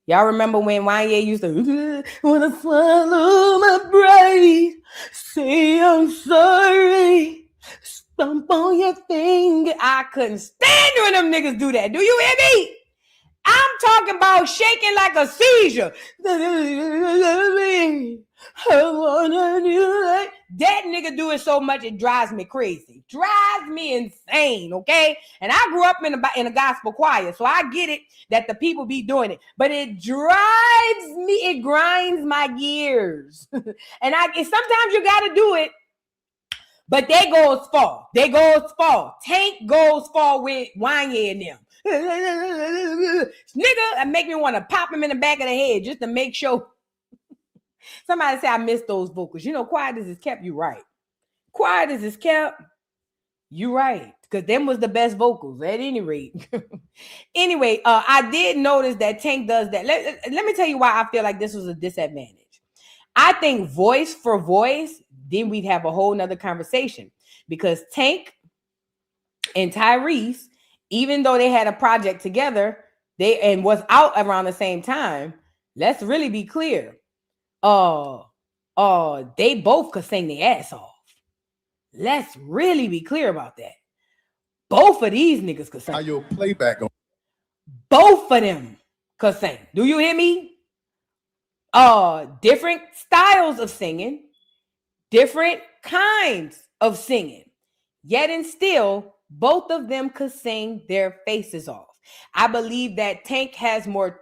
Y'all remember when Wanye used to wanna swallow my pride, say I'm sorry, stomp on your finger. I couldn't stand when them niggas do that. Do you hear me? I'm talking about shaking like a seizure. I wanna do like That nigga do it so much it drives me crazy. Drives me insane, okay? And I grew up in a gospel choir, so I get it that the people be doing it. But it drives me, it grinds my gears. And sometimes you gotta do it. But they goes far. They goes far. Tank goes far with Wanye and them. Nigga, that make me want to pop him in the back of the head just to make sure. Somebody say I missed those vocals. You know, quiet as is kept, you right. Quiet as is kept, you right. Because them was the best vocals at any rate. Anyway, I did notice that Tank does that. Let me tell you why I feel like this was a disadvantage. I think voice for voice, then we'd have a whole nother conversation. Because Tank and Tyrese, even though they had a project together, and was out around the same time, let's really be clear. They both could sing their ass off. Let's really be clear about that. Both of these niggas could sing. Your playback on. Both of them could sing. Do you hear me? Different styles of singing, different kinds of singing. Yet and still, both of them could sing their faces off. I believe that Tank has more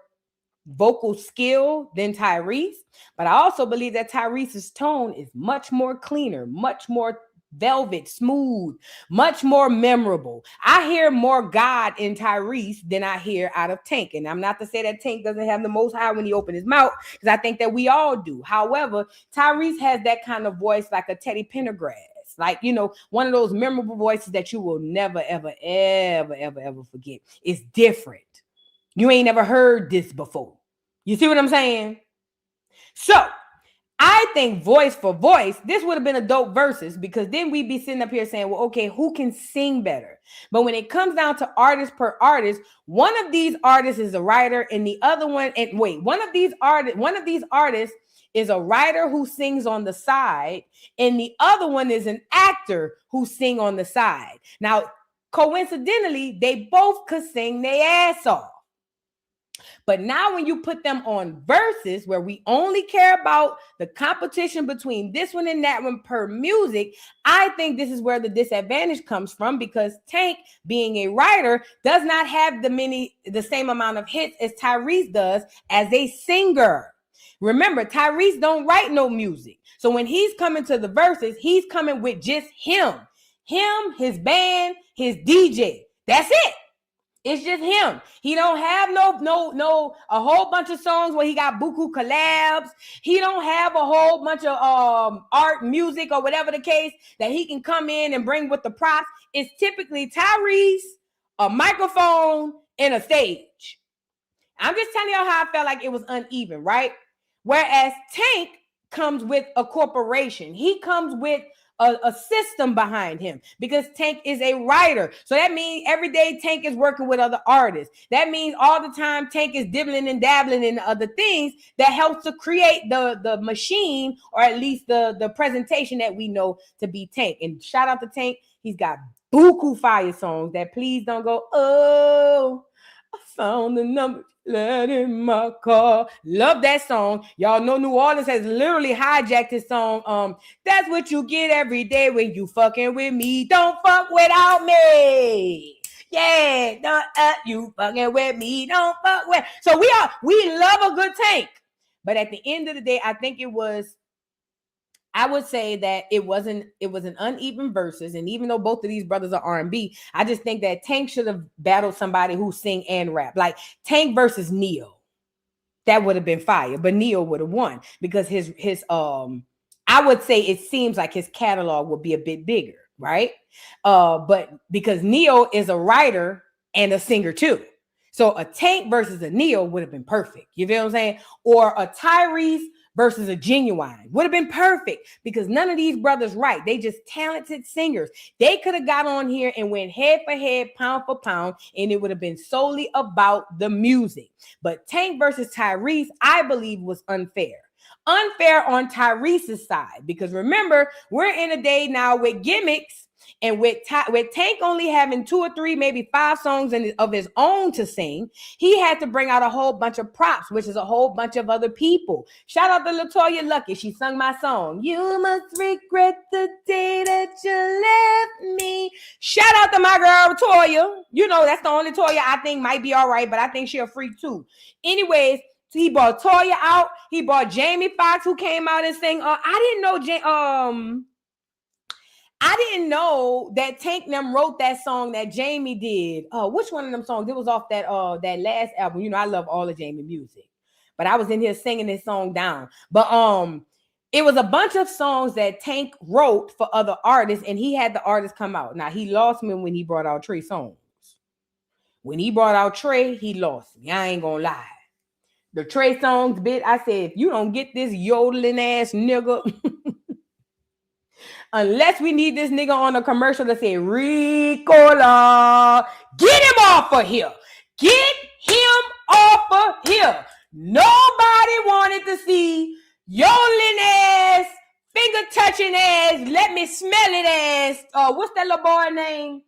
vocal skill than Tyrese, but I also believe that Tyrese's tone is much more cleaner, much more velvet, smooth, much more memorable. I hear more God in Tyrese than I hear out of Tank. And I'm not to say that Tank doesn't have the most high when he opens his mouth, because I think that we all do. However, Tyrese has that kind of voice like a Teddy Pendergrass. Like, you know, one of those memorable voices that you will never, ever, ever, ever, ever forget. It's different. You ain't never heard this before. You see what I'm saying? So, I think voice for voice, this would have been a dope Verzuz, because then we'd be sitting up here saying, well, okay, who can sing better? But when it comes down to artist per artist, one of these artists is a writer and the other one, one of these artists is a writer who sings on the side, and the other one is an actor who sing on the side. Now, coincidentally, they both could sing their ass off. But now when you put them on Verzuz, where we only care about the competition between this one and that one per music, I think this is where the disadvantage comes from, because Tank, being a writer, does not have the same amount of hits as Tyrese does as a singer. Remember, Tyrese don't write no music. So when he's coming to the Verzuz, he's coming with just him, his band, his DJ. That's it. It's just him. He don't have a whole bunch of songs where he got buku collabs. He don't have a whole bunch of art, music, or whatever the case that he can come in and bring with the props. It's typically Tyrese, a microphone, and a stage. I'm just telling y'all how I felt like it was uneven, right? Whereas Tank comes with a corporation. He comes with a system behind him, because Tank is a writer. So that means every day Tank is working with other artists. That means all the time Tank is dibbling and dabbling in other things that helps to create the machine, or at least the presentation that we know to be Tank. And shout out to Tank. He's got buku fire songs that please don't go, oh, I found the number in my car. Love that song. Y'all know New Orleans has literally hijacked this song. That's what you get every day when you fucking with me. Don't fuck without me. Yeah, you fucking with me. Don't fuck with. So we love a good Tank. But at the end of the day, I would say that it was an uneven Verzuz, and even though both of these brothers are R&B, I just think that Tank should have battled somebody who sing and rap, like Tank versus Neo. That would have been fire, but Neo would have won, because his I would say it seems like his catalog would be a bit bigger, right? But because Neo is a writer and a singer too, so a Tank versus a Neo would have been perfect. You feel what I'm saying? Or a Tyrese versus a Genuine would have been perfect, because none of these brothers write. They just talented singers. They could have got on here and went head for head, pound for pound, and it would have been solely about the music. But Tank versus Tyrese, I believe, was unfair. Unfair on Tyrese's side, because remember, we're in a day now with gimmicks, and with Tank only having 2 or 3, maybe 5 songs of his own to sing, he had to bring out a whole bunch of props, which is a whole bunch of other people. Shout out to LaToya Luckett. She sung my song. You must regret Toya. You know, that's the only Toya I think might be all right, but I think she a freak too. Anyways, he brought Toya out. He brought Jamie Foxx, who came out and sang. I didn't know that Tank them wrote that song that Jamie did. Which one of them songs? It was off that last album. You know, I love all of Jamie music, but I was in here singing this song down. But it was a bunch of songs that Tank wrote for other artists, and he had the artists come out. Now, he lost me when he brought out Trey songs. When he brought out Trey, he lost me. I ain't gonna lie. The Trey songs bit, I said, if you don't get this yodeling ass nigga, unless we need this nigga on a commercial to say, Ricola, get him off of here. Get him off of here. Nobody wanted to see yodeling ass, finger touching ass, let me smell it ass. What's that little boy name?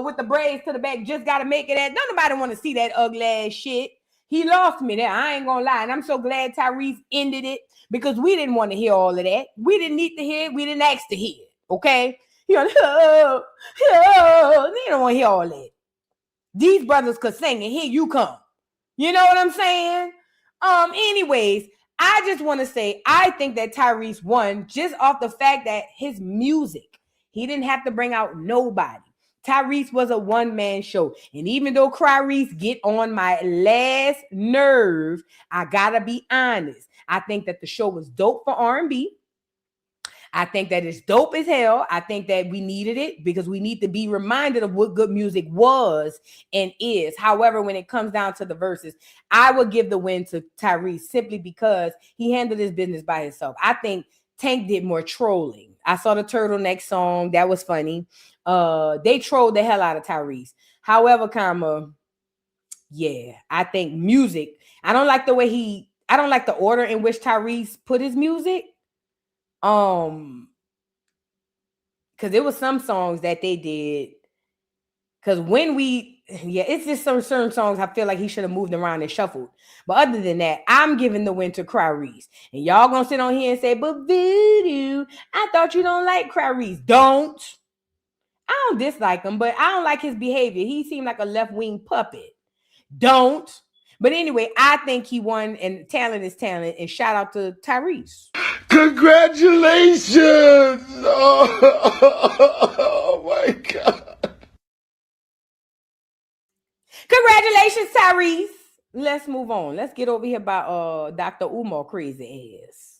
With the braids to the back, just gotta make it ass. Don't nobody want to see that ugly ass shit. He lost me there. I ain't gonna lie. And I'm so glad Tyrese ended it because we didn't want to hear all of that. We didn't need to hear it. We didn't ask to hear it. Okay? You know, they don't want to hear all that. These brothers could sing and here you come. You know what I'm saying? Anyways, I just want to say, I think that Tyrese won just off the fact that his music, he didn't have to bring out nobody. Tyrese was a one-man show. And even though Tyrese get on my last nerve, I gotta be honest. I think that the show was dope for R&B. I think that it's dope as hell. I think that we needed it because we need to be reminded of what good music was and is. However, when it comes down to the verses, I would give the win to Tyrese simply because he handled his business by himself. I think Tank did more trolling. I saw the turtleneck song. That was funny. They trolled the hell out of Tyrese. However, Karma, yeah, I think music. I don't like the order in which Tyrese put his music. Because there was some songs that they did. Because it's just some certain songs I feel like he should have moved around and shuffled. But other than that, I'm giving the win to Tyrese. And y'all gonna sit on here and say, but Voodoo, I thought you don't like Tyrese. Don't. I don't dislike him, but I don't like his behavior. He seemed like a left-wing puppet. Don't. But anyway, I think he won, and talent is talent. And shout out to Tyrese. Congratulations! Oh my God. Congratulations, Tyrese. Let's move on. Let's get over here by Dr. Umar crazy ass.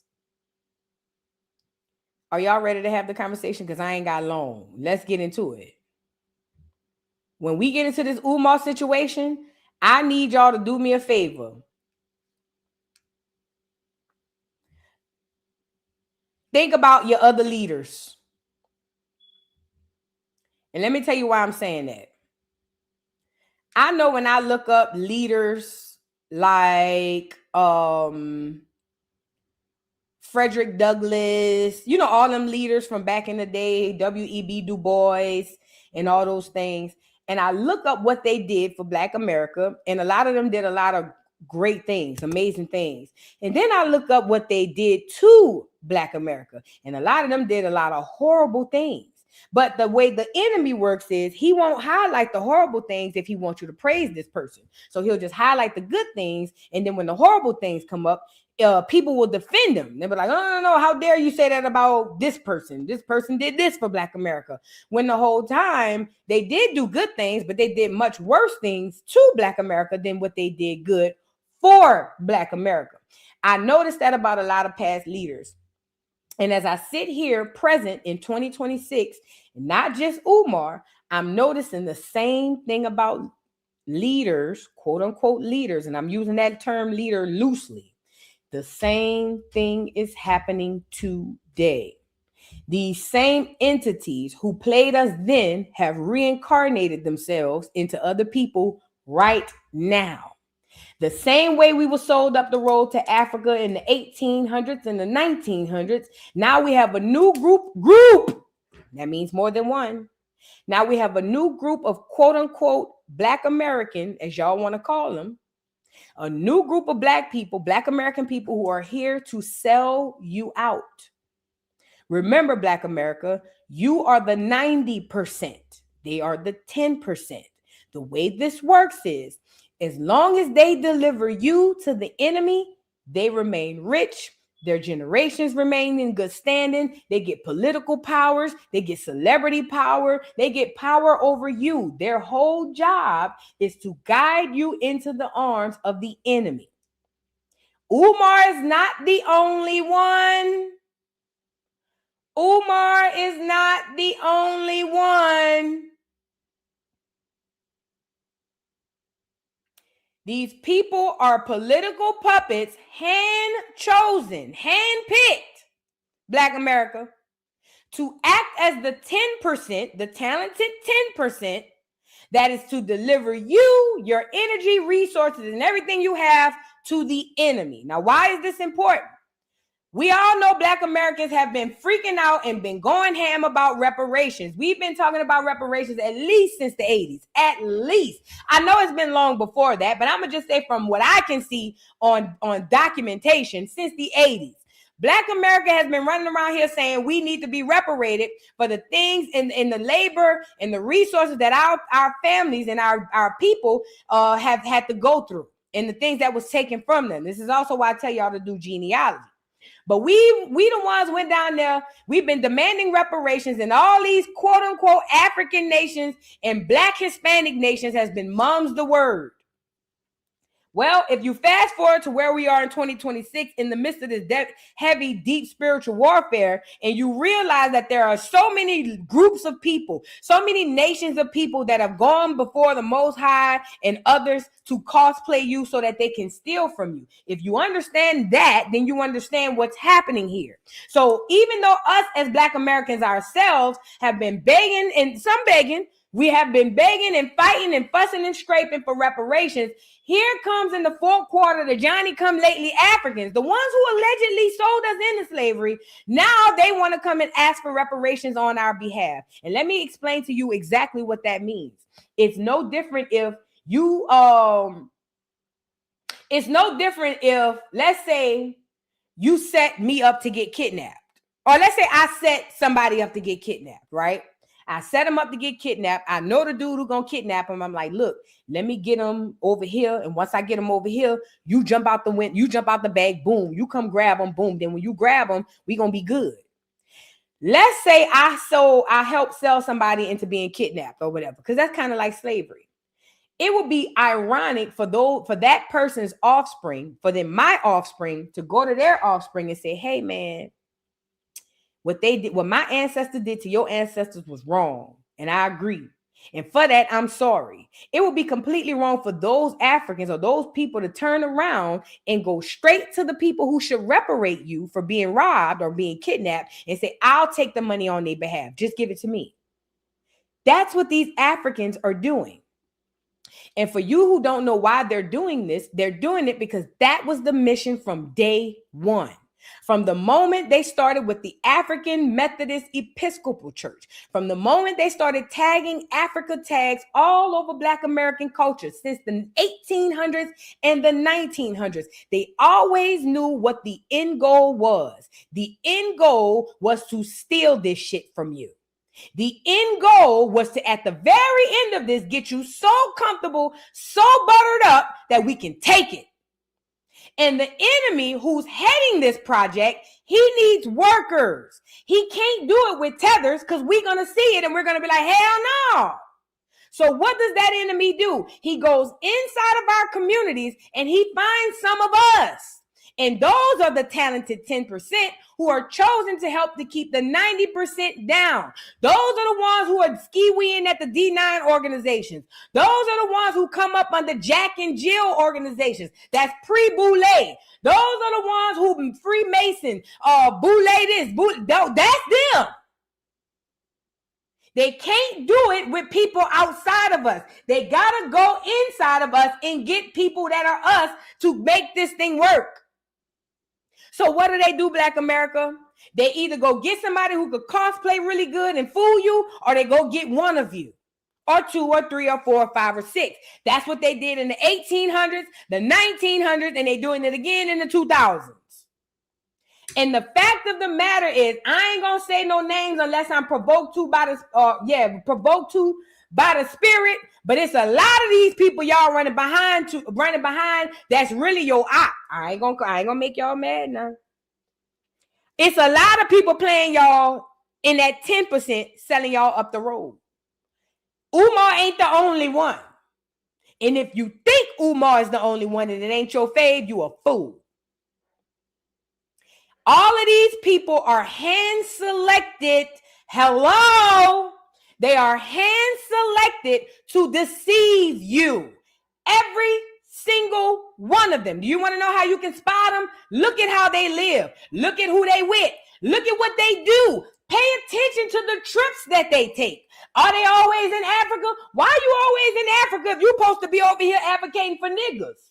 Are y'all ready to have the conversation? Because I ain't got long. Let's get into it. When we get into this Umar situation, I need y'all to do me a favor. Think about your other leaders. And let me tell you why I'm saying that. I know when I look up leaders like Frederick Douglass, you know, all them leaders from back in the day, W.E.B. Du Bois and all those things. And I look up what they did for Black America. And a lot of them did a lot of great things, amazing things. And then I look up what they did to Black America. And a lot of them did a lot of horrible things. But the way the enemy works is he won't highlight the horrible things if he wants you to praise this person. So he'll just highlight the good things. And then when the horrible things come up, people will defend him. They'll be like, oh, no, how dare you say that about this person? This person did this for Black America. When the whole time they did do good things, but they did much worse things to Black America than what they did good for Black America. I noticed that about a lot of past leaders. And as I sit here present in 2026, not just Umar, I'm noticing the same thing about leaders, quote unquote leaders, and I'm using that term leader loosely. The same thing is happening today. These same entities who played us then have reincarnated themselves into other people right now. The same way we were sold up the road to Africa in the 1800s and the 1900s, now we have a new group. That means more than one. Now we have a new group of quote unquote Black American, as y'all want to call them, a new group of Black people, Black American people who are here to sell you out. Remember, Black America, you are the 90%. They are the 10%. The way this works is, as long as they deliver you to the enemy, they remain rich. Their generations remain in good standing. They get political powers. They get celebrity power. They get power over you. Their whole job is to guide you into the arms of the enemy. Umar is not the only one. Umar is not the only one. These people are political puppets, hand-chosen, hand-picked, Black America, to act as the 10%, the talented 10%, that is to deliver you, your energy, resources, and everything you have to the enemy. Now, why is this important? We all know Black Americans have been freaking out and been going ham about reparations. We've been talking about reparations at least since the 80s, at least. I know it's been long before that, but I'm going to just say from what I can see on documentation since the 80s. Black America has been running around here saying we need to be reparated for the things in the labor and the resources that our families and our people have had to go through and the things that was taken from them. This is also why I tell y'all to do genealogy. But we the ones went down there. We've been demanding reparations, and all these quote unquote African nations and Black Hispanic nations has been mum's the word. Well, if you fast forward to where we are in 2026 in the midst of this heavy, deep spiritual warfare, and you realize that there are so many groups of people, so many nations of people that have gone before the Most High and others to cosplay you so that they can steal from you. If you understand that, then you understand what's happening here. So even though us as Black Americans ourselves have been begging, and some begging, we have been begging and fighting and fussing and scraping for reparations. Here comes in the fourth quarter the Johnny-come-lately Africans, the ones who allegedly sold us into slavery. Now they want to come and ask for reparations on our behalf. And let me explain to you exactly what that means. It's no different if you, it's no different if, let's say, you set me up to get kidnapped. Or let's say I set somebody up to get kidnapped, right? I set him up to get kidnapped. I know the dude who's going to kidnap him. I'm like, look, let me get him over here. And once I get him over here, you jump out the window, you jump out the bag, boom, you come grab him, boom. Then when you grab him, we going to be good. Let's say I help sell somebody into being kidnapped or whatever, because that's kind of like slavery. It would be ironic for that person's offspring, for then my offspring to go to their offspring and say, hey, man, what they did, what my ancestor did to your ancestors was wrong. And I agree. And for that, I'm sorry. It would be completely wrong for those Africans or those people to turn around and go straight to the people who should reparate you for being robbed or being kidnapped and say, I'll take the money on their behalf. Just give it to me. That's what these Africans are doing. And for you who don't know why they're doing this, they're doing it because that was the mission from day one. From the moment they started with the African Methodist Episcopal Church, from the moment they started tagging Africa tags all over Black American culture since the 1800s and the 1900s, they always knew what the end goal was. The end goal was to steal this shit from you. The end goal was to, at the very end of this, get you so comfortable, so buttered up that we can take it. And the enemy who's heading this project, he needs workers. He can't do it with tethers because we're going to see it and we're going to be like, hell no. So what does that enemy do? He goes inside of our communities and he finds some of us. And those are the talented 10% who are chosen to help to keep the 90% down. Those are the ones who are ski-weeing at the D9 organizations. Those are the ones who come up under Jack and Jill organizations. That's pre-Boule. Those are the ones who Freemason, Boule this, that's them. They can't do it with people outside of us. They got to go inside of us and get people that are us to make this thing work. So what do, Black America? They either go get somebody who could cosplay really good and fool you, or they go get one of you, or two, or three, or four, or five, or six. That's what they did in the 1800s, the 1900s, and they're doing it again in the 2000s. And the fact of the matter is, I ain't gonna say no names unless I'm provoked to by this, provoked to by the Spirit, but it's a lot of these people y'all running behind that's really your op. I ain't gonna make y'all mad now. It's a lot of people playing y'all in that 10%, selling y'all up the road. Umar ain't the only one. And if you think Umar is the only one and it ain't your fave, you a fool. All of these people are hand-selected. Hello? They are hand-selected to deceive you. Every single one of them. Do you want to know how you can spot them? Look at how they live. Look at who they with. Look at what they do. Pay attention to the trips that they take. Are they always in Africa? Why are you always in Africa if you're supposed to be over here advocating for niggas?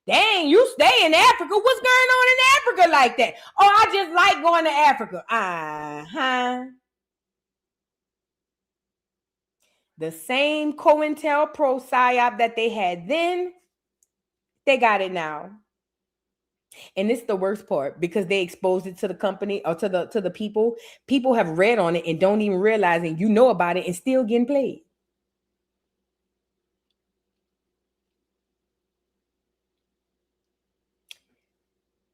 Dang, you stay in Africa. What's going on in Africa like that? Oh, I just like going to Africa. The same COINTELPRO psyop that they had then, they got it now. And it's the worst part because they exposed it to the company or to the people. People have read on it and don't even realize it. You know about it and still getting played.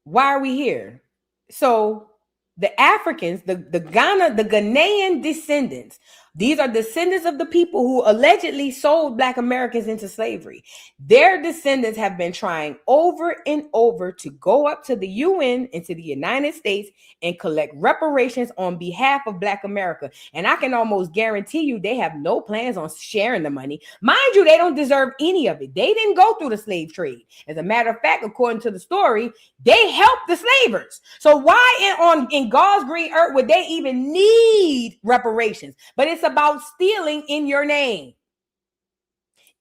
Why are we here? So the Africans, the Ghanaian descendants, these are descendants of the people who allegedly sold Black Americans into slavery. Their descendants have been trying over and over to go up to the UN and to the United States and collect reparations on behalf of Black America. And I can almost guarantee you they have no plans on sharing the money. Mind you, they don't deserve any of it. They didn't go through the slave trade. As a matter of fact, according to the story, they helped the slavers. So why in God's green earth would they even need reparations? But it's about stealing in your name.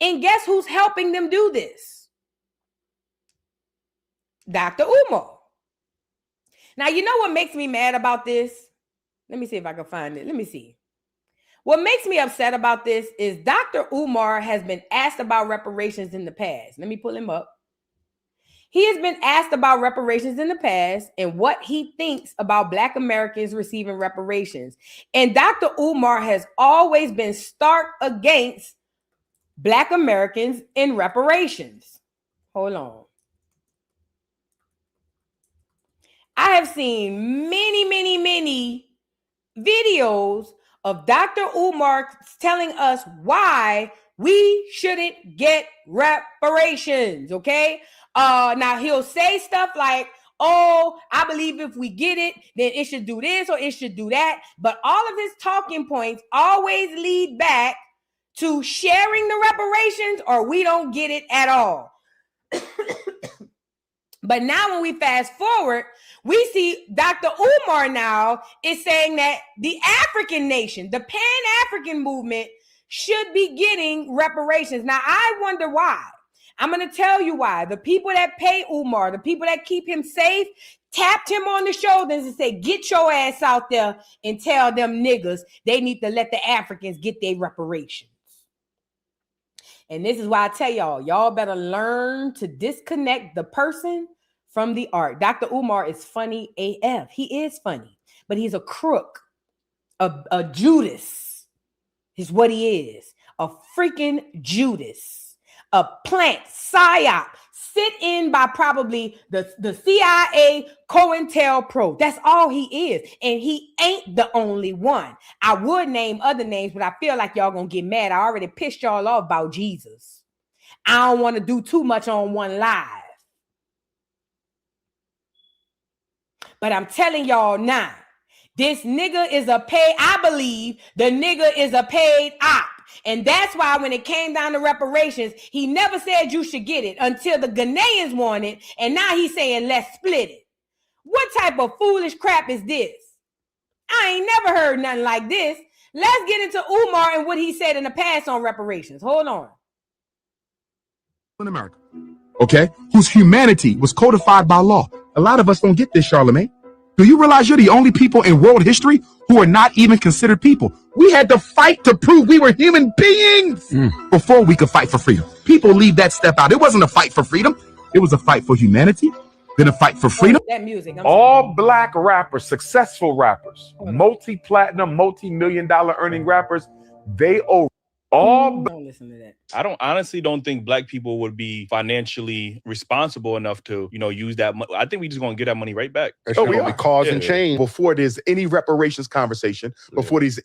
And guess who's helping them do this? Dr. Umar. Now, you know what makes me mad about this? Let me see if I can find it. Let me see. What makes me upset about this is Dr. Umar has been asked about reparations in the past. Let me pull him up. He has been asked about reparations in the past and what he thinks about Black Americans receiving reparations. And Dr. Umar has always been stark against Black Americans in reparations. Hold on. I have seen many videos of Dr. Umar telling us why we shouldn't get reparations, okay? Now he'll say stuff like, oh, I believe if we get it, then it should do this or it should do that. But all of his talking points always lead back to sharing the reparations or we don't get it at all. But now when we fast forward, we see Dr. Umar now is saying that the African nation, the Pan-African movement should be getting reparations. Now, I wonder why. I'm going to tell you why. The people that pay Umar, the people that keep him safe, tapped him on the shoulders and said, get your ass out there and tell them niggas they need to let the Africans get their reparations. And this is why I tell y'all better learn to disconnect the person from the art. Dr. Umar is funny AF. He is funny, but he's a crook, a Judas is what he is. A freaking Judas, a plant psyop sit in by probably the CIA COINTELPRO. That's all he is. And he ain't the only one. I would name other names, but I feel like y'all gonna get mad. I already pissed y'all off about Jesus. I don't want to do too much on one live. But I'm telling y'all now, this nigga is a paid, I believe the nigga is a paid op. And that's why when it came down to reparations, he never said you should get it until the Ghanaians want it. And now he's saying, let's split it. What type of foolish crap is this? I ain't never heard nothing like this. Let's get into Umar and what he said in the past on reparations. Hold on. In America, okay, whose humanity was codified by law. A lot of us don't get this, Charlemagne. Do you realize you're the only people in world history who are not even considered people? We had to fight to prove we were human beings before we could fight for freedom. People leave that step out. It wasn't a fight for freedom. It was a fight for humanity, then a fight for freedom. That music. All black rappers, successful rappers, multi-platinum, multi-million-dollar earning rappers, they owe Don't listen to that. I honestly don't think black people would be financially responsible enough to, use that money. I think we just gonna get that money right back. Oh, we are causing change before there's any reparations conversation, before there's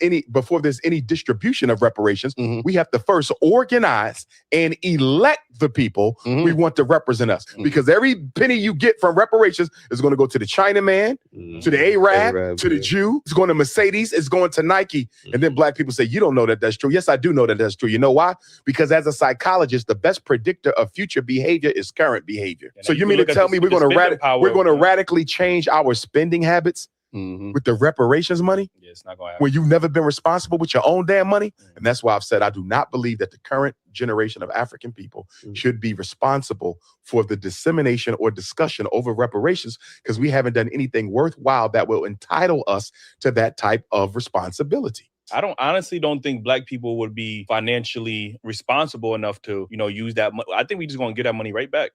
any distribution of reparations. We have to first organize and elect the people we want to represent us. Because every penny you get from reparations is going to go to the Chinaman, to the Arab, to the Jew. It's going to Mercedes. It's going to Nike. And then black people say, you don't know that that's true. Yes, I do know that that's true. You know why? Because as a psychologist, the best predictor of future behavior is current behavior. So you mean to tell me we're going to radically change our spending habits with the reparations money? Yeah, it's not going to happen. When you've never been responsible with your own damn money? And that's why I've said I do not believe that the current generation of African people should be responsible for the dissemination or discussion over reparations, because we haven't done anything worthwhile that will entitle us to that type of responsibility. I honestly don't think black people would be financially responsible enough to, use that money. I think we just gonna get that money right back.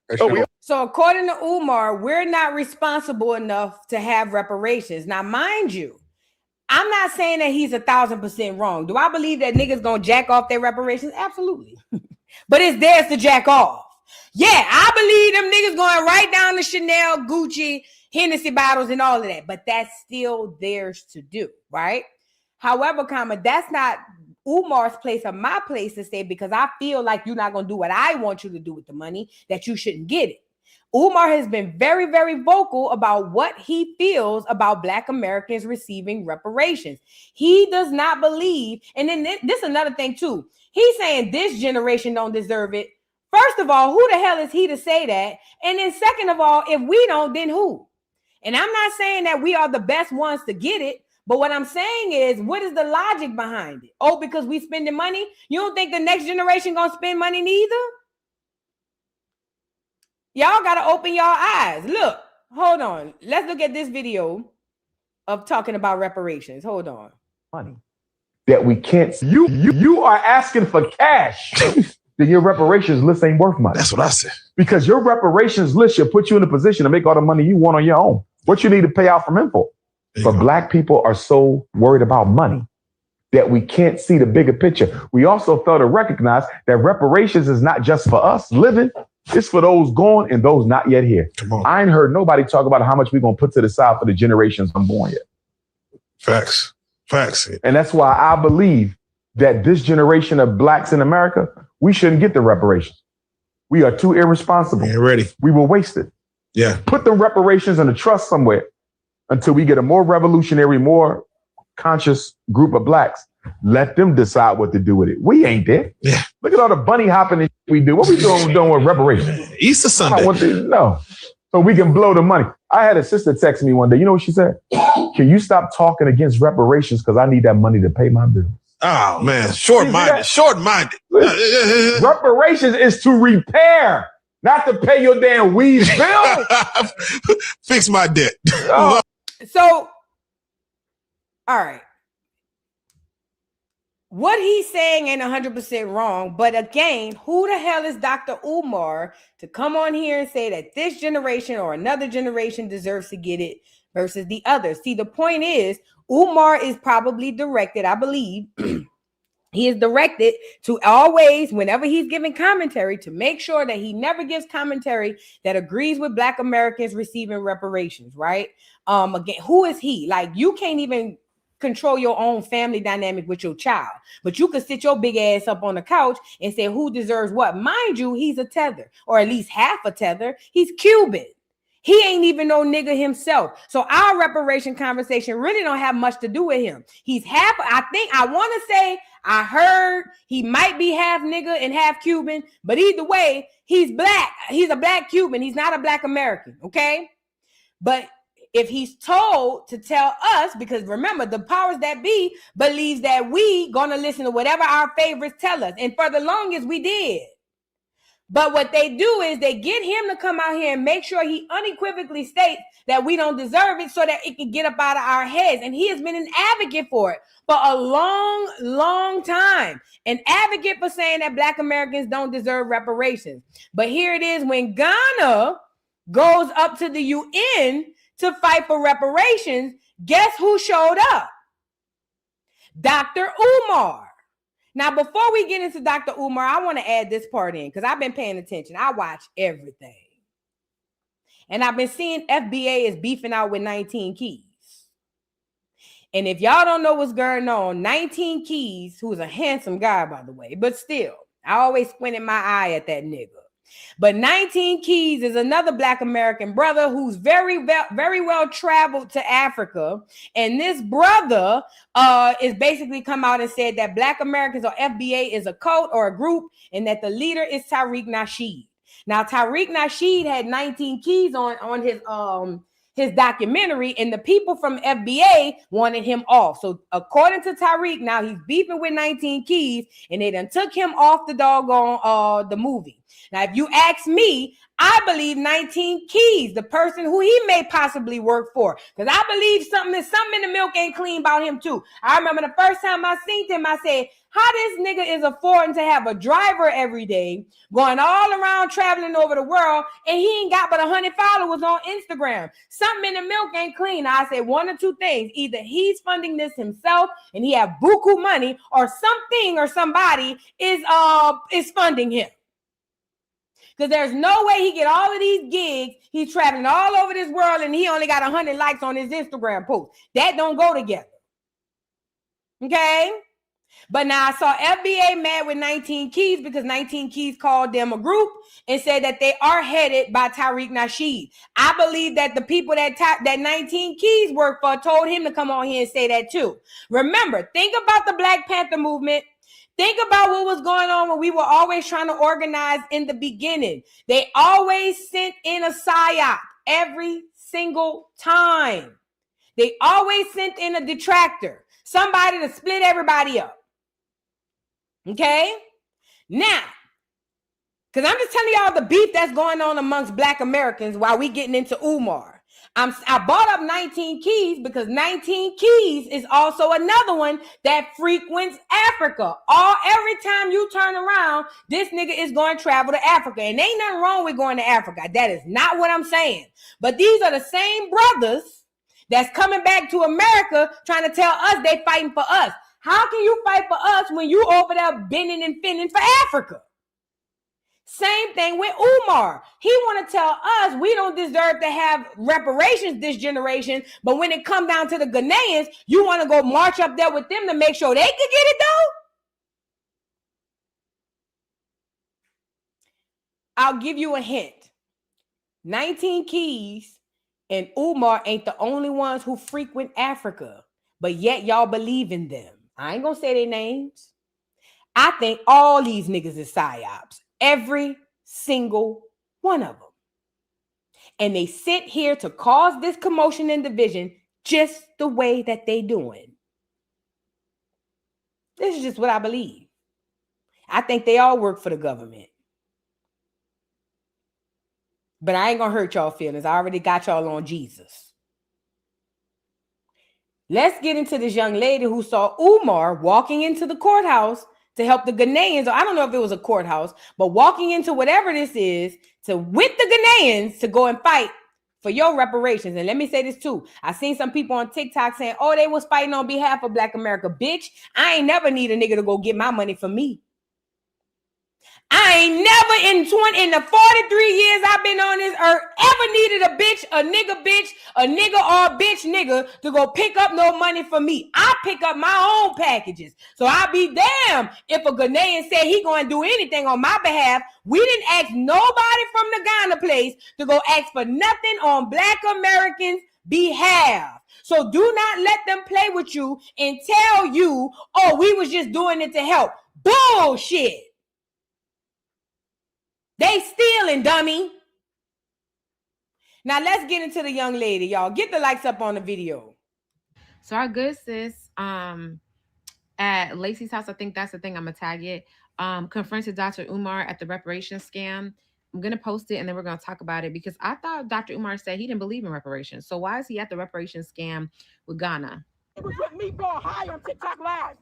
So according to Umar, we're not responsible enough to have reparations. Now, mind you, I'm not saying that he's 1,000% wrong. Do I believe that niggas gonna jack off their reparations? Absolutely. But it's theirs to jack off. Yeah, I believe them niggas going right down to Chanel, Gucci, Hennessy bottles and all of that. But that's still theirs to do, right? However, that's not Umar's place or my place to say, because I feel like you're not going to do what I want you to do with the money, that you shouldn't get it. Umar has been very, very vocal about what he feels about Black Americans receiving reparations. He does not believe, and then this is another thing too. He's saying this generation don't deserve it. First of all, who the hell is he to say that? And then second of all, if we don't, then who? And I'm not saying that we are the best ones to get it. But what I'm saying is, what is the logic behind it? Oh, because we spending money? You don't think the next generation gonna spend money neither? Y'all gotta open y'all eyes. Look, hold on. Let's look at this video of talking about reparations. Hold on. Money that we can't. You are asking for cash. Then your reparations list ain't worth money. That's what I said. Because your reparations list should put you in a position to make all the money you want on your own. What you need to pay out from info. But black people are so worried about money that we can't see the bigger picture. We also fail to recognize that reparations is not just for us living. It's for those gone and those not yet here. I ain't heard nobody talk about how much we're going to put to the side for the generations unborn yet. Facts. And that's why I believe that this generation of blacks in America, we shouldn't get the reparations. We are too irresponsible. We will waste it. Put the reparations in a trust somewhere until we get a more revolutionary, more conscious group of blacks. Let them decide what to do with it. We ain't there. Look at all the bunny hopping and we do. What we doing with reparations? Easter Sunday. No. So we can blow the money. I had a sister text me one day. You know what she said? Can you stop talking against reparations? Because I need that money to pay my bills. Oh, man. Short-minded. Reparations is to repair, not to pay your damn weed bill. Fix my debt. So, all right. What he's saying ain't 100% wrong, but again, who the hell is Dr. Umar to come on here and say that this generation or another generation deserves to get it versus the others? See, the point is, Umar is probably directed, I believe, he is directed to always, whenever he's giving commentary, to make sure that he never gives commentary that agrees with Black Americans receiving reparations, right? Again, who is he? Like, you can't even control your own family dynamic with your child, but you could sit your big ass up on the couch and say who deserves what. Mind you, he's a tether, or at least half a tether. He's Cuban. He ain't even no nigga himself. So our reparation conversation really don't have much to do with him. He's half, I want to say, I heard he might be half nigga and half Cuban, but either way, he's black. He's a black Cuban. He's not a Black American, okay? But if he's told to tell us, because remember, the powers that be believes that we gonna listen to whatever our favorites tell us. And for the longest, we did. But what they do is they get him to come out here and make sure he unequivocally states that we don't deserve it so that it can get up out of our heads. And he has been an advocate for it for a long, long time. An advocate for saying that Black Americans don't deserve reparations. But here it is when Ghana goes up to the UN to fight for reparations, guess who showed up? Dr. Umar. Now, before we get into Dr. Umar, I want to add this part in because I've been paying attention. I watch everything. And I've been seeing FBA is beefing out with 19 Keys. And if y'all don't know what's going on, 19 Keys, who's a handsome guy, by the way, but still, I always squinted my eye at that nigga. But 19 Keys is another Black American brother who's very well traveled to Africa. And this brother is basically come out and said that Black Americans or FBA is a cult or a group and that the leader is Tariq Nasheed. Now, Tariq Nasheed had 19 Keys on his documentary, and the people from FBA wanted him off. So according to Tariq, now he's beefing with 19 Keys, and they done took him off the doggone the movie. Now, if you ask me, I believe 19 Keys, the person who he may possibly work for, because I believe something in the milk ain't clean about him too. I remember the first time I seen him, I said, how this nigga is affording to have a driver every day, going all around traveling over the world, and he ain't got but 100 followers on Instagram. Something in the milk ain't clean. I said one or two things. Either he's funding this himself and he have buku money, or something or somebody is funding him. Because there's no way he get all of these gigs. He's traveling all over this world and he only got 100 likes on his Instagram post. That don't go together. Okay? But now I saw FBA mad with 19 Keys because 19 Keys called them a group and said that they are headed by Tariq Nasheed. I believe that the people that 19 Keys work for told him to come on here and say that too. Remember, think about the Black Panther movement. Think about what was going on when we were always trying to organize in the beginning. They always sent in a psyop every single time. They always sent in a detractor, somebody to split everybody up. Okay? Now, because I'm just telling y'all the beef that's going on amongst Black Americans while we getting into Umar. I brought up 19 Keys because 19 Keys is also another one that frequents Africa. Every time you turn around, this nigga is going to travel to Africa. And ain't nothing wrong with going to Africa. That is not what I'm saying. But these are the same brothers that's coming back to America trying to tell us they fighting for us. How can you fight for us when you over there bending and finning for Africa? Same thing with Umar. He want to tell us we don't deserve to have reparations this generation, but when it come down to the Ghanaians, you want to go march up there with them to make sure they could get it though? I'll give you a hint. 19 Keys and Umar ain't the only ones who frequent Africa, but yet y'all believe in them. I ain't gonna say their names. I think all these niggas is psyops. Every single one of them. And they sit here to cause this commotion and division just the way that they doing. This is just what I believe. I think they all work for the government. But I ain't gonna hurt y'all feelings. I already got y'all on Jesus. Let's get into this young lady who saw Umar walking into the courthouse to help the Ghanaians, or I don't know if it was a courthouse, but walking into whatever this is with the Ghanaians to go and fight for your reparations. And let me say this too. I seen some people on TikTok saying, oh, they was fighting on behalf of Black America. Bitch, I ain't never need a nigga to go get my money for me. I ain't never in the 43 years I've been on this earth ever needed a nigga or a bitch nigga to go pick up no money for me. I pick up my own packages. So I'll be damned if a Ghanaian said he going to do anything on my behalf. We didn't ask nobody from the Ghana place to go ask for nothing on Black Americans' behalf. So do not let them play with you and tell you, oh, we was just doing it to help. Bullshit. They stealing, dummy. Now let's get into the young lady, y'all. Get the likes up on the video. So our good sis at Lacey's house, I think that's the thing, I'm gonna tag it, confronted Dr. Umar at the reparations scam. I'm gonna post it and then we're gonna talk about it because I thought Dr. Umar said he didn't believe in reparations. So why is he at the reparations scam with Ghana? It was with me for a high on TikTok Live.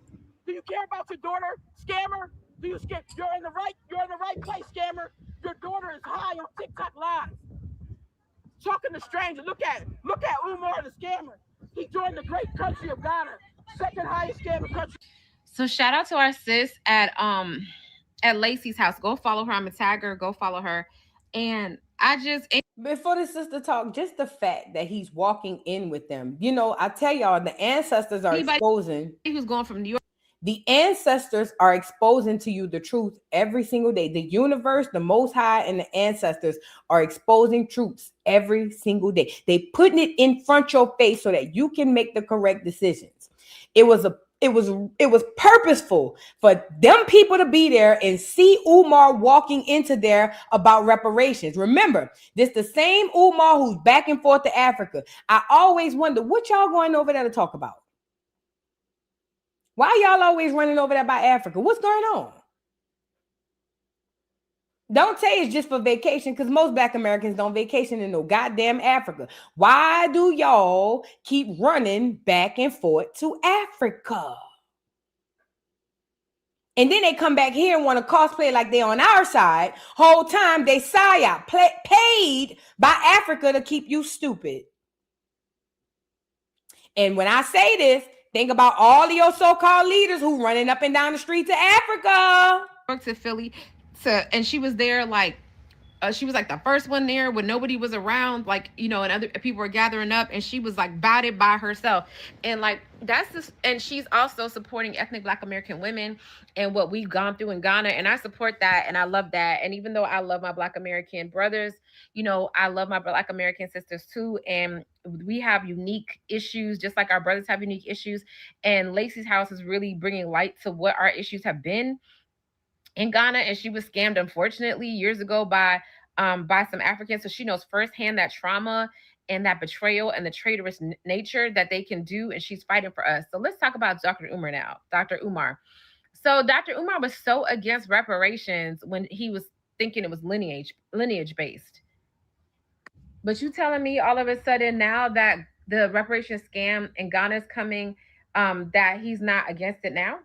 Do you care about your daughter, scammer? Do you skip? You're in the right place, scammer. Your daughter is high on TikTok Live. Talking to strangers. Look at Umar the scammer. He joined the great country of Ghana, second highest scammer country. So shout out to our sis at Lacey's house. Go follow her. I'm gonna tag her. Go follow her. And I just before the sister talk, just the fact that he's walking in with them. You know, I tell y'all, the ancestors are exposing. Who's going from New York? The ancestors are exposing to you the truth every single day. The universe, the Most High, and the ancestors are exposing truths every single day. They putting it in front of your face so that you can make the correct decisions. It was purposeful for them people to be there and see Umar walking into there about reparations. Remember, this the same Umar who's back and forth to Africa. I always wonder what y'all going over there to talk about. Why y'all always running over there by Africa? What's going on? Don't say it's just for vacation, because most Black Americans don't vacation in no goddamn Africa. Why do y'all keep running back and forth to Africa? And then they come back here and want to cosplay like they on our side. Whole time they psyop, paid by Africa to keep you stupid. And when I say this, think about all of your so-called leaders who running up and down the street to Africa. To Philly, and she was there like she was like the first one there when nobody was around, like, you know, and other people were gathering up, and she was like about it by herself. And like that's this, and she's also supporting ethnic Black American women and what we've gone through in Ghana, and I support that and I love that. And even though I love my Black American brothers, you know, I love my Black American sisters too, and we have unique issues just like our brothers have unique issues. And Lacey's house is really bringing light to what our issues have been in Ghana, and she was scammed, unfortunately, years ago by some Africans. So she knows firsthand that trauma and that betrayal and the traitorous nature that they can do, and she's fighting for us. So let's talk about Dr. Umar now. Dr. Umar. So Dr. Umar was so against reparations when he was thinking it was lineage based. But you telling me all of a sudden now that the reparation scam in Ghana is coming, that he's not against it now?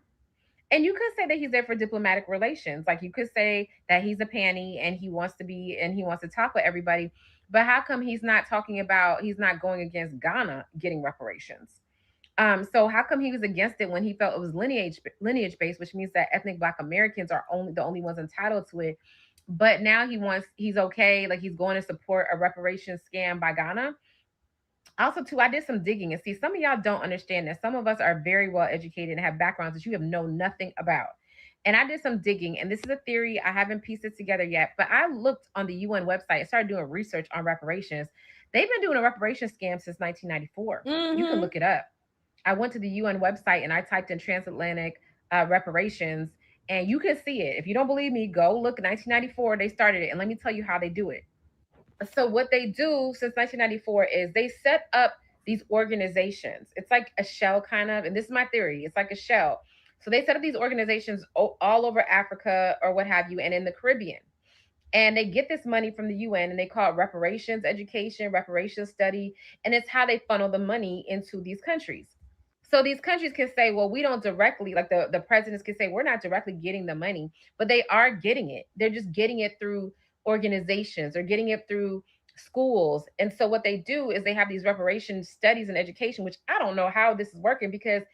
And you could say that he's there for diplomatic relations. Like you could say that he's a panny and he wants to talk with everybody. But how come he's not going against Ghana getting reparations? So how come he was against it when he felt it was lineage based, which means that ethnic Black Americans are the only ones entitled to it. But now he's okay, like he's going to support a reparations scam by Ghana. Also, too, I did some digging, and see, some of y'all don't understand that some of us are very well educated and have backgrounds that you have known nothing about. And I did some digging, and this is a theory. I haven't pieced it together yet, but I looked on the UN website and started doing research on reparations. They've been doing a reparations scam since 1994. Mm-hmm. You can look it up. I went to the UN website and I typed in transatlantic reparations, and you can see it. If you don't believe me, go look. 1994, they started it, and let me tell you how they do it. So what they do since 1994 is they set up these organizations. It's like a shell kind of, and this is my theory. It's like a shell. So they set up these organizations all over Africa or what have you, and in the Caribbean. And they get this money from the UN and they call it reparations education, reparations study. And it's how they funnel the money into these countries. So these countries can say, well, we don't directly, like the presidents can say, we're not directly getting the money, but they are getting it. They're just getting it through organizations or getting it through schools. And so what they do is they have these reparations studies and education, which I don't know how this is working, because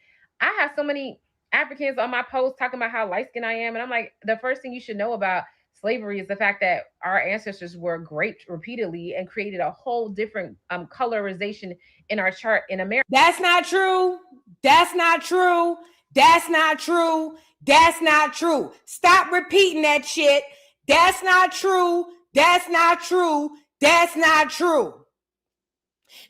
I have so many Africans on my post talking about how light-skinned I am. And I'm like, the first thing you should know about slavery is the fact that our ancestors were raped repeatedly and created a whole different colorization in our chart in America. That's not true. That's not true. That's not true. That's not true. Stop repeating that shit. That's not true. That's not true. That's not true.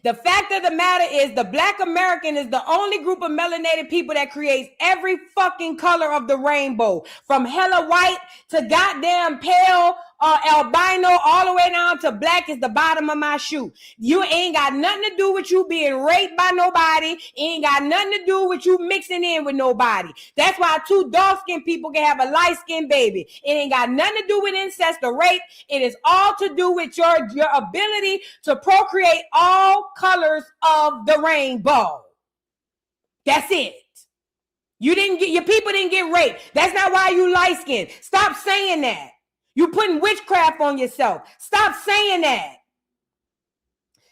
The fact of the matter is the Black American is the only group of melanated people that creates every fucking color of the rainbow, from hella white to goddamn pale albino, all the way down to black is the bottom of my shoe. You ain't got nothing to do with you being raped by nobody. It ain't got nothing to do with you mixing in with nobody. That's why two dark-skinned people can have a light-skinned baby. It ain't got nothing to do with incest or rape. It is all to do with your ability to procreate all colors of the rainbow. That's it. Your people didn't get raped. That's not why you light-skinned. Stop saying that. You putting witchcraft on yourself. Stop saying that.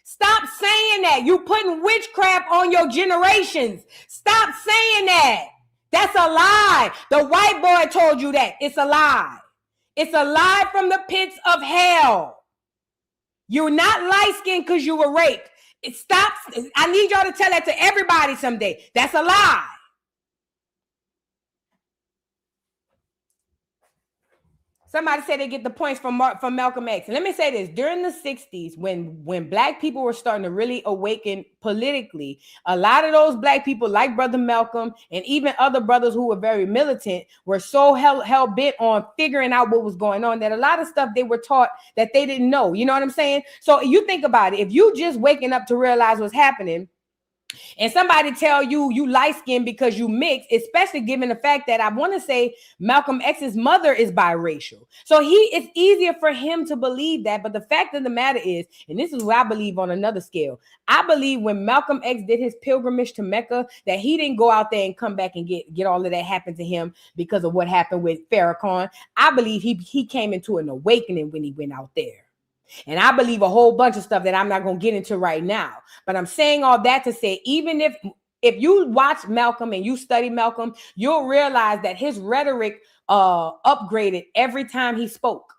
Stop saying that. You putting witchcraft on your generations. Stop saying that. That's a lie. The white boy told you that. It's a lie. It's a lie from the pits of hell. You're not light-skinned because you were raped. It stops. I need y'all to tell that to everybody someday. That's a lie. Somebody said they get the points from Malcolm X. And let me say this. During the 60s, when black people were starting to really awaken politically, a lot of those black people, like Brother Malcolm and even other brothers who were very militant, were so hell-bent on figuring out what was going on that a lot of stuff they were taught that they didn't know. You know what I'm saying? So you think about it. If you just waking up to realize what's happening, and somebody tell you light-skinned because you mix, especially given the fact that I want to say Malcolm X's mother is biracial. So it's easier for him to believe that. But the fact of the matter is, and this is what I believe on another scale, I believe when Malcolm X did his pilgrimage to Mecca, that he didn't go out there and come back and get all of that happened to him because of what happened with Farrakhan. I believe he came into an awakening when he went out there. And I believe a whole bunch of stuff that I'm not going to get into right now. But I'm saying all that to say, even if you watch Malcolm and you study Malcolm, you'll realize that his rhetoric upgraded every time he spoke.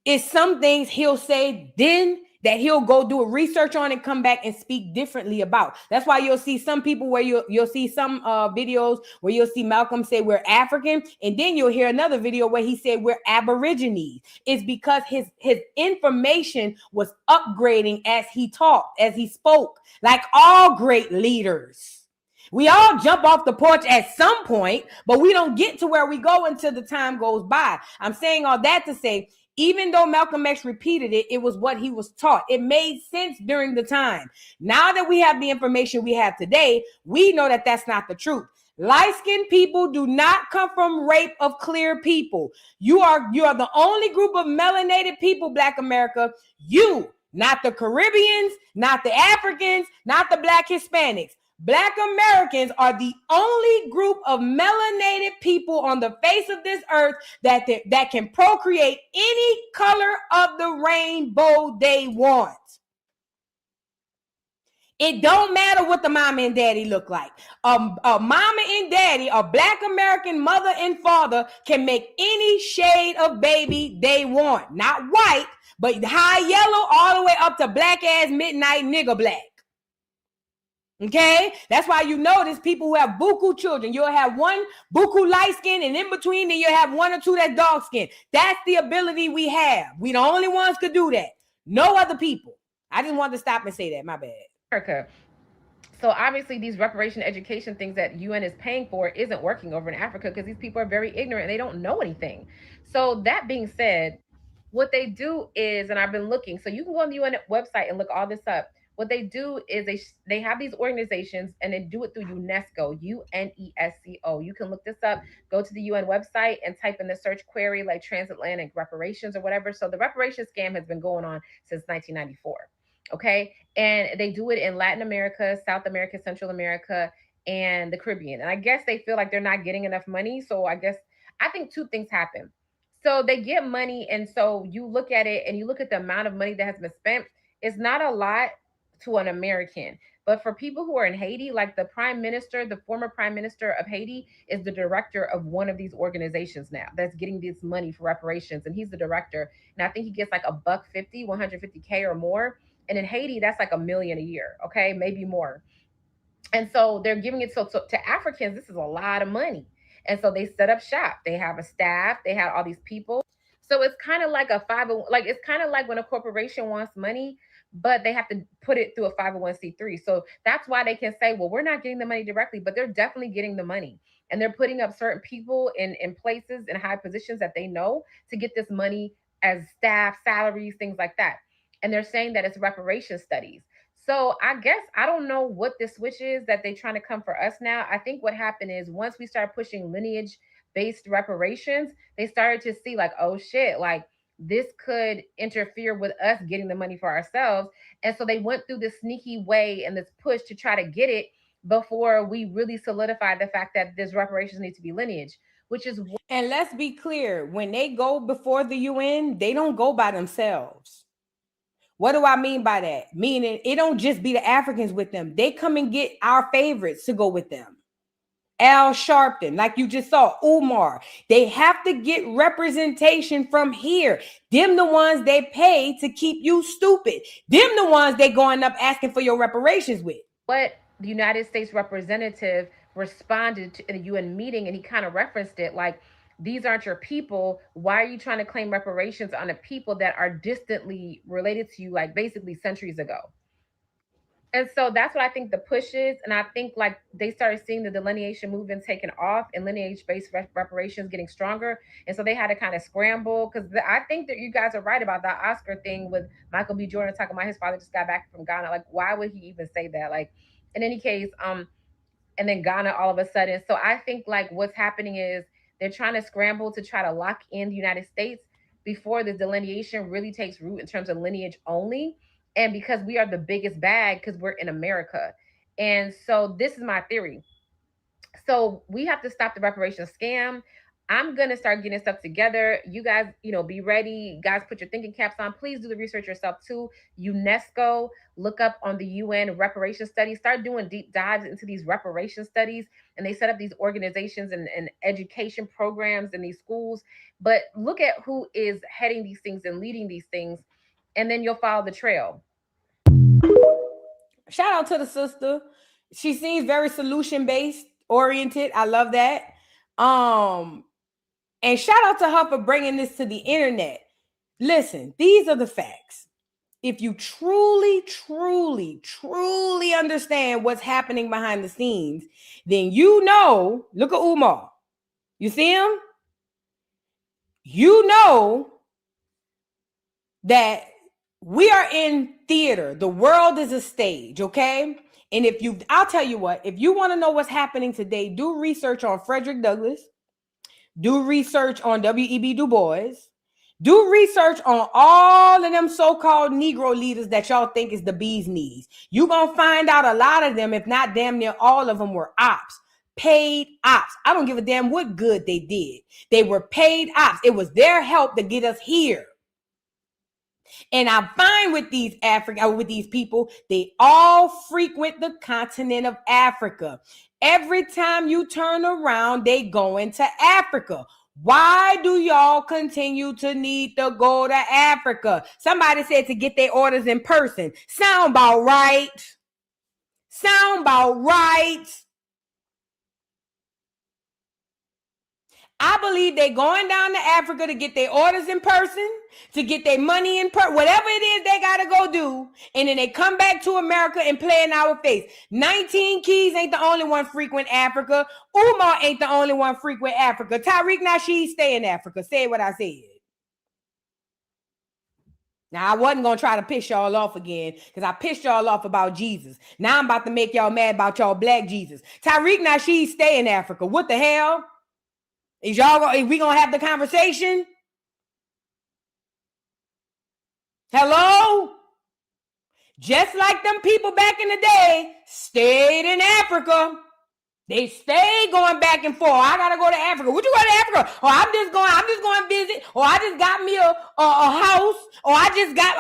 It's some things he'll say then that he'll go do a research on and come back and speak differently about. That's why you'll see some people where you'll see some videos where you'll see Malcolm say we're African, and then you'll hear another video where he said we're Aborigines. It's because his information was upgrading as he talked, as he spoke, like all great leaders. We all jump off the porch at some point, but we don't get to where we go until the time goes by. I'm saying all that to say, even though Malcolm X repeated it, it was what he was taught. It made sense during the time. Now that we have the information we have today, we know that that's not the truth. Light-skinned people do not come from rape of clear people. You are the only group of melanated people, Black America. You, not the Caribbeans, not the Africans, not the Black Hispanics. Black Americans are the only group of melanated people on the face of this earth that can procreate any color of the rainbow they want. It don't matter what the mama and daddy look like. Mama and daddy, a Black American mother and father, can make any shade of baby they want. Not white, but high yellow all the way up to black ass midnight nigger black. Okay, that's why you notice people who have buku children. You'll have one buku light skin, and in between, then you'll have one or two that's dark skin. That's the ability we have. We the only ones could do that. No other people. I just wanted to stop and say that. My bad. America. So obviously these reparation education things that UN is paying for isn't working over in Africa because these people are very ignorant and they don't know anything. So that being said, what they do is, and I've been looking, so you can go on the UN website and look all this up. What they do is they have these organizations and they do it through UNESCO, UNESCO. You can look this up, go to the UN website and type in the search query like transatlantic reparations or whatever. So the reparations scam has been going on since 1994. Okay. And they do it in Latin America, South America, Central America, and the Caribbean. And I guess they feel like they're not getting enough money. So I think two things happen. So they get money. And so you look at it and you look at the amount of money that has been spent. It's not a lot to an American, but for people who are in Haiti, like the prime minister, the former prime minister of Haiti is the director of one of these organizations now that's getting this money for reparations. And he's the director. And I think he gets like $150, 150K or more. And in Haiti, that's like $1 million a year. Okay. Maybe more. And so they're giving it to Africans. This is a lot of money. And so they set up shop. They have a staff. They have all these people. So it's kind of like it's kind of like when a corporation wants money, but they have to put it through a 501c3. So that's why they can say, well, we're not getting the money directly, but they're definitely getting the money. And they're putting up certain people in places in high positions that they know to get this money as staff, salaries, things like that. And they're saying that it's reparation studies. So I guess I don't know what this switch is that they're trying to come for us now. I think what happened is once we start pushing lineage-based reparations, they started to see like, oh shit, like this could interfere with us getting the money for ourselves. And so they went through this sneaky way and this push to try to get it before we really solidified the fact that this reparations need to be lineage, which is. And let's be clear, when they go before the UN, they don't go by themselves. What do I mean by that? Meaning it don't just be the Africans with them. They come and get our favorites to go with them. Al Sharpton, like you just saw, Umar. They have to get representation from here. Them the ones they pay to keep you stupid. Them the ones they going up asking for your reparations with. What the United States representative responded to in a UN meeting, and he kind of referenced it like, these aren't your people. Why are you trying to claim reparations on a people that are distantly related to you, like basically centuries ago? And so that's what I think the push is. And I think like they started seeing the delineation movement taking off and lineage-based reparations getting stronger. And so they had to kind of scramble, because I think that you guys are right about that Oscar thing with Michael B. Jordan talking about his father just got back from Ghana. Like, why would he even say that? Like, in any case, and then Ghana all of a sudden. So I think like what's happening is they're trying to scramble to try to lock in the United States before the delineation really takes root in terms of lineage only. And because we are the biggest bag, because we're in America. And so this is my theory. So we have to stop the reparations scam. I'm going to start getting stuff together. You guys, be ready. Guys, put your thinking caps on. Please do the research yourself too. UNESCO, look up on the UN reparation studies. Start doing deep dives into these reparation studies. And they set up these organizations and education programs in these schools. But look at who is heading these things and leading these things. And then you'll follow the trail. Shout out to the sister. She seems very solution-based oriented. I love that. And shout out to her for bringing this to the internet. Listen, these are the facts. If you truly, truly, truly understand what's happening behind the scenes, then look at Umar. You see him? You know that we are in theater. The world is a stage, okay? And I'll tell you what, if you want to know what's happening today, do research on Frederick Douglass. Do research on W.E.B. Du Bois. Do research on all of them so-called Negro leaders that y'all think is the bee's knees. You're going to find out a lot of them, if not damn near all of them, were ops. Paid ops. I don't give a damn what good they did. They were paid ops. It was their help to get us here. And I'm fine with with these people. They all frequent the continent of Africa. Every time you turn around, they go into Africa. Why do y'all continue to need to go to Africa? Somebody said to get their orders in person. Sound about right. Sound about right. I believe they're going down to Africa to get their orders in person, to get their money in person, whatever it is they got to go do. And then they come back to America and play in our face. 19 Keys ain't the only one frequent Africa. Umar ain't the only one frequent Africa. Tariq Nasheed stay in Africa. Say what I said. Now, I wasn't going to try to piss y'all off again because I pissed y'all off about Jesus. Now I'm about to make y'all mad about y'all black Jesus. Tariq Nasheed stay in Africa. What the hell? Is we gonna have the conversation? Hello? Just like them people back in the day stayed in Africa. They stayed going back and forth. I gotta go to Africa. Would you go to Africa? Or I'm just going to visit. Or I just got me a house. Or I just got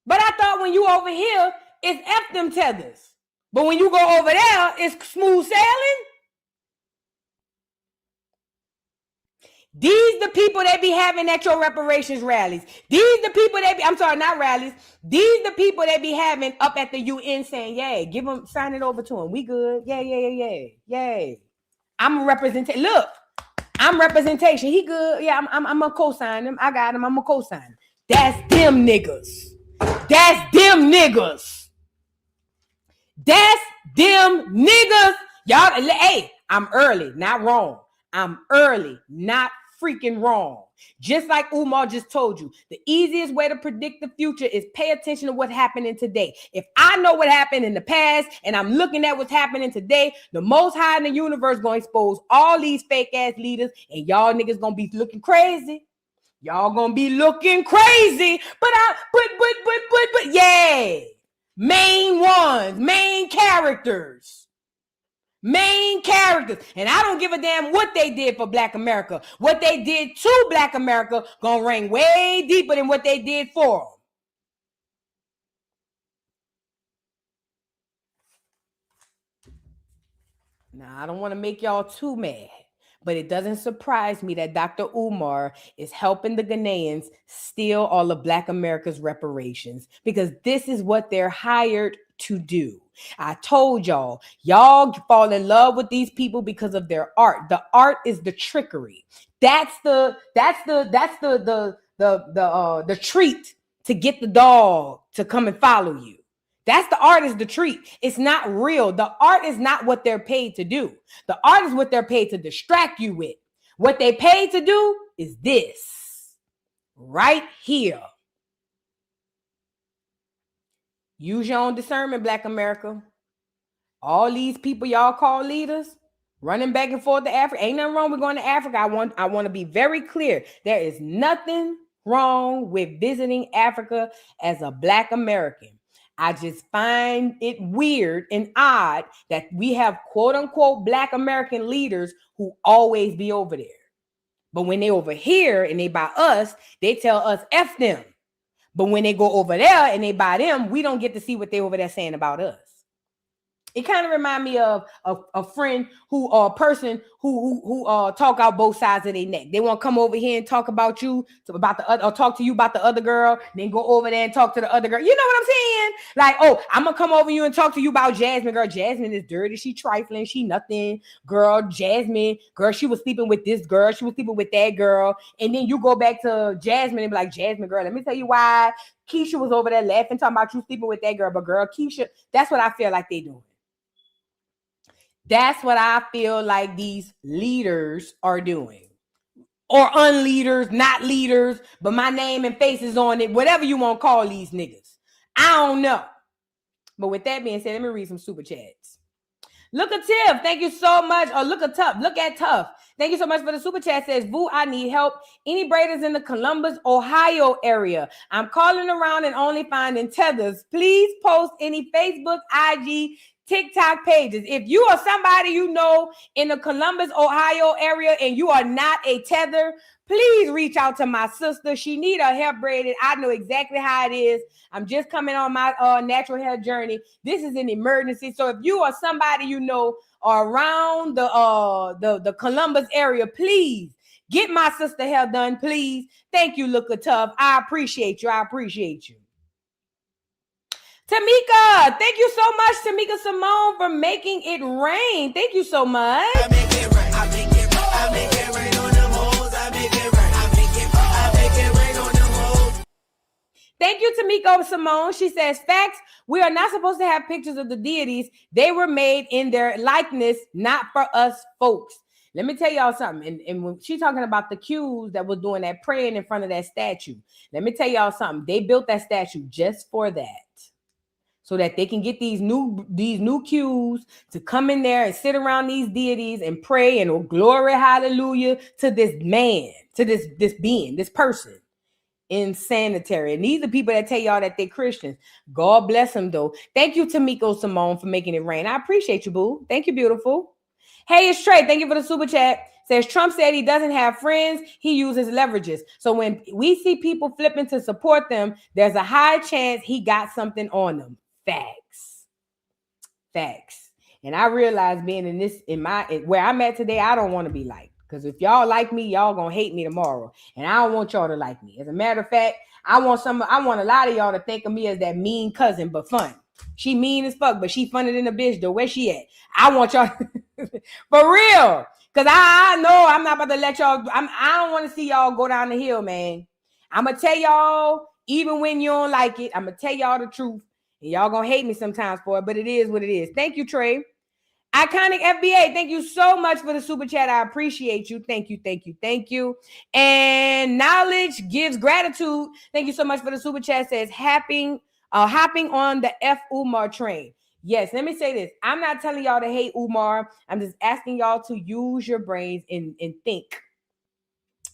But I thought when you over here, it's F them tethers. But when you go over there, it's smooth sailing. These the people they be having at your reparations rallies. These the people not rallies. These the people they be having up at the UN saying, "Yeah, sign it over to them. We good. Yeah. I'm a representation. Look, I'm representation. He good. Yeah, I'm a co-sign him. I got him. I'm a co-sign him. That's them niggas. That's them niggas. That's them niggas. Y'all, hey, I'm early, not wrong. I'm early, not freaking wrong. Just like Umar just told you, the easiest way to predict the future is pay attention to what's happening today. If I know what happened in the past and I'm looking at what's happening today, the Most High in the universe going to expose all these fake ass leaders and y'all niggas going to be looking crazy. Y'all going to be looking crazy. But yeah. Main ones, main characters. And I don't give a damn what they did for Black America. What they did to Black America gonna ring way deeper than what they did for them. Now, I don't want to make y'all too mad, but it doesn't surprise me that Dr. Umar is helping the Ghanaians steal all of Black America's reparations, because this is what they're hired to do. I told y'all fall in love with these people because of their art. The art is the trickery. That's the treat to get the dog to come and follow you. That's the art, is the treat. It's not real. The art is not what they're paid to do. The art is what they're paid to distract you with. What they paid to do is this right here. Use your own discernment, Black America. All these people y'all call leaders, running back and forth to Africa. Ain't nothing wrong with going to Africa. I want to be very clear. There is nothing wrong with visiting Africa as a Black American. I just find it weird and odd that we have quote unquote Black American leaders who always be over there. But when they over here and they by us, they tell us F them. But when they go over there and they by them, we don't get to see what they over there saying about us. It kind of remind me of a friend a person who talk out both sides of their neck. They want to come over here and talk about you, about the other, or talk to you about the other girl, then go over there and talk to the other girl. You know what I'm saying? Like, oh, I'm gonna come over you and talk to you about Jasmine. Girl, Jasmine is dirty. She trifling. She nothing. Girl, Jasmine. Girl, she was sleeping with this girl. She was sleeping with that girl. And then you go back to Jasmine and be like, Jasmine, girl, let me tell you why Keisha was over there laughing, talking about you sleeping with that girl. But girl, Keisha, that's what I feel like they doing. That's what I feel like these leaders are doing. Or unleaders, not leaders, but my name and face is on it. Whatever you want to call these niggas. I don't know. But with that being said, let me read some super chats. Look at Tiff. Thank you so much. Or look at Tough. Thank you so much for the super chat. Says, Boo, I need help. Any braiders in the Columbus, Ohio area? I'm calling around and only finding tethers. Please post any Facebook, IG, TikTok pages. If you are somebody you know in the Columbus, Ohio area and you are not a tether, please reach out to my sister. She need her hair braided. I know exactly how it is. I'm just coming on my natural hair journey. This is an emergency. So if you are somebody you know around the Columbus area, please get my sister hair done, please. Thank you, Look Tough. I appreciate you. Tamika, thank you so much, Tamika Simone, for making it rain. Thank you so much. I make it rain. I make it rain on them hoes. I make it rain. I make it rain on them hoes. Thank you, Tamika Simone. She says, facts, we are not supposed to have pictures of the deities. They were made in their likeness, not for us folks. Let me tell y'all something. And when she's talking about the Qs that was doing that praying in front of that statue, let me tell y'all something. They built that statue just for that. So that they can get these new Qs to come in there and sit around these deities and pray and glory, hallelujah to this man, to this being, this person. Insanitary. And these are people that tell y'all that they're Christians. God bless them though. Thank you, Tamiko Simone, for making it rain. I appreciate you, boo. Thank you, beautiful. Hey, it's Trey. Thank you for the super chat. Says Trump said he doesn't have friends. He uses leverages. So when we see people flipping to support them, there's a high chance he got something on them. Facts. And I realize being where I'm at today, I don't want to be liked. Because if y'all like me, y'all gonna hate me tomorrow. And I don't want y'all to like me. As a matter of fact, I want a lot of y'all to think of me as that mean cousin, but fun. She mean as fuck, but she funner than a bitch though. Where she at? I want y'all for real. Because I know I'm not about to let y'all. I don't want to see y'all go down the hill, man. I'm gonna tell y'all, even when you don't like it, I'm gonna tell y'all the truth. And y'all gonna hate me sometimes for it, but it is what it is. Thank you, Trey. Iconic FBA, thank you so much for the super chat. I appreciate you. Thank you. And Knowledge Gives Gratitude. Thank you so much for the super chat. Says hopping on the F Umar train. Yes, let me say this. I'm not telling y'all to hate Umar. I'm just asking y'all to use your brains and think.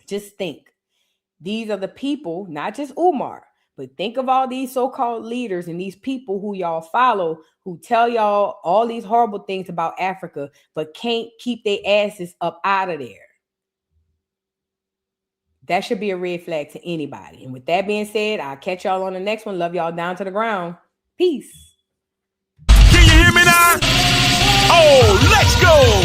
Just think. These are the people, not just Umar. But think of all these so-called leaders and these people who y'all follow who tell y'all all these horrible things about Africa, but can't keep their asses up out of there. That should be a red flag to anybody. And with that being said, I'll catch y'all on the next one. Love y'all down to the ground. Peace. Can you hear me now? Oh, let's go.